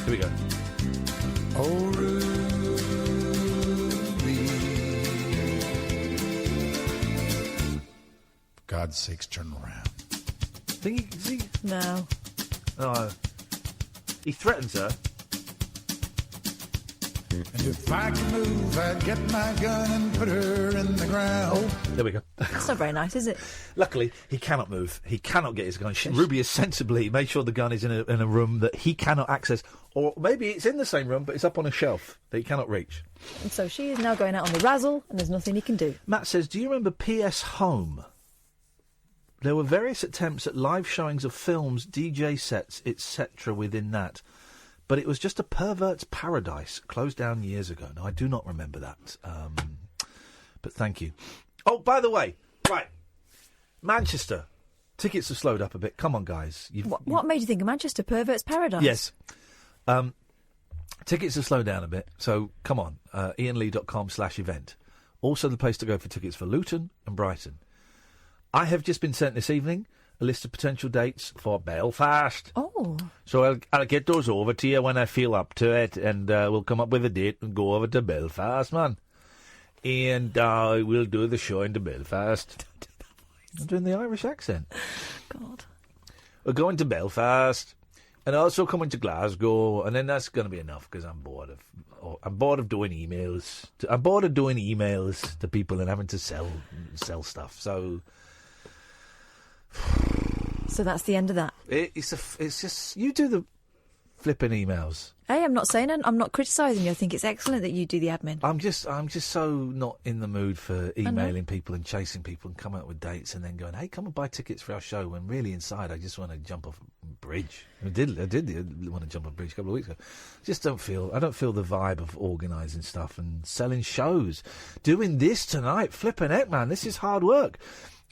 Here we go. Oh, Ruby. For God's sakes, turn around. No. Oh, he threatens her. And if I could move, I'd get my gun and put her in the ground. Oh, there we go. That's not very nice, is it? Luckily, he cannot move. He cannot get his gun. Ruby has sensibly made sure the gun is in a room that he cannot access. Or maybe it's in the same room, but it's up on a shelf that he cannot reach. And so she is now going out on the razzle, and there's nothing he can do. Matt says, do you remember PS Home? There were various attempts at live showings of films, DJ sets, etc. within that. But it was just a pervert's paradise, closed down years ago. Now, I do not remember that. But thank you. Oh, by the way, right. Manchester. Tickets have slowed up a bit. Come on, guys. What made you think of Manchester? Pervert's paradise? Yes. Tickets have slowed down a bit. So, come on. IanLee.com/event. Also the place to go for tickets for Luton and Brighton. I have just been sent this evening a list of potential dates for Belfast. Oh. So I'll get those over to you when I feel up to it, and we'll come up with a date and go over to Belfast, man. And we'll do the show in Belfast. I'm doing the Irish accent. God. We're going to Belfast, and also coming to Glasgow, and then that's going to be enough because I'm bored of doing emails. I'm bored of doing emails to people and having to sell stuff. So that's the end of that. It's just you do the flipping emails. Hey, I'm not saying I'm not criticising you. I think it's excellent that you do the admin. I'm just so not in the mood for emailing people and chasing people and coming up with dates and then going, hey, come and buy tickets for our show, when really inside I just want to jump off a bridge. I did want to jump off a bridge a couple of weeks ago. I don't feel the vibe of organising stuff and selling shows. Doing this tonight, flipping heck, man, this is hard work.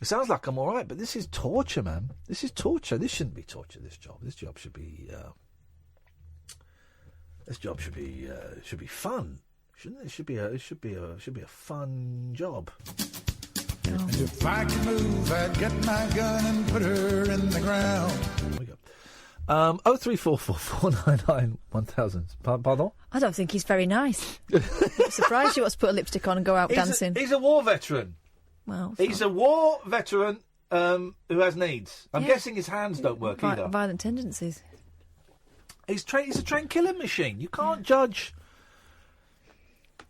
It sounds like I'm all right, but this is torture, man. This is torture. This shouldn't be torture, this job. This job should be... This job should be fun, shouldn't it? It should be a fun job. And if I could move, I'd get my gun and put her in the ground. There we go. 03444991000. Pardon? I don't think he's very nice. I'm surprised you want to put a lipstick on and go out dancing. He's a war veteran. Well, he's a war veteran who has needs. I'm guessing his hands don't work either. Violent tendencies. He's a trained killing machine. You can't judge.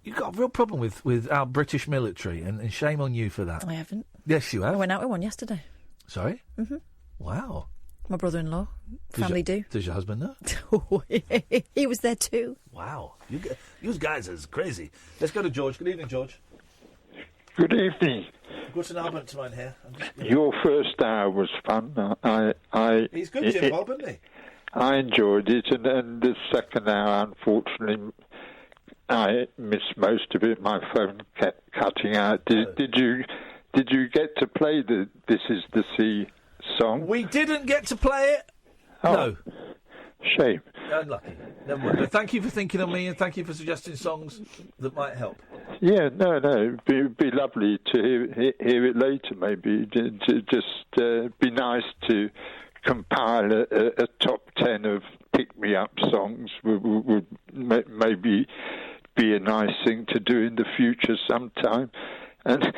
You've got a real problem with our British military, and shame on you for that. I haven't. Yes, you have. I went out with one yesterday. Sorry? Mm-hmm. Wow. My brother-in-law. Family do. Does your husband know? He was there too. Wow. You guys are crazy. Let's go to George. Good evening, George. Good evening. Guten Abend to mine here. Your first hour was fun. He's good, Jim Bob, isn't he? I enjoyed it, and the second hour, unfortunately, I missed most of it. My phone kept cutting out. Did you get to play the "This Is the Sea" song? We didn't get to play it. Oh, no. Shame. Unlucky. Never mind. But thank you for thinking of me, and thank you for suggesting songs that might help. Yeah, no. It'd be lovely to hear it later. Maybe to just be nice to compile a top 10 of pick-me-up songs would maybe be a nice thing to do in the future sometime. And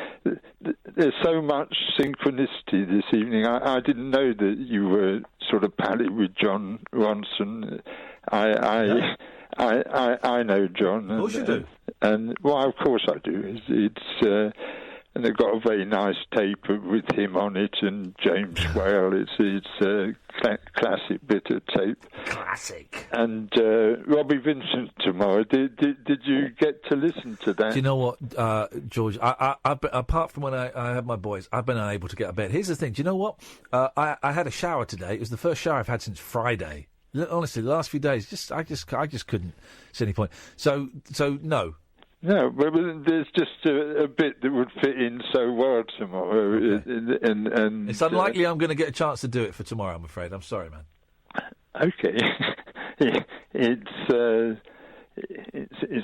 there's so much synchronicity this evening. I didn't know that you were sort of pally with John Ronson. I know John. Of course you do. And well, of course I do. It's and they've got a very nice tape with him on it and James Whale. It's a classic bit of tape. Classic. And Robbie Vincent tomorrow. Did you get to listen to that? Do you know what, George? Apart from when I had my boys, I've been unable to get out of bed. Here's the thing. Do you know what? I had a shower today. It was the first shower I've had since Friday. Honestly, the last few days, I just couldn't see any point. So no. No, but there's just a bit that would fit in so well tomorrow. Okay. And it's unlikely I'm going to get a chance to do it for tomorrow, I'm afraid. I'm sorry, man. Okay. It's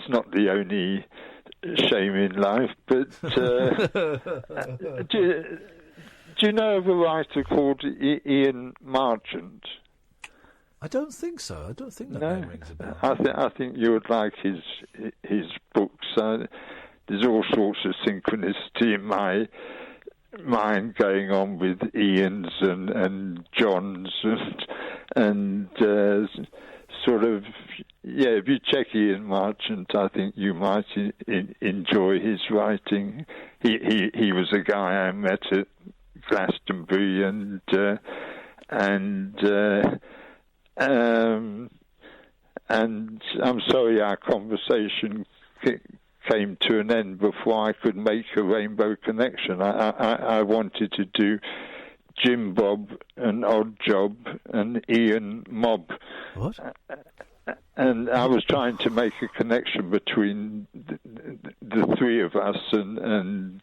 not the only shame in life, but do you know of a writer called Ian Marchant? I don't think so. I don't think that name rings a bell. I think you would like his books. There's all sorts of synchronicity in my mind going on with Ian's and John's and sort of, yeah, if you check Ian Marchant, I think you might enjoy his writing. He was a guy I met at Glastonbury and I'm sorry our conversation came to an end before I could make a rainbow connection. I wanted to do Jim Bob, an Odd Job, and Ian Mob. What? And I was trying to make a connection between the three of us and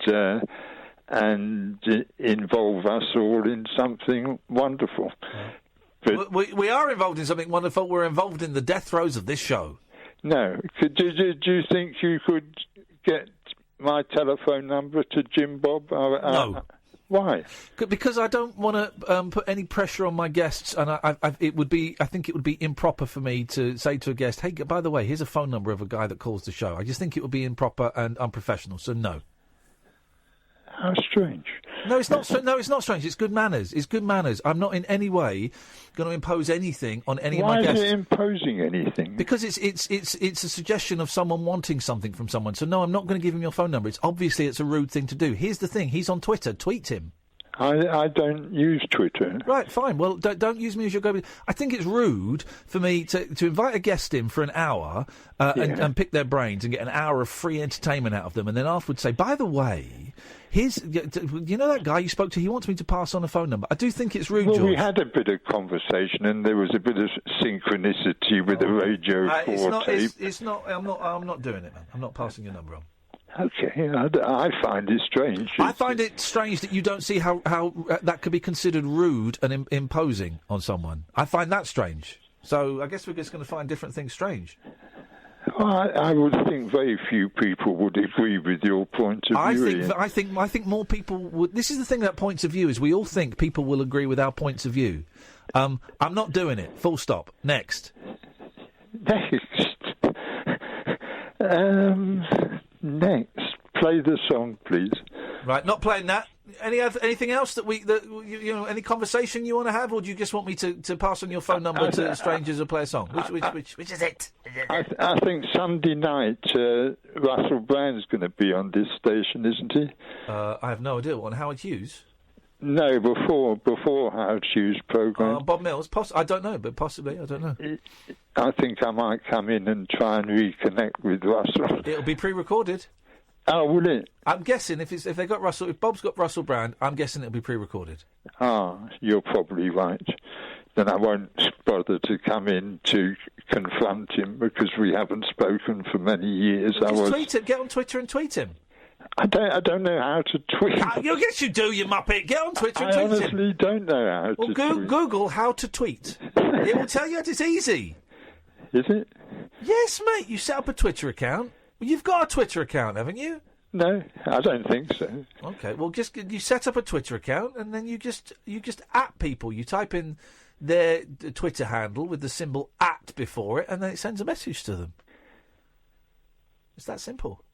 involve us all in something wonderful. But we are involved in something wonderful. We're involved in the death throes of this show. No. Do you think you could get my telephone number to Jim Bob? No. Why? Because I don't want to put any pressure on my guests, and I think it would be improper for me to say to a guest, "Hey, by the way, here's a phone number of a guy that calls the show." I just think it would be improper and unprofessional. So no. How strange. No, it's not. No, it's not strange. It's good manners. It's good manners. I'm not in any way going to impose anything on any of my guests. Why is it imposing anything? Because it's a suggestion of someone wanting something from someone. So no, I'm not going to give him your phone number. It's a rude thing to do. Here's the thing. He's on Twitter. Tweet him. I don't use Twitter. Right, fine. Well, don't use me as your go. I think it's rude for me to invite a guest in for an hour and pick their brains and get an hour of free entertainment out of them, and then afterwards say, by the way, you know that guy you spoke to, he wants me to pass on a phone number. I do think it's rude, George. We had a bit of conversation, and there was a bit of synchronicity with the Radio 4 tape. It's not. I'm not doing it, man. I'm not passing your number on. Okay, I find it strange. I find it strange that you don't see how that could be considered rude and imposing on someone. I find that strange. So I guess we're just going to find different things strange. I would think very few people would agree with your point of view. I think more people would. This is the thing about points of view, is we all think people will agree with our points of view. I'm not doing it. Full stop. Next. Next, play the song, please. Right, not playing that. Anything else that any conversation you want to have, or do you just want me to pass on your phone number to strangers or play a song? Which is it? I think Sunday night Russell Brand's going to be on this station, isn't he? I have no idea. On Howard Hughes? No, before Howard Hughes' programme. Bob Mills? I don't know, but possibly. I don't know. I think I might come in and try and reconnect with Russell. It'll be pre-recorded. Oh, will it? I'm guessing if they got Russell, if Bob's got Russell Brand, I'm guessing it'll be pre-recorded. You're probably right. Then I won't bother to come in to confront him because we haven't spoken for many years. Just tweet it. Get on Twitter and tweet him. I don't know how to tweet. Yes, you do, you muppet. Get on Twitter and tweet him. I honestly don't know how to tweet. Google how to tweet. It will tell you it's easy. Is it? Yes, mate. You set up a Twitter account. Well, you've got a Twitter account, haven't you? No, I don't think so. Okay, well, you set up a Twitter account and then you just at people. You type in their Twitter handle with the symbol @ before it, and then it sends a message to them. It's that simple.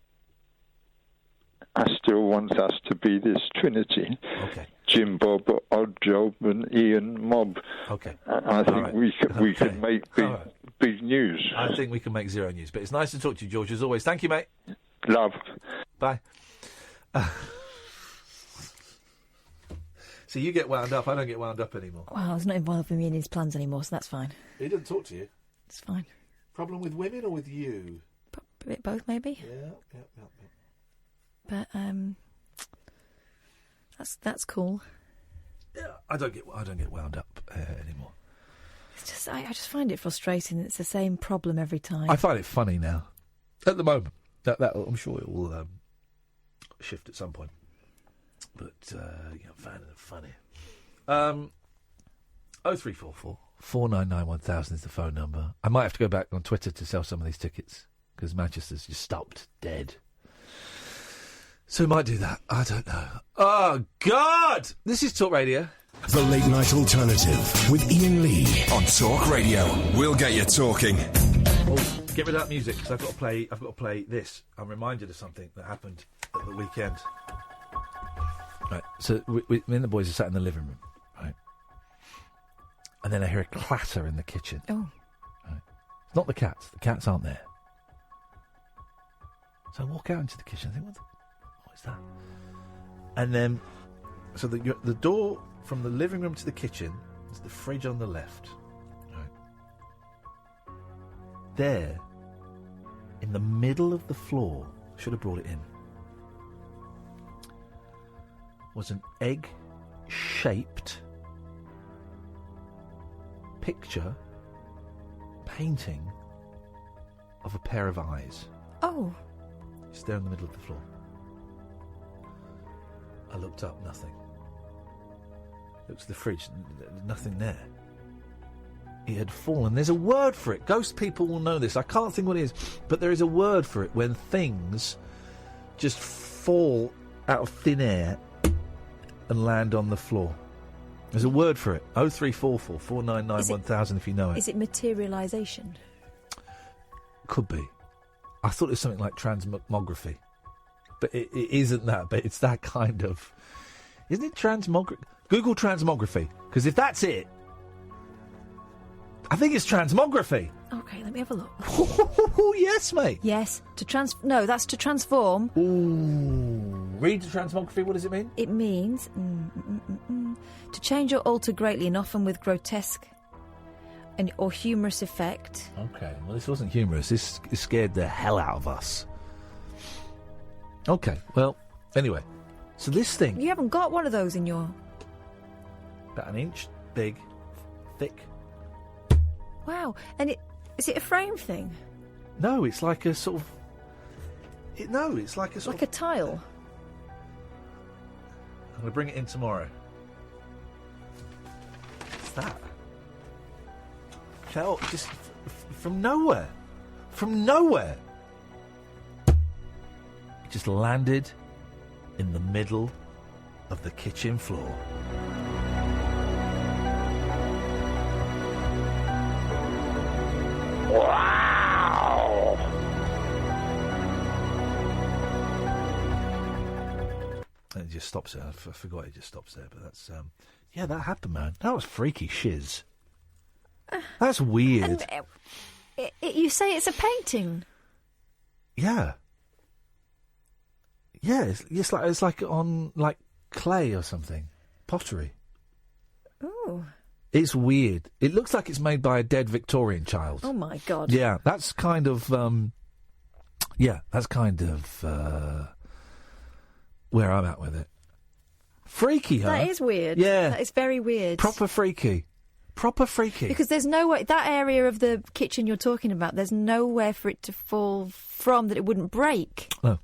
I still want us to be this trinity. Okay. Jim Bob, Odd Job, and Ian Mob. Okay. I think we can make big news. I think we can make zero news. But it's nice to talk to you, George, as always. Thank you, mate. Love. Bye. So you get wound up. I don't get wound up anymore. Well, he's not involved with me in his plans anymore, so that's fine. He doesn't talk to you. It's fine. Problem with women or with you? A bit both, maybe. Yeah. But that's cool. Yeah, I don't get wound up anymore. It's just I just find it frustrating. It's the same problem every time. I find it funny now. At the moment, that I'm sure it will shift at some point. But I'm finding it funny. 0344 499 1000 is the phone number. I might have to go back on Twitter to sell some of these tickets because Manchester's just stopped dead. So we might do that. I don't know. Oh, God! This is Talk Radio. The Late Night Alternative with Iain Lee on Talk Radio. We'll get you talking. Oh, get rid of that music because I've got to play this. I'm reminded of something that happened at the weekend. Right, so me and the boys are sat in the living room, right? And then I hear a clatter in the kitchen. Oh. Right. It's not the cats. The cats aren't there. So I walk out into the kitchen and think, what is that? And then, so the door from the living room to the kitchen is the fridge on the left. Right. There, in the middle of the floor, should have brought it in, was an egg-shaped painting of a pair of eyes. Oh. Just there in the middle of the floor. I looked up, nothing. Looked to the fridge, nothing there. It had fallen. There's a word for it. Ghost people will know this. I can't think what it is, but there is a word for it when things just fall out of thin air and land on the floor. There's a word for it. 0344 499 1000 if you know it. Is it materialisation? Could be. I thought it was something like transmography. But it isn't that. But it's that kind of... Isn't it transmography? Google transmography. Because if that's it, I think it's transmography. Okay, let me have a look. Oh, yes, mate. Yes. No, that's to transform. Ooh. Read the transmography. What does it mean? It means to change or alter greatly and often with grotesque or humorous effect. Okay, well, this wasn't humorous. This scared the hell out of us. Okay, well, anyway. So this thing... You haven't got one of those in your... About an inch big, thick. Wow. And is it a frame thing? No, it's like a sort of... it's like a sort of... Like a tile? I'm going to bring it in tomorrow. What's that? Fell just from nowhere. From nowhere. It just landed in the middle of the kitchen floor. Wow! And it just stops there. I forgot it just stops there, but that's yeah, that happened, man. That was freaky shiz. That's weird. And you say it's a painting? Yeah. Yeah, it's like on like clay or something, pottery. Oh. It's weird. It looks like it's made by a dead Victorian child. Oh my God. Yeah, that's kind of where I'm at with it. Freaky, huh? That is weird. Yeah. That is very weird. Proper freaky. Proper freaky. Because there's no way, that area of the kitchen you're talking about, there's nowhere for it to fall from that it wouldn't break. No.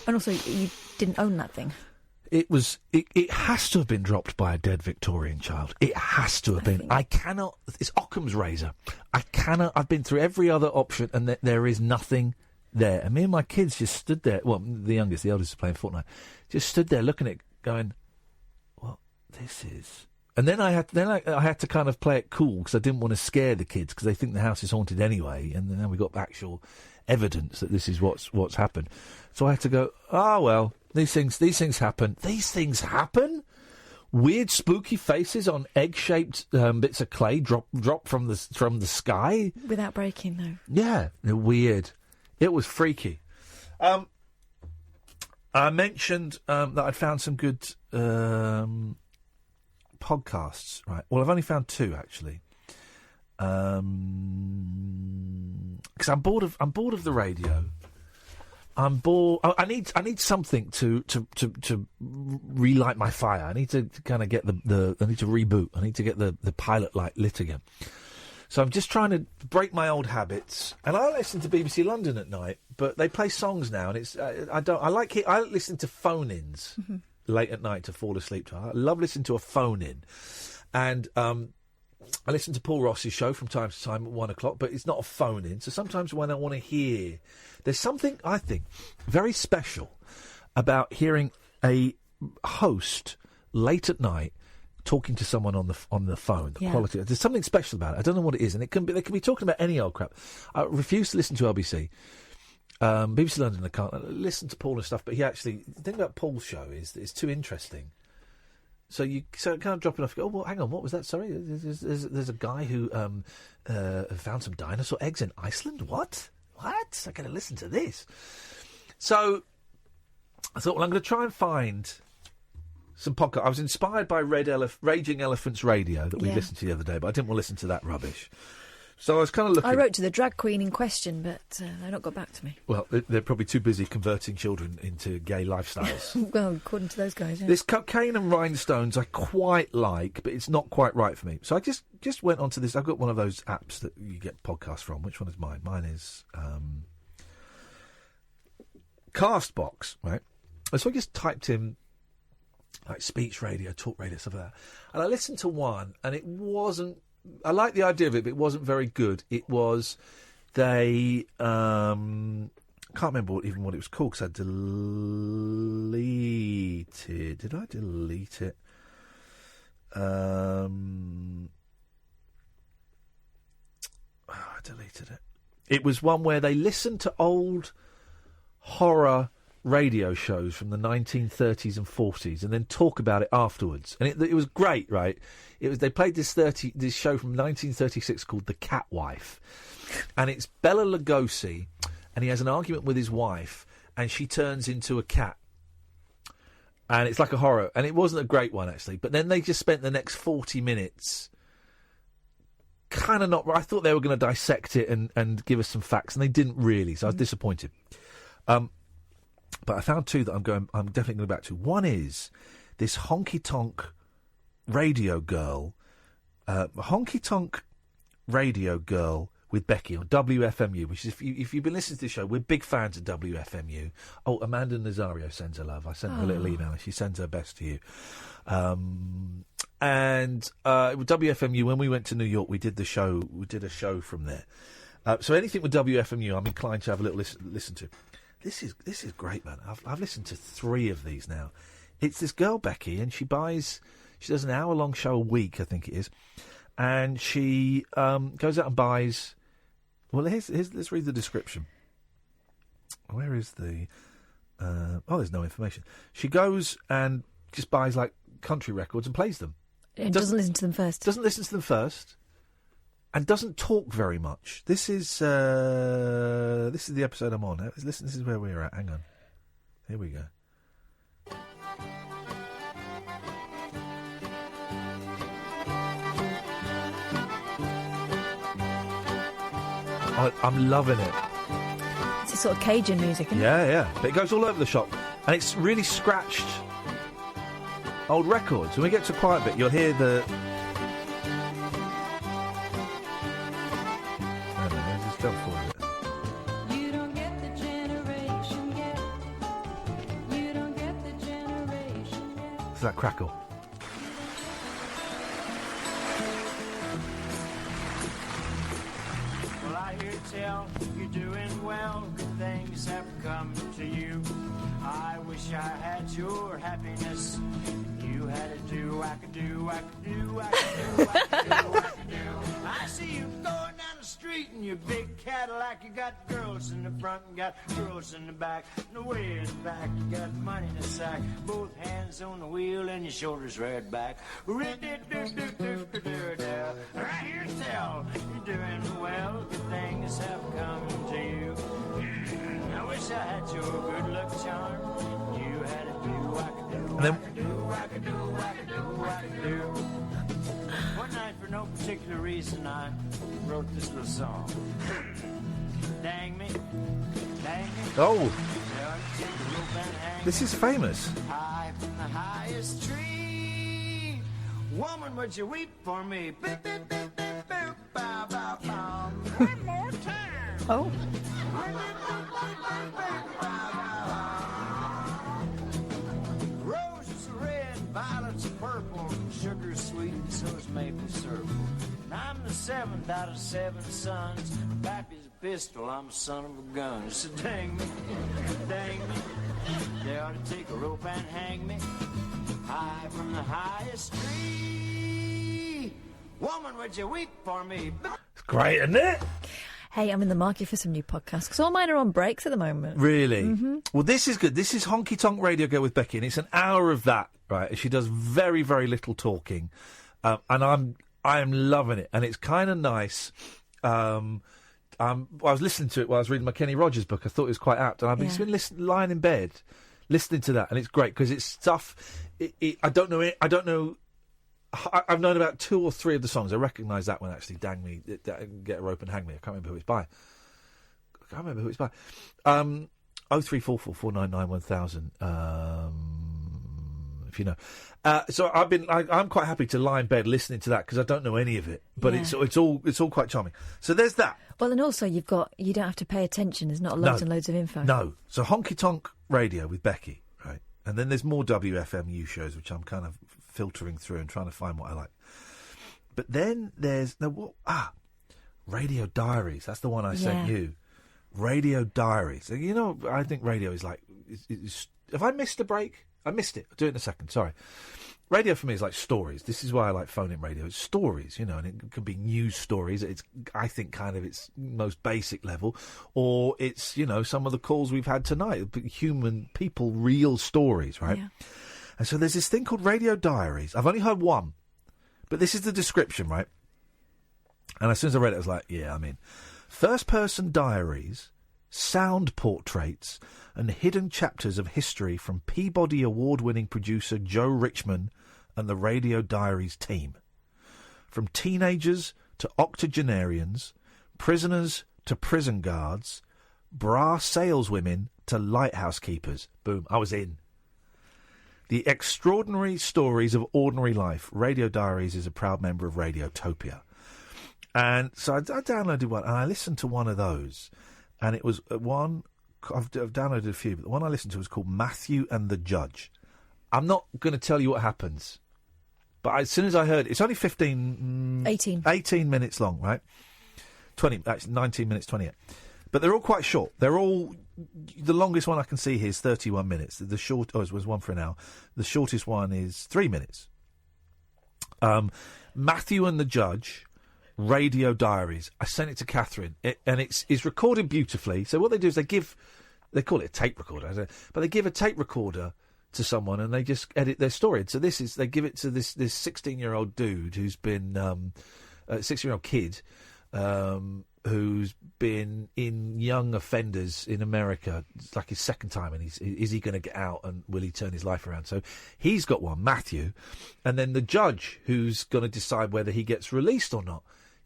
And also, you didn't own that thing. It has to have been dropped by a dead Victorian child. It has to have been. I cannot... It's Occam's razor. I've been through every other option and there is nothing there. And me and my kids just stood there. Well, the eldest is playing Fortnite. Just stood there looking at it going, what this is... And then I had to kind of play it cool because I didn't want to scare the kids because they think the house is haunted anyway. And then we got actual evidence that this is what's happened. So I had to go, well, these things happen. These things happen? Weird, spooky faces on egg-shaped bits of clay drop from the sky without breaking, though. Yeah, they're weird. It was freaky. I mentioned that I'd found some good podcasts. Right. Well, I've only found 2 actually. Because I'm bored of the radio. I'm bored. I need something to relight my fire. I need to kind of get I need to reboot. I need to get the pilot light lit again. So I'm just trying to break my old habits. And I listen to BBC London at night, but they play songs now, and it's I listen to phone-ins late at night to fall asleep to. I love listening to a phone-in, and I listen to Paul Ross's show from time to time at 1 o'clock, but it's not a phone-in. So sometimes when I want to hear, there's something I think very special about hearing a host late at night talking to someone on the phone. The quality, there's something special about it. I don't know what it is, and they can be talking about any old crap. I refuse to listen to LBC. BBC London, I can't listen to Paul and stuff, but the thing about Paul's show is that it's too interesting. So kind of dropping off. Oh, well, hang on. What was that? Sorry, there's a guy who found some dinosaur eggs in Iceland. What? I got to listen to this. So I thought, well, I'm going to try and find some podcast. I was inspired by Raging Elephants Radio that we listened to the other day, but I didn't want to listen to that rubbish. So I was kind of looking. I wrote to the drag queen in question, but they've not got back to me. Well, they're probably too busy converting children into gay lifestyles. Well, according to those guys, yeah. This Cocaine and Rhinestones I quite like, but it's not quite right for me. So I just went onto this. I've got one of those apps that you get podcasts from. Which one is mine? Mine is Castbox, right? So I just typed in like speech radio, talk radio, stuff like that. And I listened to one, and it wasn't. I like the idea of it, but it wasn't very good. It was I can't remember what it was called because I deleted. Did I delete it? I deleted it. It was one where they listened to old horror radio shows from the 1930s and 40s and then talk about it afterwards, and it was great, right? They played this show from 1936 called The Cat Wife, and it's Bela Lugosi, and he has an argument with his wife, and she turns into a cat, and it's like a horror, and it wasn't a great one actually. But then they just spent the next 40 minutes kind of not. I thought they were going to dissect it and give us some facts, and they didn't really, so I was disappointed. But I found 2 that I'm definitely going to go back to. One is this honky tonk radio girl, with Becky on WFMU, which is, if you've been listening to this show, we're big fans of WFMU. Oh, Amanda Nazario sends her love. I sent her a little email. She sends her best to you. And with WFMU, when we went to New York, we did a show from there. So anything with WFMU, I'm inclined to have a little listen to. This is great, man. I've listened to 3 of these now. It's this girl, Becky, and she does an hour-long show a week, I think it is, and she goes out and buys. Well, let's read the description. Where is the? There's no information. She goes and just buys like country records and plays them. And doesn't listen to them first. Doesn't listen to them first. And doesn't talk very much. This is the episode I'm on. Listen, this is where we're at. Hang on. Here we go. I'm loving it. It's a sort of Cajun music, isn't it? Yeah. But it goes all over the shop. And it's really scratched old records. When we get to a quiet bit, you'll hear the... Jump forward. You don't get the generation yet. You don't get the generation yet. It's that crackle. Well, I hear tell you're doing well. Good things have come to you. I wish I had your happiness. You had to do, I could do, I could do, I could do, I could do, I could do. I see you going down the street in your big Cadillac. You got girls in the front and got girls in the back. And way in the back, you got money in the sack. Both hands on the wheel and your shoulders right back. Right here tell you're doing well. Good things have come to you. I wish I had your good luck charm. You do. One night, for no particular reason, I wrote this little song. Dang me, dang me. Oh, this is famous. High from the highest tree, woman, would you weep for me? Bip, bip, bip, bip, bip, bow, bow, bow. One more time. Oh. Roses are red, violets are purple, sugar's sweet, and so is maple syrup. And I'm the 7th out of 7 sons. Pappy's a pistol, I'm a son of a gun. So dang me, they ought to take a rope and hang me high from the highest tree. Woman, would you weep for me? It's great, isn't it? Hey, I'm in the market for some new podcasts because all mine are on breaks at the moment. Really? Mm-hmm. Well, this is good. This is Honky Tonk Radio Girl with Becky, and it's an hour of that, right? She does very, very little talking, and I am loving it, and it's kind of nice. I was listening to it while I was reading my Kenny Rogers book. I thought it was quite apt, and I've just been lying in bed, listening to that, and it's great because it's stuff. I don't know it. I don't know. I've known about 2 or 3 of the songs. I recognise that one actually. Dang me, get a rope and hang me. I can't remember who it's by. 0344 499 1000. If you know. So I'm quite happy to lie in bed listening to that because I don't know any of it, but it's all quite charming. So there's that. Well, and also you don't have to pay attention. There's not loads and loads of info. No. So Honky Tonk Radio with Becky, right? And then there's more WFMU shows which I'm kind of filtering through and trying to find what I like. But then there's Radio Diaries. That's the one I sent you. Radio Diaries. You know, I think radio is like. Have I missed a break? I missed it. I'll do it in a second. Sorry. Radio for me is like stories. This is why I like phone-in radio. It's stories, and it could be news stories. It's, I think, kind of its most basic level, or it's, some of the calls we've had tonight, human people, real stories, right? Yeah. And so there's this thing called Radio Diaries. I've only heard one, but this is the description, right? And as soon as I read it, I was like, yeah, I'm in. First-person diaries, sound portraits, and hidden chapters of history from Peabody Award-winning producer Joe Richman and the Radio Diaries team. From teenagers to octogenarians, prisoners to prison guards, brass saleswomen to lighthouse keepers. Boom, I was in. The extraordinary stories of ordinary life. Radio Diaries is a proud member of Radiotopia. And so I downloaded one, and I listened to one of those. And it was one, I've downloaded a few, but the one I listened to was called Matthew and the Judge. I'm not going to tell you what happens, but as soon as I heard it, it's only 18 minutes long, right? 19 minutes, 28. But they're all quite short. They're all, the longest one I can see here is 31 minutes. The short, it was one for an hour. The shortest one is 3 minutes. Matthew and the Judge, Radio Diaries. I sent it to Catherine, and it's recorded beautifully. So what they do is they call it a tape recorder, but they give a tape recorder to someone and they just edit their story. So they give it to this 16-year-old dude who's been a 16-year-old kid who's been in young offenders in America. It's like his second time, and is he going to get out, and will he turn his life around? So he's got one, Matthew, and then the judge who's going to decide whether he gets released or not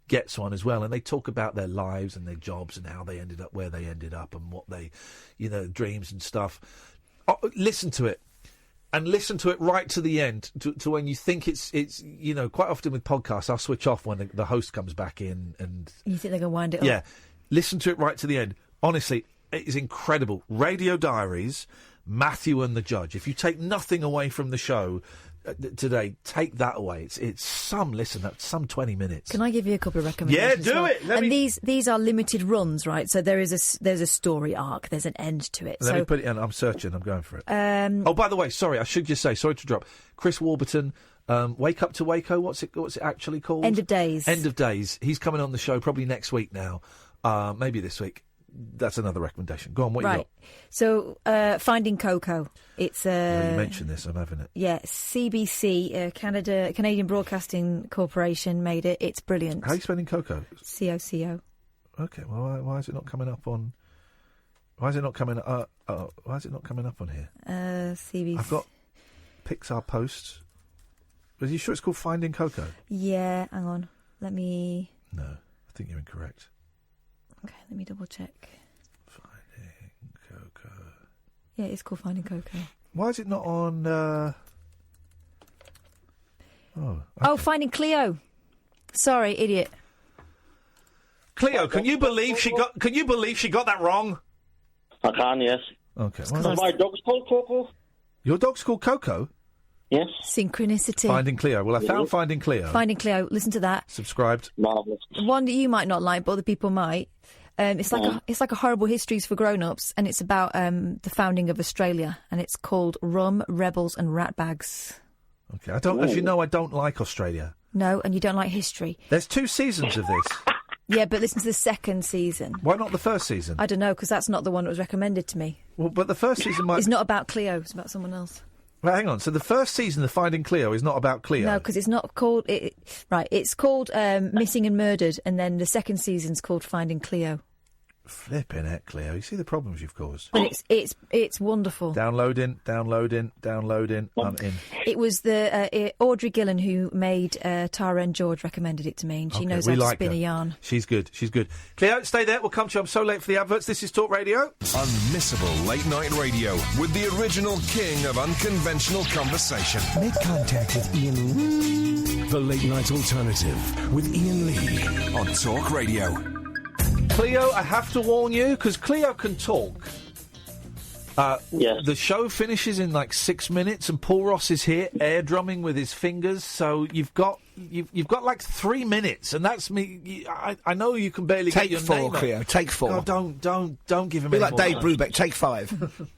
gets one as well, and they talk about their lives and their jobs and how they ended up where they ended up and what they, dreams and stuff. Listen to it, and listen to it right to the end, to when you think it's quite often with podcasts I'll switch off when the host comes back in and you think they're going to wind it up. Yeah, listen to it right to the end. Honestly, it is incredible. Radio Diaries, Matthew and the Judge. If you take nothing away from the show today, take that away. It's some 20 minutes. Can I give you a couple of recommendations? Yeah, do it. These are limited runs, right? So there's a story arc. There's an end to it. Let me put it in. I'm searching. I'm going for it. By the way, sorry. I should just say, sorry to drop. Chris Warburton, Wake Up to Waco. What's it actually called? End of Days. End of Days. He's coming on the show probably next week now. Maybe this week. That's another recommendation. Go on, what you got? So, Finding Coco. It's you mentioned this, I'm having it. Yeah, CBC, Canadian Broadcasting Corporation made it. It's brilliant. How are you spelling Coco? COCO. Okay, well, why is it not coming up on? Why is it not coming up? Why is it not coming up on here? CBC. I've got Pixar posts. Are you sure it's called Finding Coco? Yeah, hang on. Let me... No, I think you're incorrect. Okay, let me double check. Finding Coco. Yeah, it's called Finding Coco. Why is it not on... Oh, Finding Cleo. Sorry, idiot. Cleo, can you believe she got that wrong? I can, yes. Okay. Well, my dog's called Coco. Your dog's called Coco? Yes. Synchronicity. Finding Cleo. Well, I found Finding Cleo. Finding Cleo. Listen to that. Subscribed. Marvellous. One that you might not like, but other people might. It's like a horrible histories for grown-ups, and it's about the founding of Australia, and it's called Rum, Rebels, and Ratbags. Okay. As you know, I don't like Australia. No, and you don't like history. There's 2 seasons of this. Yeah, but listen to the second season. Why not the first season? I don't know, because that's not the one that was recommended to me. Well, but the first season might... It's not about Cleo, it's about someone else. Well, hang on. So the first season of Finding Cleo is not about Cleo? No, because it's not called... Right, it's called Missing and Murdered, and then the second season's called Finding Cleo. Flipping heck, Cleo. You see the problems you've caused. But it's wonderful. Downloading. I'm in. It was the Audrey Gillen who made Tara and George recommended it to me, and she knows how to spin a yarn. She's good. Cleo, stay there. We'll come to you. I'm so late for the adverts. This is Talk Radio. Unmissable late night radio with the original king of unconventional conversation. Make contact with Iain Lee. The Late Night Alternative with Iain Lee on Talk Radio. Cleo, I have to warn you, because Cleo can talk. Yes. The show finishes in like 6 minutes, and Paul Ross is here air drumming with his fingers. So you've got like 3 minutes, and that's me. I know you can barely take get your 4, name. Cleo. Take 4. God, don't give him. Be any like more Dave time. Brubeck. Take 5.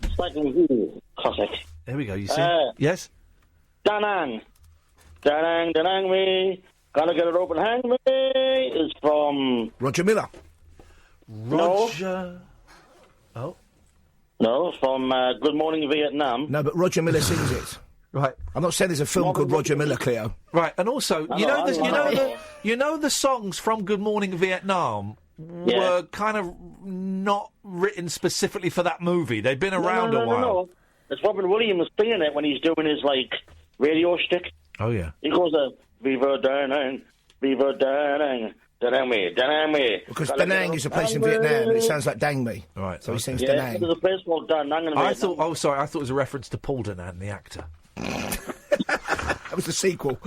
Classic. There we go. You see? Yes. Danang, me. Gonna get it open, hang me. Is from Roger Miller. Roger. Oh. No, from Good Morning Vietnam. No, but Roger Miller sings it. Right. I'm not saying there's a film called Roger Miller, Cleo. Right, and also, you know the songs from Good Morning Vietnam were kind of not written specifically for that movie. They've been around a while. No. It's Robin Williams singing it when he's doing his radio shtick. Oh yeah. He goes, "Viva Danang, Viva Danang." Danang me. Because Da Nang is a place in Vietnam, and it sounds like Dang Me. Right. So he sings Yeah, Da Nang. there's a place called Da Nang in Vietnam. I thought it was a reference to Paul Da Nang, the actor. That was the sequel.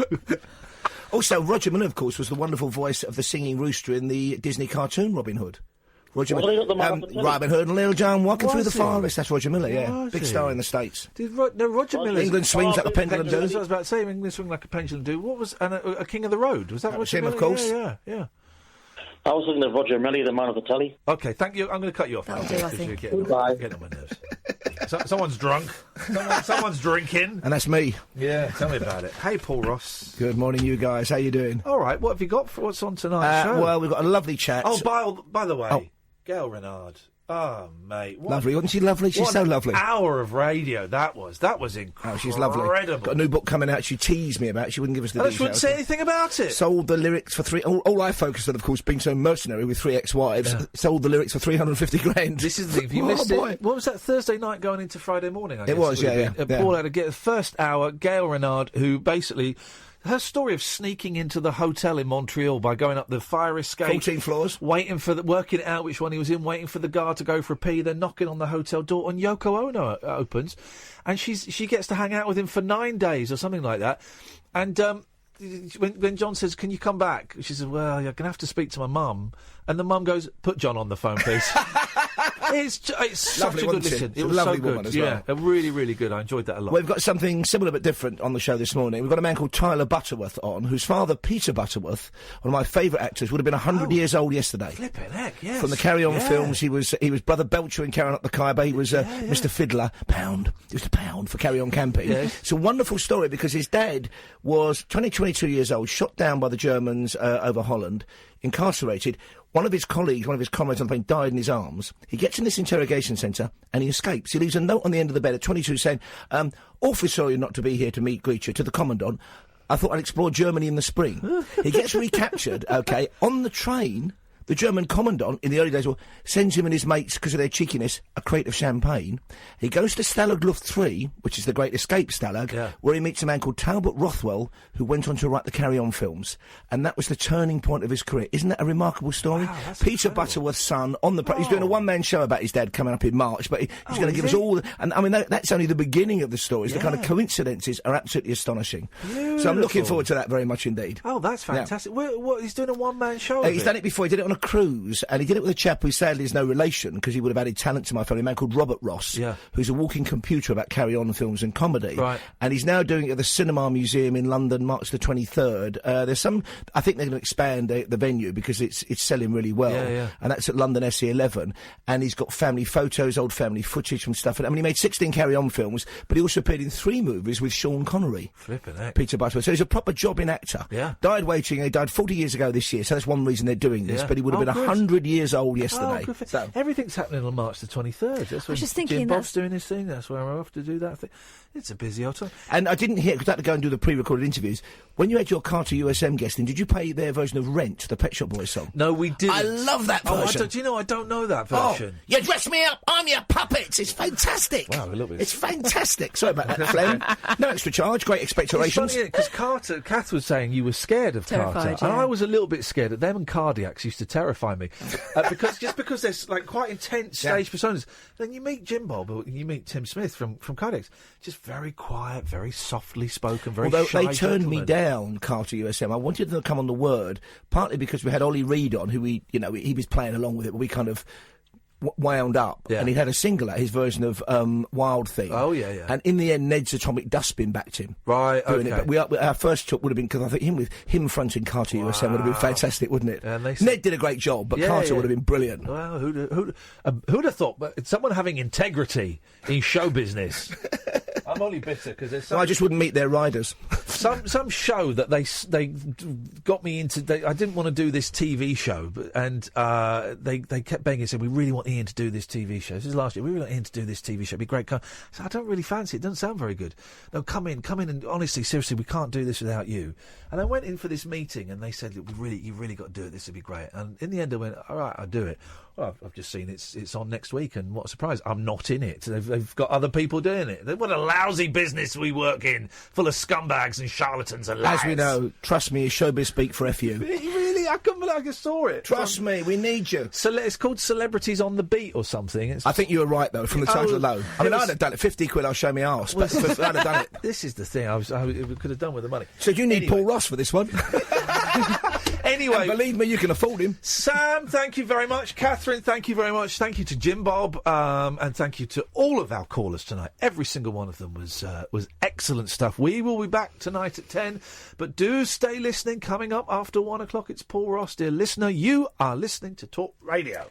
Also, Roger Miller, of course, was the wonderful voice of the singing rooster in the Disney cartoon Robin Hood. Robin Hood and Little John walking through the forest. That's Roger Miller, yeah. Big star in the States. Roger Miller. England swings like a pendulum I was do. about to say, England swing like a pendulum do. What was a King of the Road? Was that Roger him, Miller? of course. Yeah. I was thinking of Roger Miller, the man of the telly. Okay, thank you. I'm going to cut you off. That'll do, I think. Getting on my nerves. Someone's drunk. Someone's drinking. And that's me. Yeah, tell me about it. Hey, Paul Ross. Good morning, you guys. How you doing? All right, what have you got for what's on tonight's show? Well, we've got a lovely chat. Oh, by the way, Gail Renard. Oh, mate. Lovely, wasn't she lovely? She's so lovely. An hour of radio, that was incredible. Oh, she's lovely. Got a new book coming out she teased me about. She wouldn't give us the details. She wouldn't say anything about it. Sold the lyrics for all I focused on, of course, being so mercenary with 3 ex-wives, sold the lyrics for 350 grand. This is the thing. If you missed it, what was that Thursday night going into Friday morning? I guess it was, yeah. Paul had to get the first hour. Gail Renard, who basically... Her story of sneaking into the hotel in Montreal by going up the fire escape... 14 floors. Working out which one he was in, waiting for the guard to go for a pee, then knocking on the hotel door, and Yoko Ono opens, and she gets to hang out with him for 9 days or something like that. And when John says, "Can you come back?" She says, "Well, you're going to have to speak to my mum." And the mum goes, "Put John on the phone, please." It's such Lovely, a good wasn't listen. It It was lovely so woman good. as well. Yeah, really, really good. I enjoyed that a lot. We've got something similar but different on the show this morning. We've got a man called Tyler Butterworth on, whose father, Peter Butterworth, one of my favourite actors, would have been 100 years old yesterday. Flippin' heck, yes. From the Carry On films, he was Brother Belcher in Carrying Up the Khyber. He was Mr. Fiddler, Pound. He was the Pound for Carry On Camping. Yes. It's a wonderful story because his dad was 22 years old, shot down by the Germans over Holland, incarcerated. One of his colleagues, one of his comrades on the plane, died in his arms. He gets in this interrogation centre and he escapes. He leaves a note on the end of the bed at 22 saying, "Awfully sorry not to be here to greet you," to the Commandant. "I thought I'd explore Germany in the spring." He gets recaptured, on the train the German commandant in the early days sends him and his mates, because of their cheekiness, a crate of champagne. He goes to Stalag Luft 3, which is the Great Escape Stalag, where he meets a man called Talbot Rothwell, who went on to write the Carry On films. And that was the turning point of his career. Isn't that a remarkable story? Wow, that's Peter incredible. Butterworth's son on the... He's doing a one-man show about his dad coming up in March, but he's going to give us all... And I mean, that's only the beginning of the stories. The kind of coincidences are absolutely astonishing. So I'm looking forward to that very much indeed. Oh, that's fantastic. What, he's doing a one-man show? He's done it before. He did it on a cruise, and he did it with a chap who sadly is no relation, because he would have added talent to my family, a man called Robert Ross, who's a walking computer about Carry-On films and comedy. Right. And he's now doing it at the Cinema Museum in London, March the 23rd. There's some... I think they're going to expand the venue because it's selling really well. And that's at London SE11. And he's got family photos, old family footage from stuff. I mean, he made 16 Carry-On films, but he also appeared in 3 movies with Sean Connery. Flippin' heck. Peter Butterworth. So he's a proper jobbing actor. Yeah. Died waiting. He died 40 years ago this year, so that's one reason they're doing this. But he would have been good. 100 years old yesterday. Oh, good. Everything's happening on March the 23rd. That's when just thinking Jim Bob's that's- doing his thing. That's where I'm off to do that thing. It's a busy old time. And I didn't hear, because I had to go and do the pre-recorded interviews, when you had your Carter USM guest in, did you play their version of Rent, the Pet Shop Boys song? No, we didn't. I love that version. Do you know, I don't know that version. Oh, you dress me up, I'm your puppets. It's fantastic. Wow, I love it. It's fantastic. Sorry about that, Flem. No extra charge, great expectorations. Because Kath was saying you were scared of Carter, and I was a little bit scared of them, and Cardiacs used to terrify me. because there's like quite intense stage personas. Then you meet Jim Bob, or you meet Tim Smith from Cardiacs, just very quiet, very softly spoken, very Although shy they turned me gentleman. down, Carter USM. I wanted them to come on The Word, partly because we had Ollie Reed on, who he was playing along with it, but we kind of wound up, and he had a single out, his version of Wild Thing. Oh, yeah. And in the end, Ned's Atomic Dustbin backed him. Right, doing okay. it. But our first took would have been, because I think him fronting Carter USM would have been fantastic, wouldn't it? And Ned did a great job, but Carter would have been brilliant. Well, who'd have thought? But someone having integrity in show business. I'm only bitter because there's I just wouldn't meet their riders. some show that they got me into. I didn't want to do this TV show, and they kept begging and said, "We really want Ian to do this TV show." This is last year. We really want Ian to do this TV show. It'd be great. I said, I don't really fancy it. It doesn't sound very good. No, come in, and honestly, seriously, we can't do this without you. And I went in for this meeting, and they said, "Look, you've really got to do it. This would be great." And in the end, I went, "All right, I'll do it." Well, I've just seen it's on next week, and what a surprise! I'm not in it. They've got other people doing it. What a lousy business we work in, full of scumbags and charlatans and liars. As we know, trust me, showbiz speak for FU. Really, I couldn't believe I saw it. Trust me, we need you. So it's called Celebrities on the Beat or something. I think you were right though, from the title alone. I mean, I'd have done it. 50 quid, I'll show me arse. But I'd have done it. This is the thing. We could have done with the money. So you need Paul Ross for this one. Anyway, and believe me, you can afford him. Sam, thank you very much. Catherine, thank you very much. Thank you to Jim Bob, and thank you to all of our callers tonight. Every single one of them was excellent stuff. We will be back tonight at 10, but do stay listening. Coming up after 1 o'clock, it's Paul Ross. Dear listener, you are listening to Talk Radio.